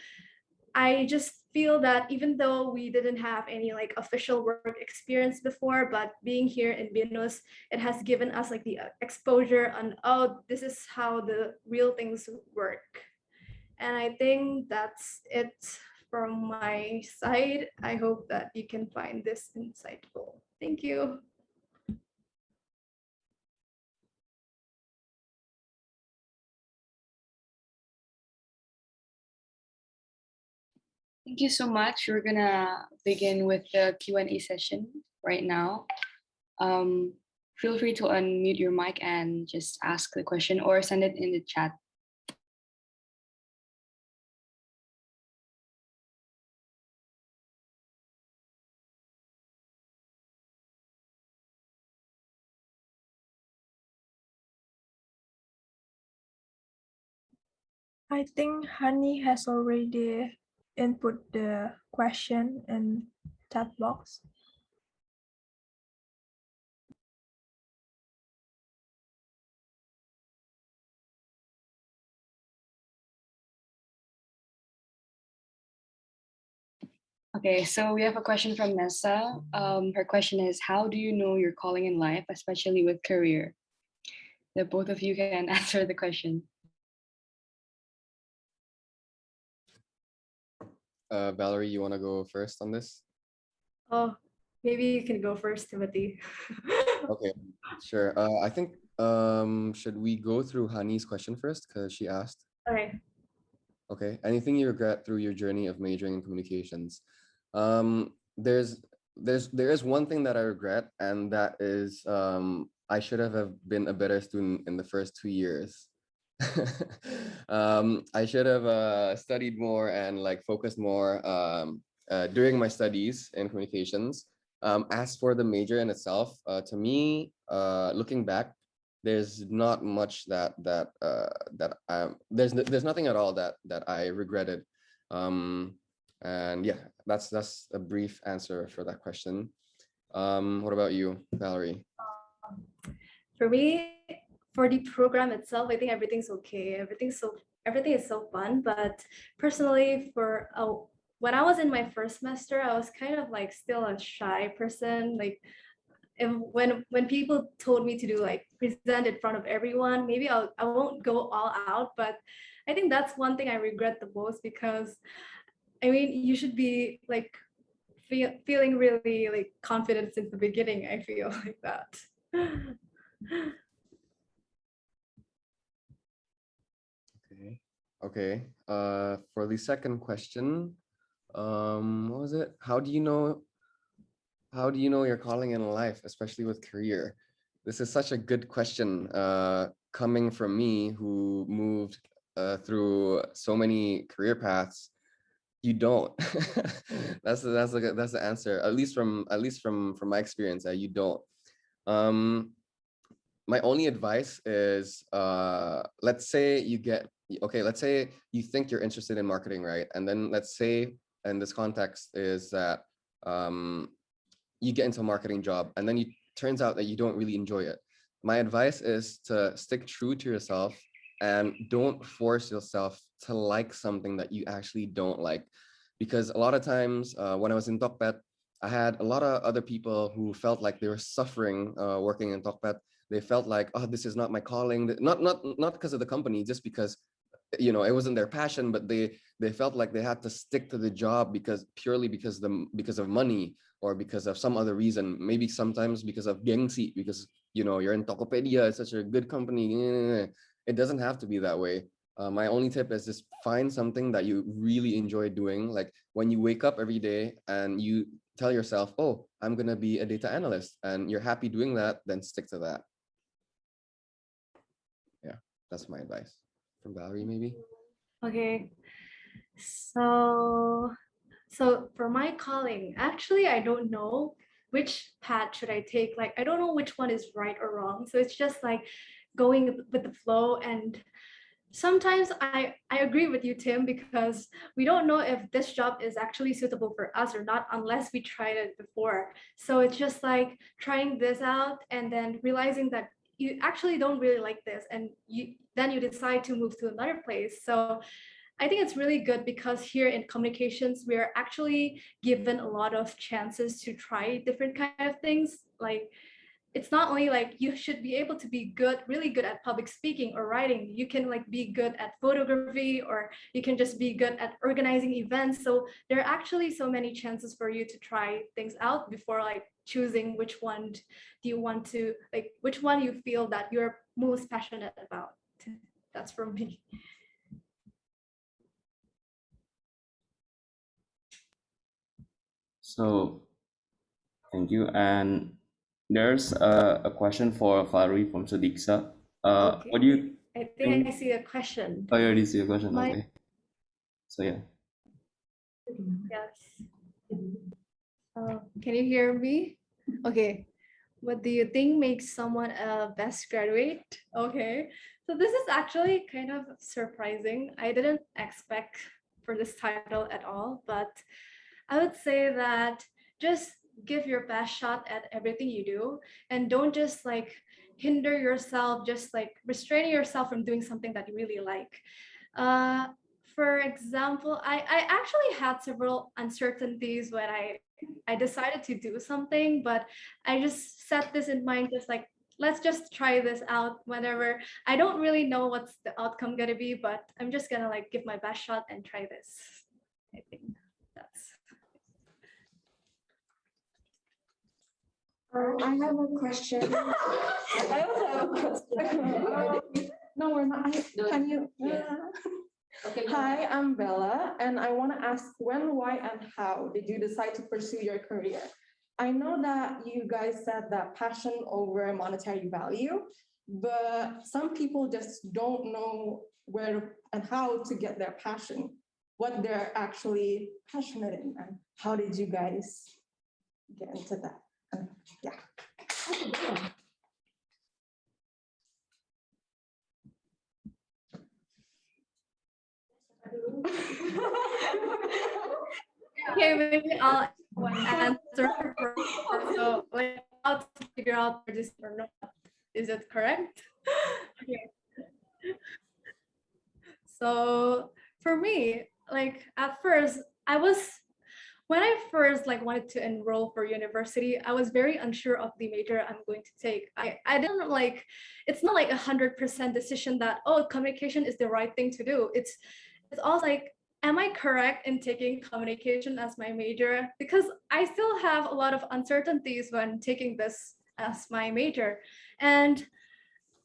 I just feel that even though we didn't have any like official work experience before, but being here in BINUS, it has given us like the exposure on, oh, this is how the real things work. And I think that's it from my side. I hope that you can find this insightful. Thank you. Thank you so much. We're gonna begin with the Q&A session right now. Feel free to unmute your mic and just ask the question or send it in the chat. I think Honey has already input the question in chat box. Okay, so we have a question from Nessa. Her question is, how do you know your calling in life, especially with career? The both of you can answer the question. Valerie, you want to go first on this? Oh, maybe you can go first, Timothy. Okay, sure. I think should we go through Honey's question first because she asked? Okay. Okay. Anything you regret through your journey of majoring in communications? There is one thing that I regret, and that is I should have been a better student in the first 2 years. I should have studied more and like focused more during my studies in communications. As for the major in itself, to me, looking back, there's not much there's nothing at all that I regretted. And yeah, that's a brief answer for that question. What about you, Valerie? For me, for the program itself, I think everything's okay. Everything is so fun. But personally, when I was in my first semester, I was kind of like still a shy person. Like when people told me to do like present in front of everyone, maybe I won't go all out. But I think that's one thing I regret the most, because I mean, you should be like feeling really like confident since the beginning. I feel like that. Okay. For the second question, what was it? How do you know your calling in life, especially with career? This is such a good question. Coming from me, who moved through so many career paths, you don't. that's the answer. At least from my experience, you don't. My only advice is, let's say let's say you think you're interested in marketing, right? And then let's say in this context is that you get into a marketing job and then it turns out that you don't really enjoy it. My advice is to stick true to yourself and don't force yourself to like something that you actually don't like. Because a lot of times when I was in Tokped, I had a lot of other people who felt like they were suffering working in Tokped. They felt like, oh, this is not my calling. Not because of the company, just because it wasn't their passion, but they felt like they had to stick to the job purely because of money, or because of some other reason. Maybe sometimes because of gengsi, because you're in Tokopedia, it's such a good company. It doesn't have to be that way. My only tip is just find something that you really enjoy doing. Like when you wake up every day and you tell yourself, oh, I'm gonna be a data analyst, and you're happy doing that, then stick to that. Yeah, that's my advice. From Valerie, maybe? Okay, so for my calling, actually, I don't know which path should I take. Like, I don't know which one is right or wrong. So it's just like going with the flow. And sometimes I agree with you, Tim, because we don't know if this job is actually suitable for us or not unless we tried it before. So it's just like trying this out and then realizing that you actually don't really like this, and then you decide to move to another place. So I think it's really good because here in communications, we're actually given a lot of chances to try different kind of things. Like, it's not only like you should be able to be really good at public speaking or writing. You can like be good at photography, or you can just be good at organizing events. So there are actually so many chances for you to try things out before like choosing which one do you want to, like which one you feel that you're most passionate about. That's from me. So thank you. And there's a question for Valerie from Sudiksa. Okay. What do you I think I see a question. Oh, you already see a question. My- Okay. So yeah. Yes. Can you hear me? Okay. What do you think makes someone a best graduate? Okay. So this is actually kind of surprising. I didn't expect for this title at all, but I would say that just give your best shot at everything you do, and don't just like hinder yourself, just like restraining yourself from doing something that you really like. For example, I actually had several uncertainties when I decided to do something, but I just set this in mind, just like, let's just try this out whenever. I don't really know what's the outcome gonna be, but I'm just gonna like give my best shot and try this. I think that's. I have a question. I also have a question. No, we're not. Can you? Okay. Hi, I'm Bella, and I want to ask when, why, and how did you decide to pursue your career? I know that you guys said that passion over monetary value, but some people just don't know where and how to get their passion, what they're actually passionate in, and how did you guys get into that? Yeah. Okay, maybe I'll answer first. So, like, how to figure out this or not? Is it correct? Okay. So for me, like at first, when I first like wanted to enroll for university, I was very unsure of the major I'm going to take. I didn't like, it's not like 100% decision that, oh, communication is the right thing to do. It's also like, am I correct in taking communication as my major? Because I still have a lot of uncertainties when taking this as my major. And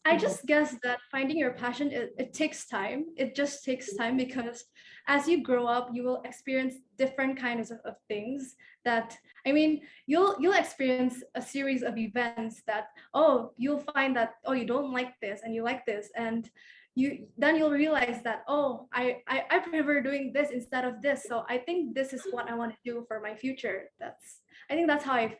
I just guess that finding your passion, it takes time. It just takes time because as you grow up, you will experience different kinds of things that, I mean, you'll experience a series of events that, oh, you'll find that, oh, you don't like this and you like this. And you'll realize that, oh, I prefer doing this instead of this. So I think this is what I want to do for my future. I think that's how I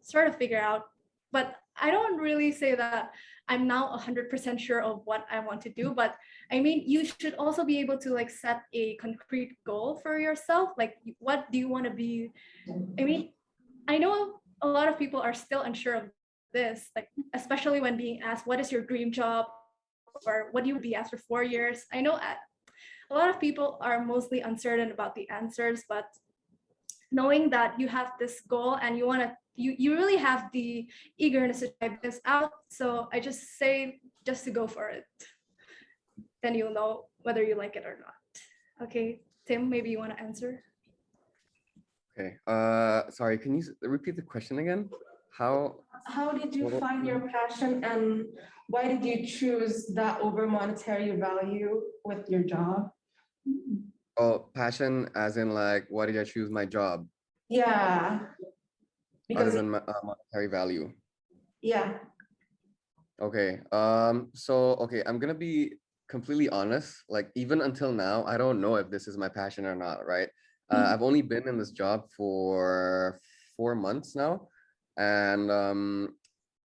sort of figure out. But I don't really say that I'm now 100% sure of what I want to do. But I mean, you should also be able to like set a concrete goal for yourself. Like, what do you want to be? I mean, I know a lot of people are still unsure of this, like, especially when being asked, what is your dream job? Or what do you be after 4 years? I know a lot of people are mostly uncertain about the answers, but knowing that you have this goal and you really have the eagerness to try this out. So I just say just to go for it. Then you'll know whether you like it or not. Okay, Tim, maybe you want to answer? Okay, sorry, can you repeat the question again? How did you find your passion, and why did you choose that over monetary value with your job? Oh, passion as in like, why did I choose my job? Yeah. Other than monetary value. Yeah. Okay, okay, I'm gonna be completely honest. Like, even until now, I don't know if this is my passion or not, right? I've only been in this job for 4 months now, and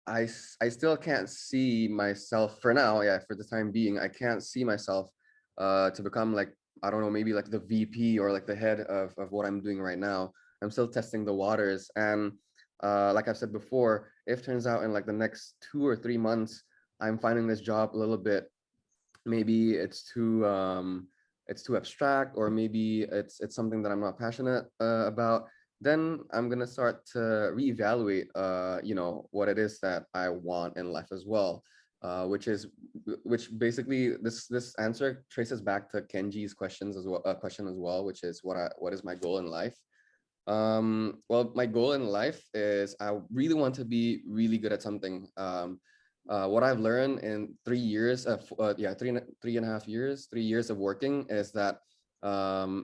I still can't see myself for now. Yeah, for the time being, I can't see myself to become like, I don't know, maybe like the VP or like the head of what I'm doing right now. I'm still testing the waters, and like I've said before, if turns out in like the next 2 or 3 months, I'm finding this job a little bit, maybe it's too abstract, or maybe it's something that I'm not passionate about, then I'm gonna start to reevaluate, you know, what it is that I want in life as well, which basically this answer traces back to Kenji's question as well, which is what is my goal in life. Well, my goal in life is I really want to be really good at something. What I've learned in 3 years of three and a half years, 3 years of working is that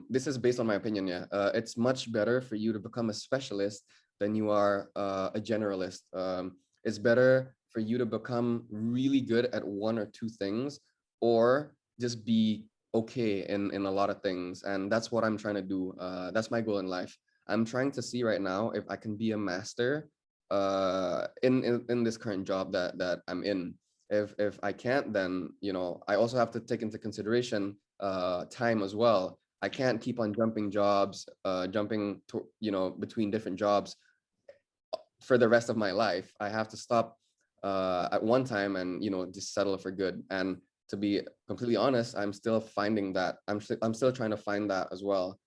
this is based on my opinion. Yeah, it's much better for you to become a specialist than you are a generalist. It's better for you to become really good at 1 or 2 things, or just be okay in a lot of things. And that's what I'm trying to do. That's my goal in life. I'm trying to see right now if I can be a master in this current job that I'm in. If I can't, then, you know, I also have to take into consideration time as well. I can't keep on jumping jobs, you know, between different jobs for the rest of my life. I have to stop at one time and, you know, just settle for good. And to be completely honest, I'm still finding that. I'm still trying to find that as well.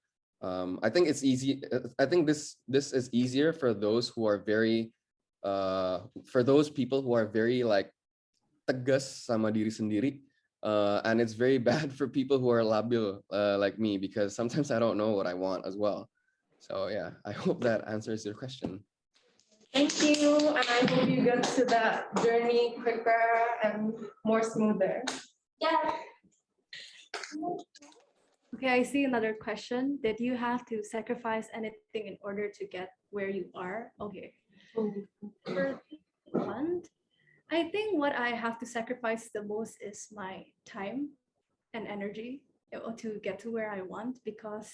I think it's easy. I think this is easier for those who are very, for those people who are very like tegas sama diri sendiri, and it's very bad for people who are labil like me, because sometimes I don't know what I want as well. So yeah, I hope that answers your question. Thank you, and I hope you get to that journey quicker and more smoother. Yeah. Okay, I see another question. Did you have to sacrifice anything in order to get where you are? Okay. For one, I think what I have to sacrifice the most is my time and energy to get to where I want, because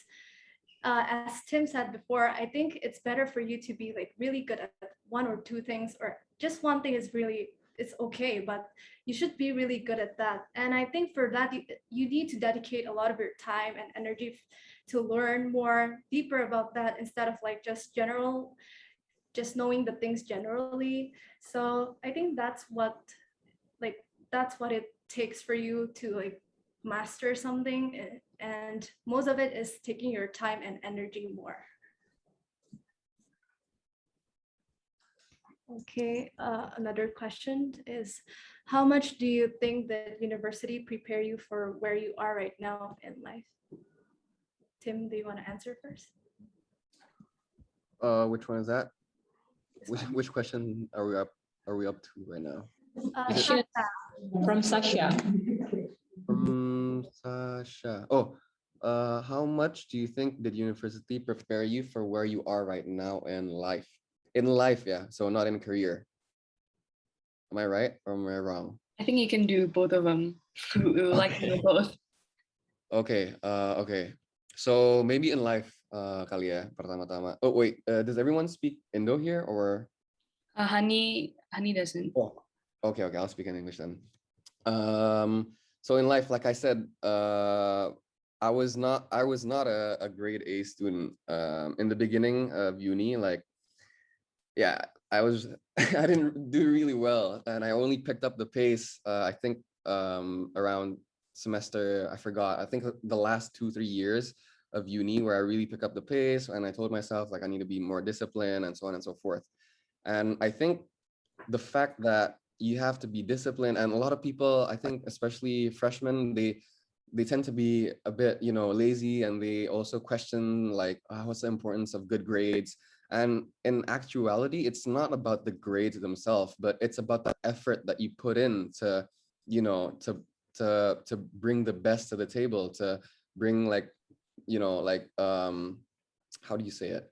as Tim said before, I think it's better for you to be like really good at one or two things, or just one thing is really, it's okay, but you should be really good at that. And I think for that, you need to dedicate a lot of your time and energy to learn more deeper about that, instead of like just knowing the things generally. So I think that's what it takes for you to like master something, and most of it is taking your time and energy more. Okay, another question is, how much do you think that university prepare you for where you are right now in life? Tim, do you want to answer first? Which one is that? Which question are we up to right now? From Sasha. From Sasha. Oh, how much do you think did university prepare you for where you are right now in life? In life, yeah. So not in career. Am I right or am I wrong? I think you can do both of them. We would like to know both. Okay. Okay. So maybe in life, kali ya, pertama-tama. Oh wait, does everyone speak Indo here or? Honey doesn't. Oh, okay. I'll speak in English then. So in life, like I said, I was not a grade A student. In the beginning of uni, like, yeah, I didn't do really well, and I only picked up the pace. I think around semester, I forgot. I think the last 2-3 years of uni where I really pick up the pace, and I told myself like I need to be more disciplined and so on and so forth. And I think the fact that you have to be disciplined, and a lot of people, I think especially freshmen, they tend to be a bit, lazy, and they also question like, what's the importance of good grades? And in actuality, it's not about the grades themselves, but it's about the effort that you put in to, to bring the best to the table, to bring like, how do you say it?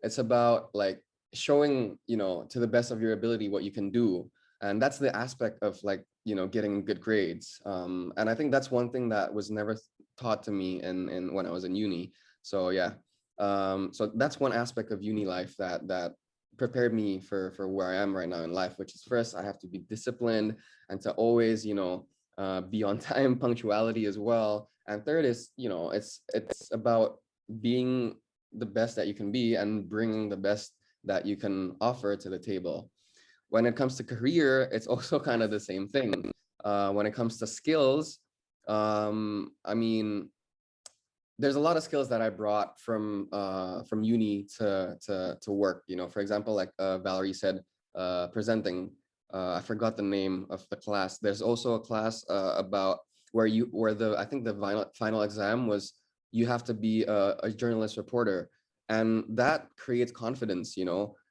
It's about like showing, to the best of your ability what you can do. And that's the aspect of like, getting good grades. And I think that's one thing that was never taught to me in when I was in uni. So yeah. So that's one aspect of uni life that prepared me for where I am right now in life, which is first, I have to be disciplined and to always, be on time, punctuality as well. And third is, it's about being the best that you can be and bringing the best that you can offer to the table. When it comes to career, it's also kind of the same thing. When it comes to skills, I mean, there's a lot of skills that I brought from uni to work. For example, like Valerie said, presenting. I forgot the name of the class. There's also a class about where I think the final exam was you have to be a journalist reporter, and that creates confidence.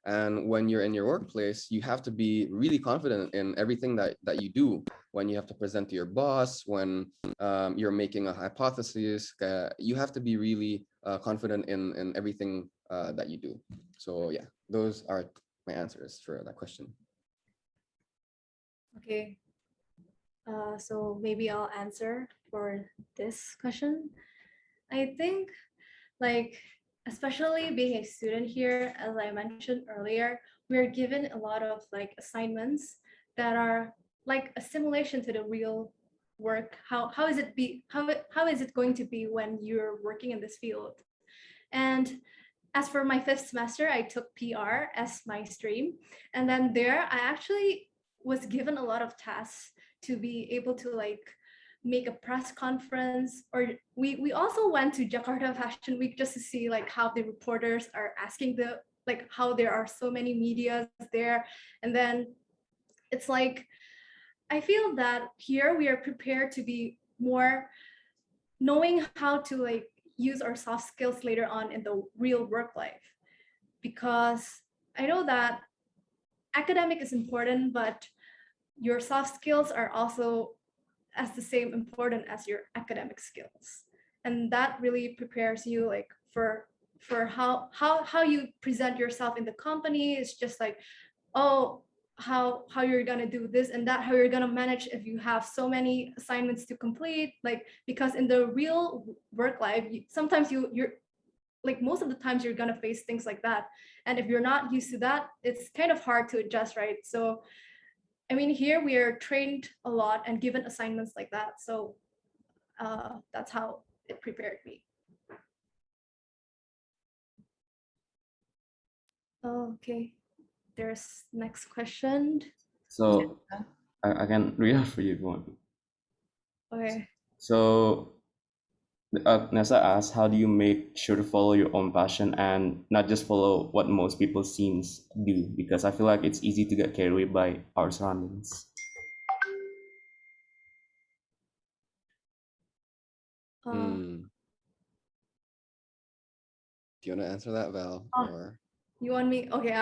And when you're in your workplace, you have to be really confident in everything that you do. When you have to present to your boss, when you're making a hypothesis, you have to be really confident in everything that you do. So yeah, those are my answers for that question. Okay, so maybe I'll answer for this question. I think like, especially being a student here, as I mentioned earlier, we're given a lot of like assignments that are like a simulation to the real work. How is it going to be when you're working in this field? And as for my 5th semester, I took PR as my stream, and then there I actually was given a lot of tasks to be able to like make a press conference, or we also went to Jakarta Fashion Week just to see like how the reporters are asking how there are so many medias there. And then it's like, I feel that here we are prepared to be more knowing how to like use our soft skills later on in the real work life, because I know that academic is important, but your soft skills are also as the same important as your academic skills, and that really prepares you like for how you present yourself in the company. It's just like, oh, how you're gonna do this and that, how you're gonna manage if you have so many assignments to complete. Like, because in the real work life, sometimes you're like, most of the times you're gonna face things like that, and if you're not used to that, it's kind of hard to adjust, right? So I mean, here we are trained a lot and given assignments like that, so that's how it prepared me. Okay, there's next question. So I can read out for you if you want. Okay. So Nessa asked, how do you make sure to follow your own passion and not just follow what most people seems do? Because I feel like it's easy to get carried away by our surroundings. Do you want to answer that, Val? Or You want me? Okay,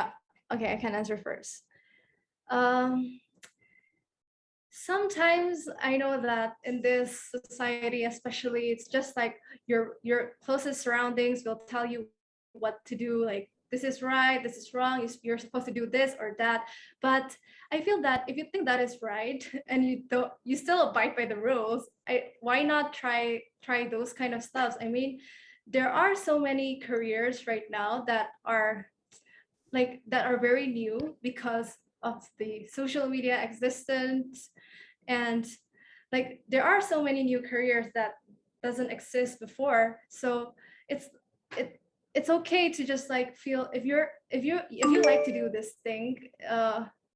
okay, I can answer first. Um, Sometimes I know that in this society, especially, it's just like your closest surroundings will tell you what to do. Like, this is right, this is wrong. You're supposed to do this or that. But I feel that if you think that is right and you still abide by the rules, why not try those kind of stuff? I mean, there are so many careers right now that are very new because of the social media existence, and like there are so many new careers that doesn't exist before. So it's it's okay to just like feel, if you like to do this thing,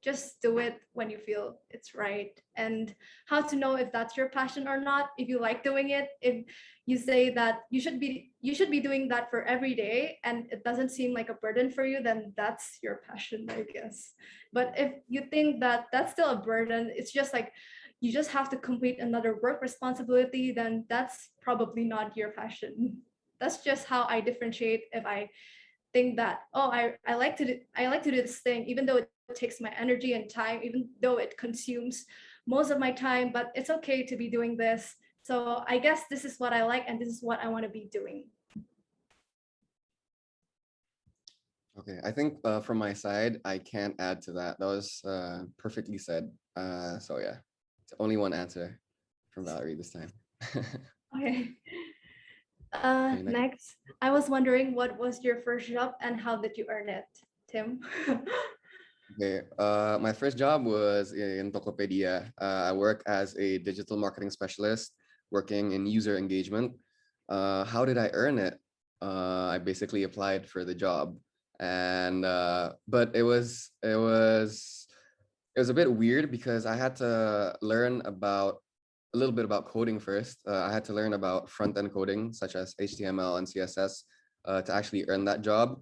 just do it when you feel it's right. And how to know if that's your passion or not, if you like doing it, if you say that you should be doing that for every day and it doesn't seem like a burden for you, then that's your passion, I guess. But if you think that that's still a burden, it's just like you just have to complete another work responsibility, then that's probably not your passion. That's just how I differentiate if I think that, oh, I like to do this thing, even though it takes my energy and time, even though it consumes most of my time, but it's okay to be doing this. So I guess this is what I like and this is what I want to be doing. okay, I think from my side, I can't add to that. That was perfectly said. So yeah, it's only one answer from Valerie this time. Okay. Okay, Next, I was wondering, what was your first job and how did you earn it, Tim? Okay, my first job was in Tokopedia. I work as a digital marketing specialist working in user engagement. How did I earn it? I basically applied for the job, and but it was a bit weird because I had to learn about a little bit about coding first. I had to learn about front-end coding, such as HTML and CSS, to actually earn that job.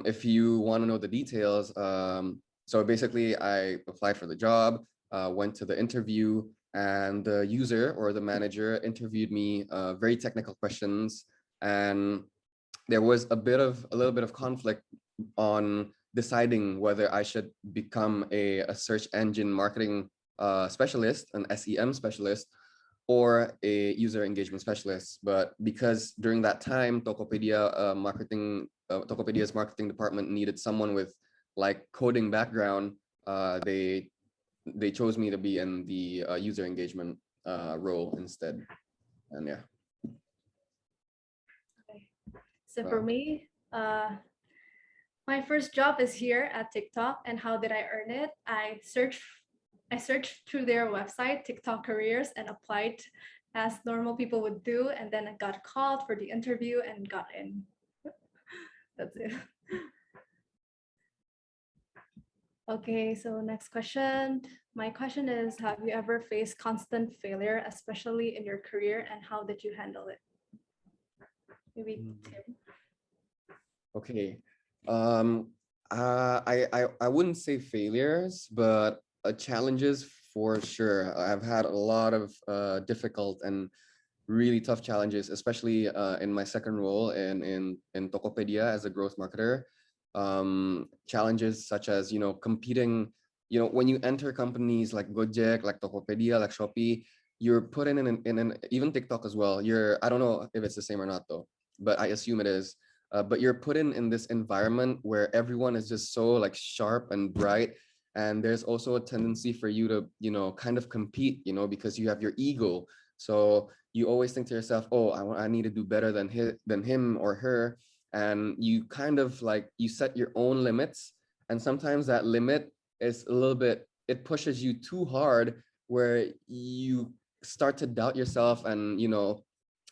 If you want to know the details, so basically I applied for the job, went to the interview, and the user or the manager interviewed me, very technical questions, and there was a little bit of conflict on deciding whether I should become a search engine marketing specialist, an SEM specialist, or a user engagement specialist. But because during that time, Tokopedia's marketing department needed someone with like coding background, they chose me to be in the user engagement role instead. And yeah. So for me, my first job is here at TikTok. And how did I earn it? I searched through their website, TikTok careers, and applied as normal people would do. And then I got called for the interview and got in. That's it. Okay, so next question. My question is, have you ever faced constant failure, especially in your career, and how did you handle it? Maybe Tim. Okay. I wouldn't say failures, but challenges for sure. I've had a lot of difficult and really tough challenges, especially in my second role in Tokopedia as a growth marketer. Challenges such as, competing, when you enter companies like Gojek, like Tokopedia, like Shopee, you're put in an even TikTok as well. I don't know if it's the same or not though, but I assume it is. But you're put in this environment where everyone is just so like sharp and bright, And there's also a tendency for you to, kind of compete, because you have your ego. So you always think to yourself, oh, I need to do better than him or her. And you kind of like, you set your own limits. And sometimes that limit is a little bit, it pushes you too hard, where you start to doubt yourself. And,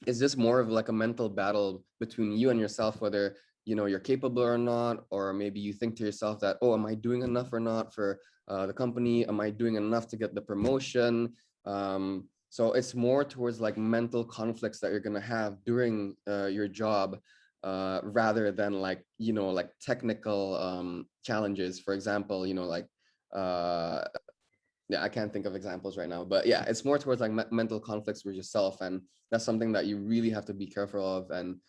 it's just more of like a mental battle between you and yourself, whether you're capable or not. Or maybe you think to yourself that, oh, am I doing enough or not for the company? Am I doing enough to get the promotion? So it's more towards like mental conflicts that you're going to have during your job, rather than like like technical challenges. For example, like yeah, I can't think of examples right now, but yeah, it's more towards like mental conflicts with yourself. And that's something that you really have to be careful of. And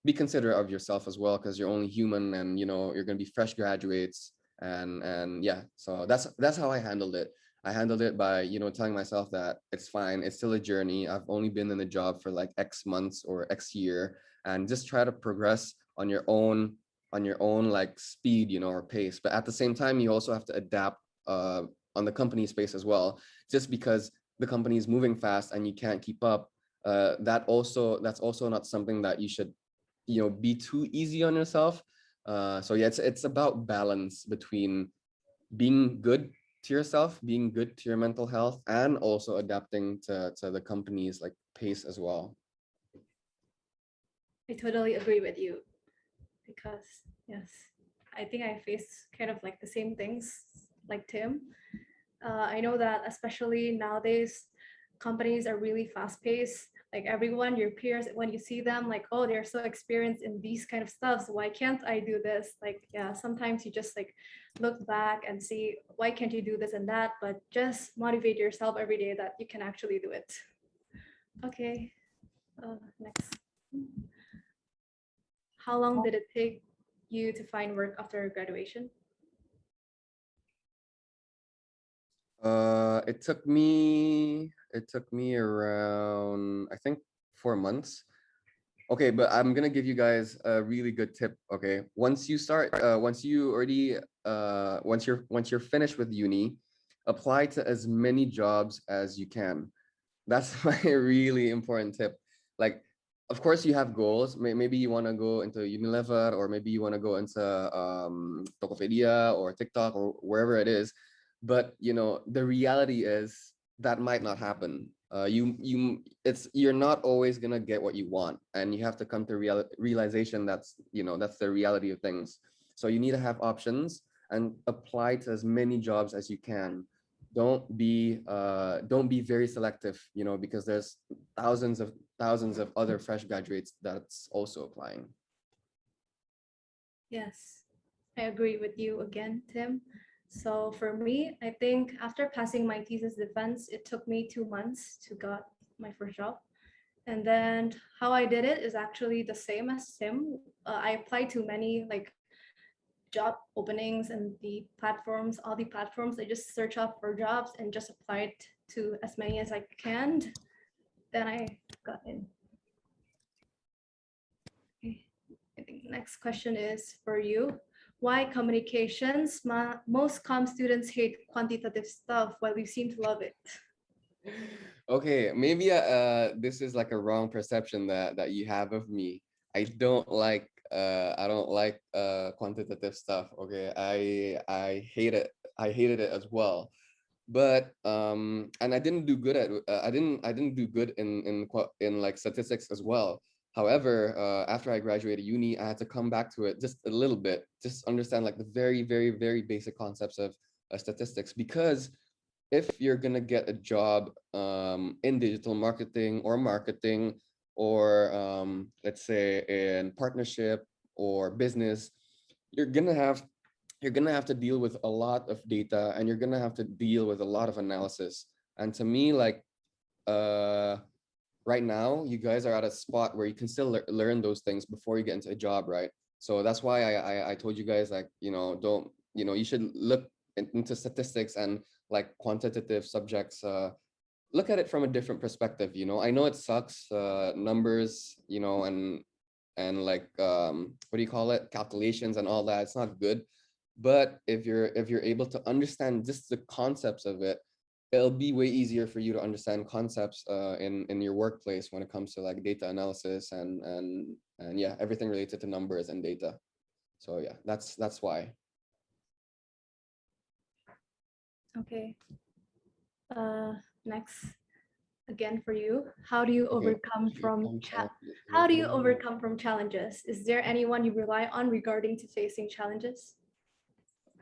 be considerate of yourself as well, because you're only human. And you're going to be fresh graduates. And yeah, so that's how I handled it. I handled it by telling myself that it's fine, it's still a journey. I've only been in the job for like X months or X year, and just try to progress on your own like speed, or pace. But at the same time, you also have to adapt on the company space as well. Just because the company is moving fast and you can't keep up, that's also not something that you should be too easy on yourself. So yeah, it's about balance between being good to yourself, being good to your mental health, and also adapting to the company's like pace as well. I totally agree with you, because yes, I think I face kind of like the same things like Tim. I know that especially nowadays, companies are really fast paced. Like everyone, your peers, when you see them, like, oh, they're so experienced in these kind of stuff. So why can't I do this? Like, yeah, sometimes you just like look back and see, why can't you do this and that? But just motivate yourself every day that you can actually do it. Okay, next. How long did it take you to find work after graduation? It took me around, I think, 4 months. Okay, but I'm gonna give you guys a really good tip. Okay, once you start, once you're finished with uni, apply to as many jobs as you can. That's my really important tip. Like, of course, you have goals. Maybe you want to go into Unilever, or maybe you want to go into Tokopedia or TikTok or wherever it is. But the reality is that might not happen. You're not always gonna get what you want, and you have to come to realization that's that's the reality of things. So you need to have options and apply to as many jobs as you can. Don't be very selective, because there's thousands of other fresh graduates that's also applying. Yes, I agree with you again, Tim. So for me, I think after passing my thesis defense, it took me 2 months to get my first job. And then how I did it is actually the same as Tim. I applied to many like job openings and the platforms, all the platforms. I just search up for jobs and just applied to as many as I can. Then I got in. Okay. I think next question is for you. Why communications? Most comm students hate quantitative stuff while we seem to love it. Okay, maybe this is like a wrong perception that you have of me. I don't like quantitative stuff. Okay, I hate it. I hated it as well. But and I didn't do good at I didn't do good in like statistics as well. However, after I graduated uni, I had to come back to it just a little bit, just understand like the very, very, very basic concepts of statistics. Because if you're gonna get a job in digital marketing or let's say in partnership or business, you're gonna have to deal with a lot of data, and you're gonna have to deal with a lot of analysis. And to me, like right now, you guys are at a spot where you can still learn those things before you get into a job, right? So that's why I told you guys, like, don't, you should look into statistics and like quantitative subjects. Look at it from a different perspective. I know it sucks, numbers, and like what do you call it, calculations and all that. It's not good. But if you're able to understand just the concepts of it, it'll be way easier for you to understand concepts in your workplace when it comes to like data analysis and yeah, everything related to numbers and data. So yeah, that's why. Okay. Next, again for you. How do you overcome from challenges? Is there anyone you rely on regarding to facing challenges?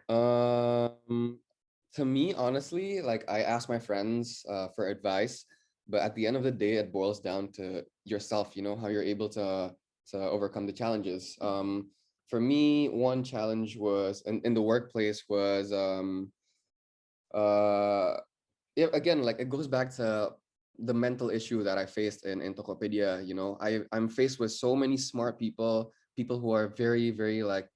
To me, honestly, like I ask my friends for advice, but at the end of the day, it boils down to yourself, you know, how you're able to overcome the challenges. For me, one challenge was in the workplace was yeah, again, like it goes back to the mental issue that I faced in Tokopedia. You know, I'm faced with so many smart people who are very, very like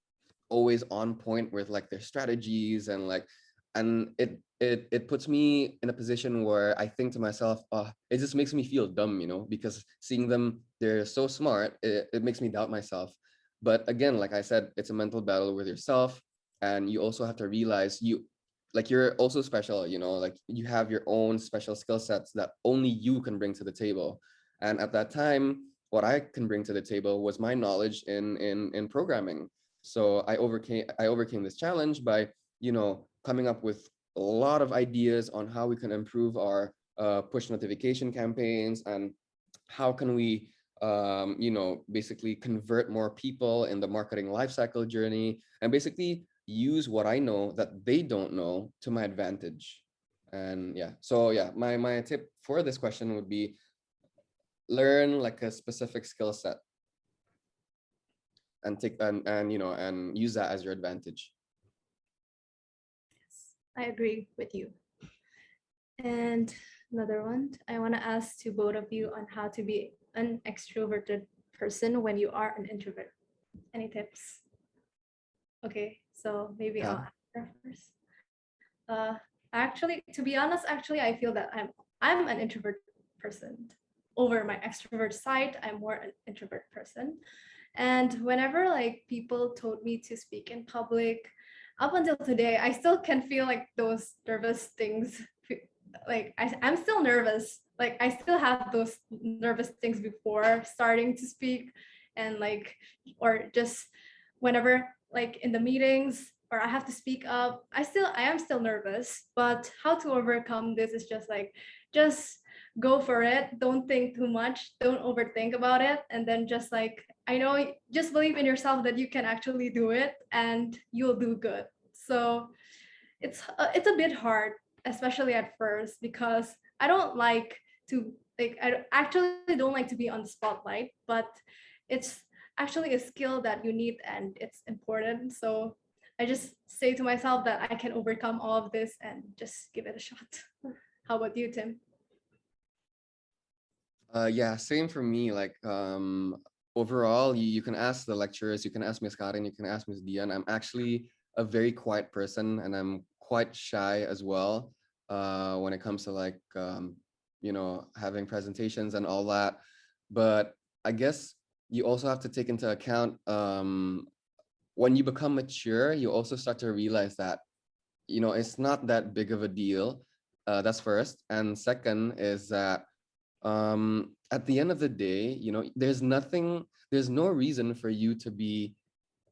always on point with like their strategies and like, and it puts me in a position where I think to myself, oh, it just makes me feel dumb, you know, because seeing them, they're so smart, it makes me doubt myself. But again, like I said, it's a mental battle with yourself, and you also have to realize you're also special, you know, like you have your own special skill sets that only you can bring to the table. And at that time, what I can bring to the table was my knowledge in programming. So I overcame this challenge by, you know, coming up with a lot of ideas on how we can improve our push notification campaigns, and how can we you know, basically convert more people in the marketing lifecycle journey, and basically use what I know that they don't know to my advantage. And yeah, so yeah, my tip for this question would be learn like a specific skill set and take and you know, and use that as your advantage. I agree with you. And another one, I want to ask to both of you on how to be an extroverted person when you are an introvert. Any tips? Okay, so maybe I'll ask her first. Actually, to be honest, actually, I feel that I'm an introvert person. Over my extrovert side, I'm more an introvert person. And whenever like people told me to speak in public, up until today, I still can feel like those nervous things. Like I'm still nervous. Like I still have those nervous things before starting to speak, and like, or just whenever like in the meetings or I have to speak up, I am still nervous. But how to overcome this is just like, just go for it. Don't think too much. Don't overthink about it. And then just like, I know, just believe in yourself that you can actually do it and you'll do good. So it's a bit hard, especially at first, because I don't like to like actually don't like to be on the spotlight, but it's actually a skill that you need and it's important. So I just say to myself that I can overcome all of this and just give it a shot. How about you, Tim? Yeah, same for me. Like overall, you can ask the lecturers, you can ask Miss Karin, you can ask Miss Dian. I'm actually a very quiet person, and I'm quite shy as well when it comes to like you know, having presentations and all that. But I guess you also have to take into account when you become mature, you also start to realize that, you know, it's not that big of a deal. That's first. And second is that at the end of the day, you know, there's no reason for you to be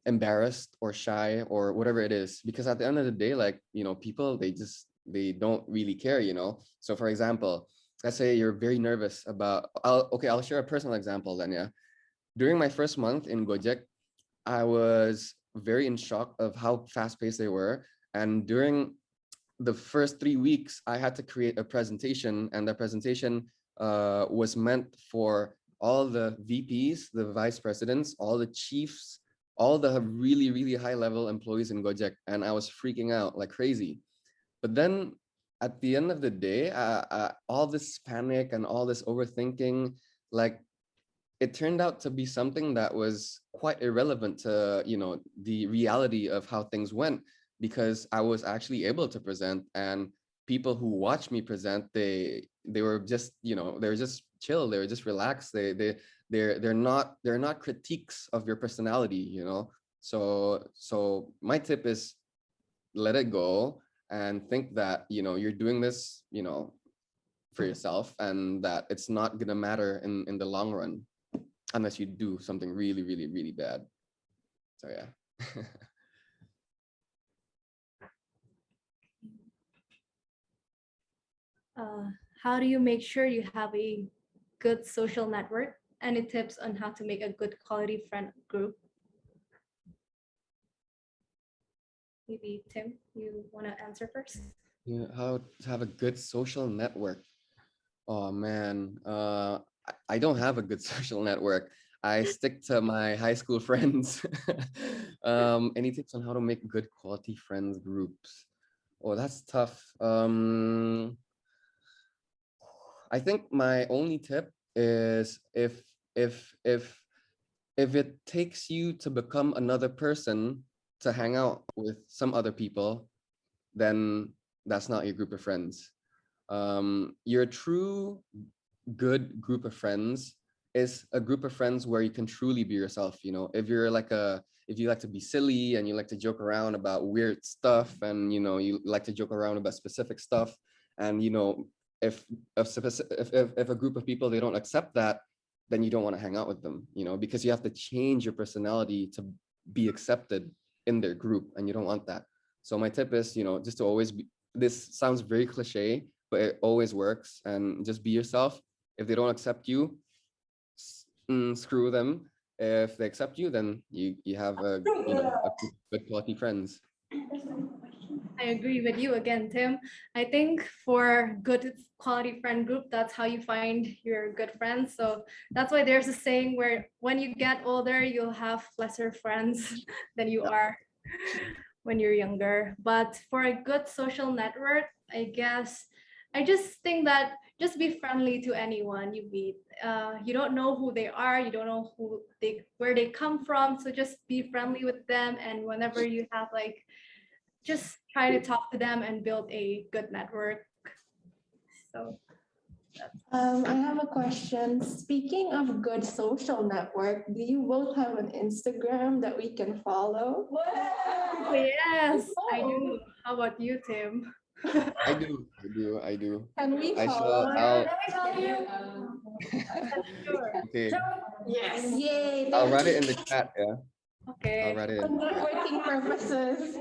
embarrassed or shy or whatever it is, because at the end of the day, like, you know, people, they don't really care, you know. So for example, let's say you're very nervous about, I'll share a personal example then. Yeah, during my first month in Gojek, I was very in shock of how fast paced they were. And during the first 3 weeks, I had to create a presentation, and the presentation was meant for all the VPs, the vice presidents, all the chiefs, all the really, really high level employees in Gojek. And I was freaking out like crazy. But then at the end of the day, all this panic and all this overthinking, like, it turned out to be something that was quite irrelevant to, you know, the reality of how things went, because I was actually able to present, and people who watched me present, they were just, you know, they were just chill, they were just relaxed, they're not critiques of your personality, you know. So my tip is let it go and think that, you're doing this, for yourself, and that it's not gonna matter in the long run unless you do something really, really, really bad. So yeah. How do you make sure you have a good social network? Any tips on how to make a good quality friend group? Maybe Tim, you want to answer first? Yeah, how to have a good social network. Oh man, I don't have a good social network. I stick to my high school friends. Any tips on how to make good quality friends groups? Oh, that's tough. I think my only tip is if it takes you to become another person to hang out with some other people, then that's not your group of friends. Your true good group of friends is a group of friends where you can truly be yourself. If you like to be silly and you like to joke around about weird stuff, and you like to joke around about specific stuff, and if a group of people, they don't accept that, then you don't want to hang out with them, because you have to change your personality to be accepted in their group, and you don't want that. So my tip is, just to always be, this sounds very cliche, but it always works, and just be yourself. If they don't accept you, screw them. If they accept you, then you have a good quality friends. I agree with you again, Tim. I think for good quality friend group, that's how you find your good friends. So that's why there's a saying where when you get older, you'll have lesser friends than you are when you're younger. But for a good social network, I guess I just think that just be friendly to anyone you meet. You don't know who they are, you don't know where they come from. So just be friendly with them, and whenever you have just try to talk to them and build a good network. So I have a question. Speaking of good social network, do you both have an Instagram that we can follow? oh, yes, I do. How about you, Tim? I do. Can we I follow? shall. Sure. Okay. Yes. Yay. I'll write it in the chat. Yeah. Okay. I'll write it For in. networking purposes.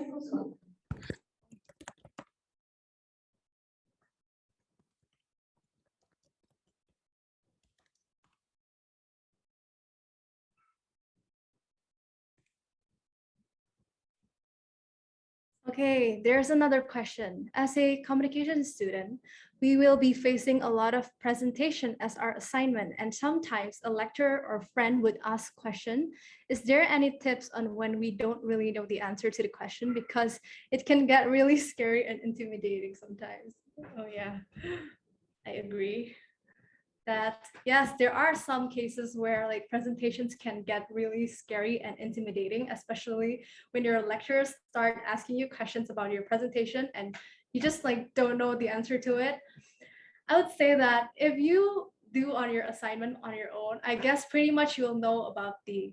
Okay, there's another question. As a communication student, we will be facing a lot of presentation as our assignment, and sometimes a lecturer or friend would ask question. Is there any tips on when we don't really know the answer to the question? Because it can get really scary and intimidating sometimes. Oh yeah, I agree that yes, there are some cases where presentations can get really scary and intimidating, especially when your lecturers start asking you questions about your presentation and you just don't know the answer to it. I would say that if you do on your assignment on your own, I guess pretty much you'll know about the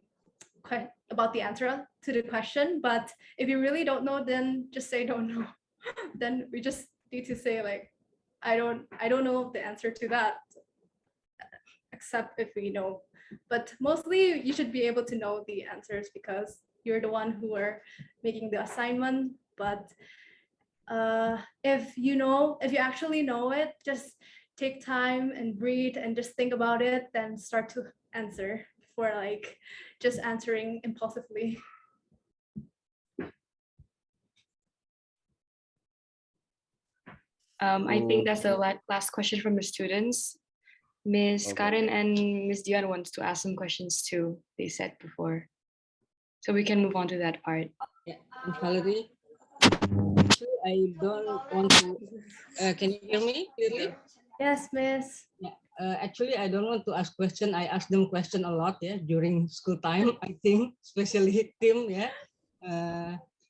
answer to the question. But if you really don't know, then just say don't know. Then we just need to say I don't know the answer to that, except if we know. But mostly you should be able to know the answers because you're the one who are making the assignment. But if you actually know it, just take time and breathe and just think about it, then start to answer for just answering impulsively. I think that's the last question from the students. Miss Okay. Karen and Miss Dion wants to ask some questions too, they said before. So we can move on to that part. Yeah, Valerie. Actually, I don't want to. Can you hear me clearly? Yes, Miss. Yeah. Actually, I don't want to ask question. I ask them question a lot. Yeah, during school time. I think, especially Tim. Yeah.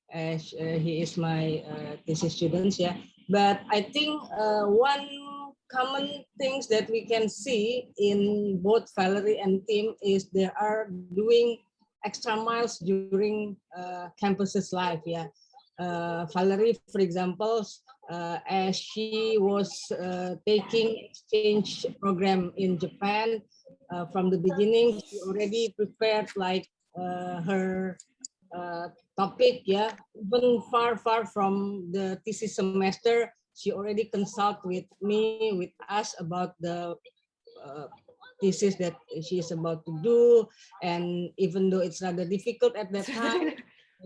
As he is my thesis students. Yeah. But I think one common things that we can see in both Valerie and Tim is they are doing extra miles during campuses life. Yeah. Valerie, for example, as she was taking exchange program in Japan from the beginning, she already prepared like her topic, yeah, even far from the thesis semester, she already consult with me, with us about the thesis that she is about to do. And even though it's rather difficult at that time,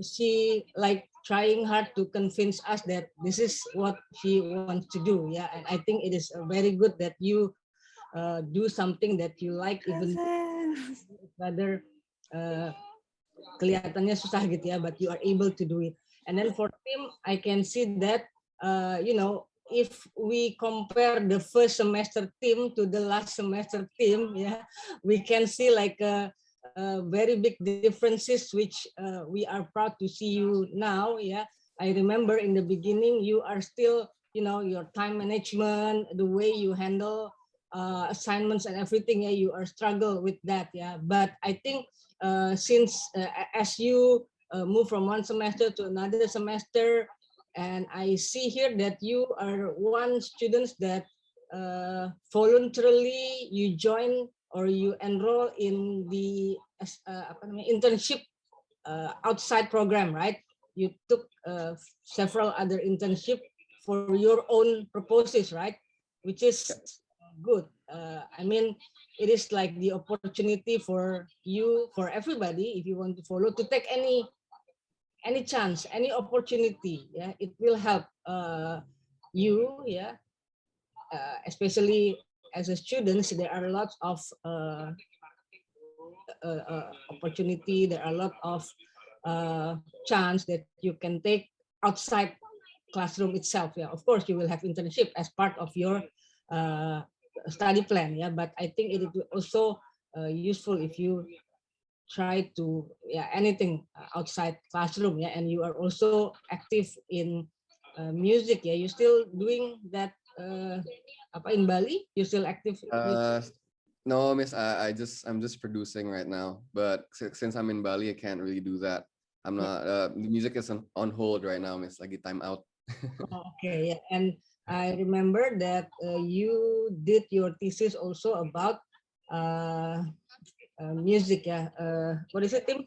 she like trying hard to convince us that this is what she wants to do. Yeah, and I think it is very good that you do something that you like, even rather kelihatannya susah gitu ya, but you are able to do it. And then for Tim, I can see that you know, if we compare the first semester team to the last semester team, yeah, we can see like very big differences, which we are proud to see you now. Yeah, I remember in the beginning you are still, you know, your time management, the way you handle assignments and everything. Yeah, you are struggle with that. Yeah, but I think since as you move from one semester to another semester, and I see here that you are one student that voluntarily you join or you enroll in the internship outside program, right? You took several other internship for your own purposes, right? Which is good. I mean, it is like the opportunity for you, for everybody, if you want to follow, to take any chance, any opportunity. Yeah, it will help you. Yeah, especially as a student, there are lots of opportunity. There are a lot of chance that you can take outside classroom itself. Yeah, of course, you will have internship as part of your study plan. Yeah, but I think it is also useful if you try to, yeah, anything outside classroom. Yeah, and you are also active in music. Yeah, you still doing that apa in Bali? You still active? No, Miss, I'm just producing right now. But since I'm in Bali, I can't really do that. I'm not. The music is on hold right now, Miss. Lagi time out. Okay, yeah. And I remember that you did your thesis also about music. Yeah. What is it, Tim?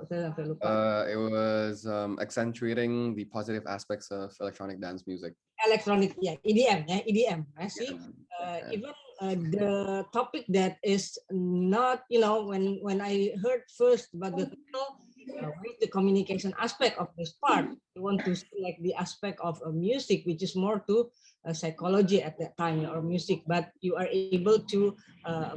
It was accentuating the positive aspects of electronic dance music. Electronic, yeah, EDM, yeah, EDM. I see. Even the topic that is not, you know, when I heard first about the title, the communication aspect of this part, you want to see like the aspect of music, which is more to psychology at that time, or music, but you are able to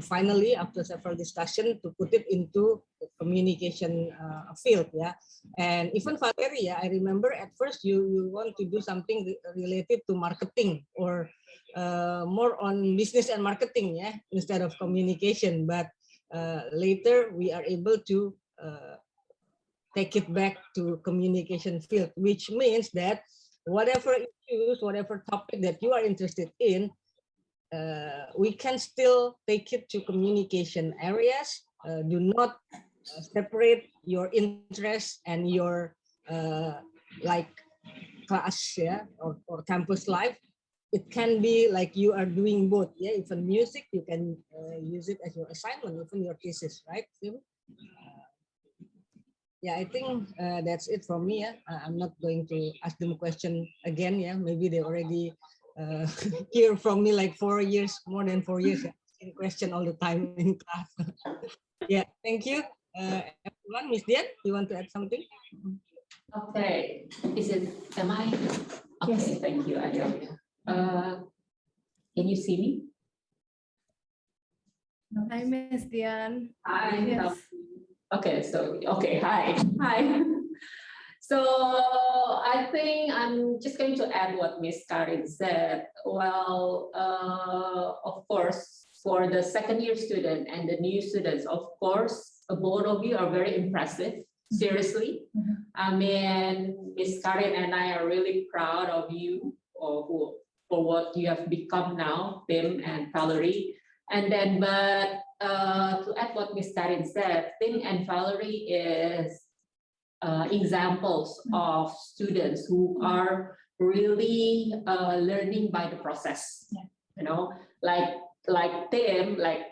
finally, after several discussion, to put it into the communication field. Yeah, and even Valerie, yeah, I remember at first you want to do something related to marketing, or more on business and marketing, yeah, instead of communication. But later we are able to take it back to communication field, which means that whatever issues, whatever topic that you are interested in, we can still take it to communication areas. Do not separate your interest and your like class, yeah, or campus life. It can be like you are doing both. Yeah, even music, you can use it as your assignment, even your thesis, right, Tim? Yeah, I think that's it from me. Yeah, I'm not going to ask them question again. Yeah, maybe they already hear from me like 4 years, more than 4 years. Yeah, asking question all the time in class. Yeah, thank you, everyone. Miss Dian, you want to add something? Okay, am I? Okay, yes. Thank you, Adel. Can you see me? Hi, Miss Dian. Hi. Yes. Okay, hi. So I think I'm just going to add what Miss Karin said. Well, of course, for the second year student and the new students, of course, both of you are very impressive. Seriously, I mean, Miss Karin and I are really proud of you for what you have become now, Tim and Valerie. And then, but to add what Miss Karin said, Tim and Valerie is examples of students who are really learning by the process. You know, like Tim, like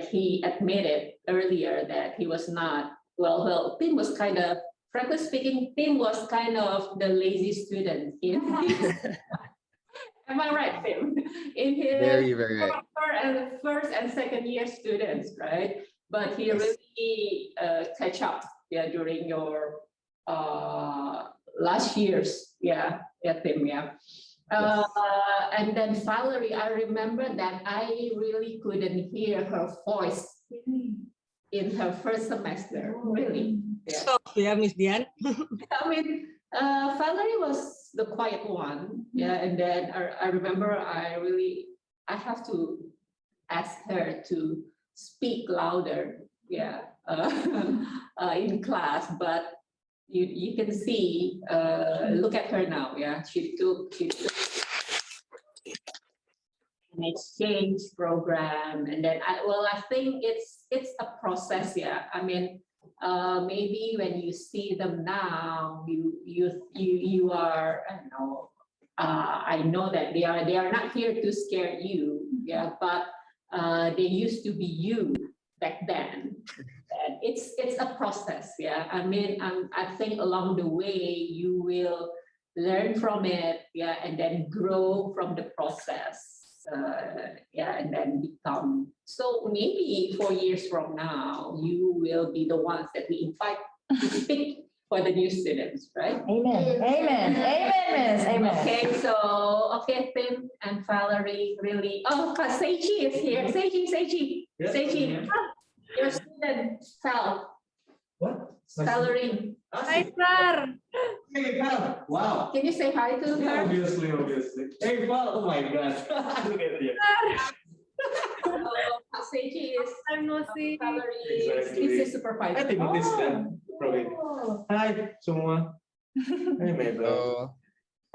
he admitted earlier that he was not well. Tim was kind of, frankly speaking, Tim was kind of the lazy student in his. Am I right, Tim? In his Very right. first and second year students, right? But he really catch up, during your last years, Tim, and then Valerie, I remember that I really couldn't hear her voice in her first semester, really. Miss Dian. I mean, Valerie was the quiet one, and then I remember I have to ask her to speak louder, in class, but you can see, look at her now, she took an exchange program, and then I think it's a process, I mean, maybe when you see them now, you are, I don't know, I know that they are not here to scare you, but they used to be you back then. And it's a process, I mean, I think along the way you will learn from it, and then grow from the process. And then become, so maybe 4 years from now, you will be the ones that we invite to speak for the new students, right? Amen. Amen. Amen, Miss. Amen. Okay, so, Tim and Valerie, really, Seiji is here. Seiji. Yes. Seiji, your student, What? Valerie. Hi, sir. Hey, Val. Wow. Can you say hi to her? Obviously. Hey, Val. Oh my God. Look at you. Seiji is Valerie. Exactly. Is a supervisor. I think this then. Probably. Hi, semua. Hey, Mabel.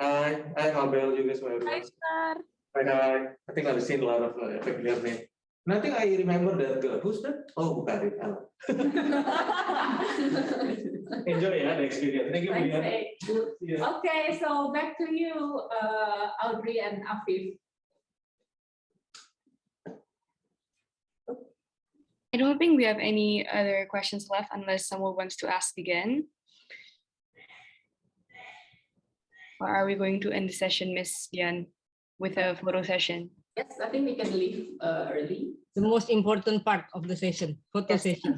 Hi, Mabel juga semua. Hi, sir. Hi. I think I've seen a lot of familiar names. And I think I remember that girl. Who's that? Oh, bukan it. Enjoy the experience. Thank you, Thanks, Okay, so back to you, Audrey and Afif. I don't think we have any other questions left unless someone wants to ask again. Or are we going to end the session, Miss Dian, with a photo session? Yes, I think we can leave early. The most important part of the session, photo session.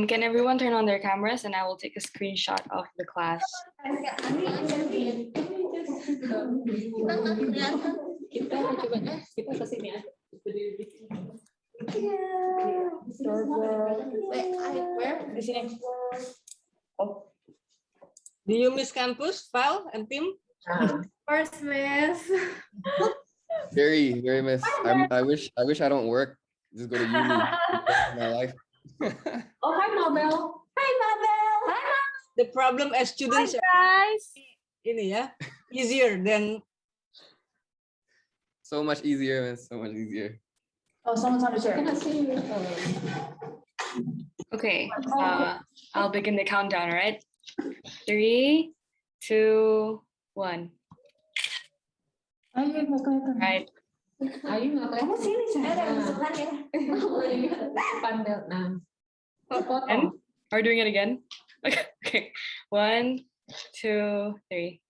Can everyone turn on their cameras and I will take a screenshot of the class. Kita kesini ya. Where? Di sini. Oh. Do you miss campus, Val and Tim? Of course, miss. Very miss. I wish I don't work. Just go to uni. My life. Oh, hi, Mabel. Hi, Mabel. Hi, The problem as students, guys. Ini ya, easier than. So much easier, man. So much easier. Oh, someone's on the chair. Can I see you? Okay, I'll begin the countdown, all right? 3, 2, 1. Ayo, nggak kelihatan. Right. Ayo, nggak kelihatan. Sini, Ada masukkannya. Pandel. Nah. And are we doing it again? Okay. 1, 2, 3.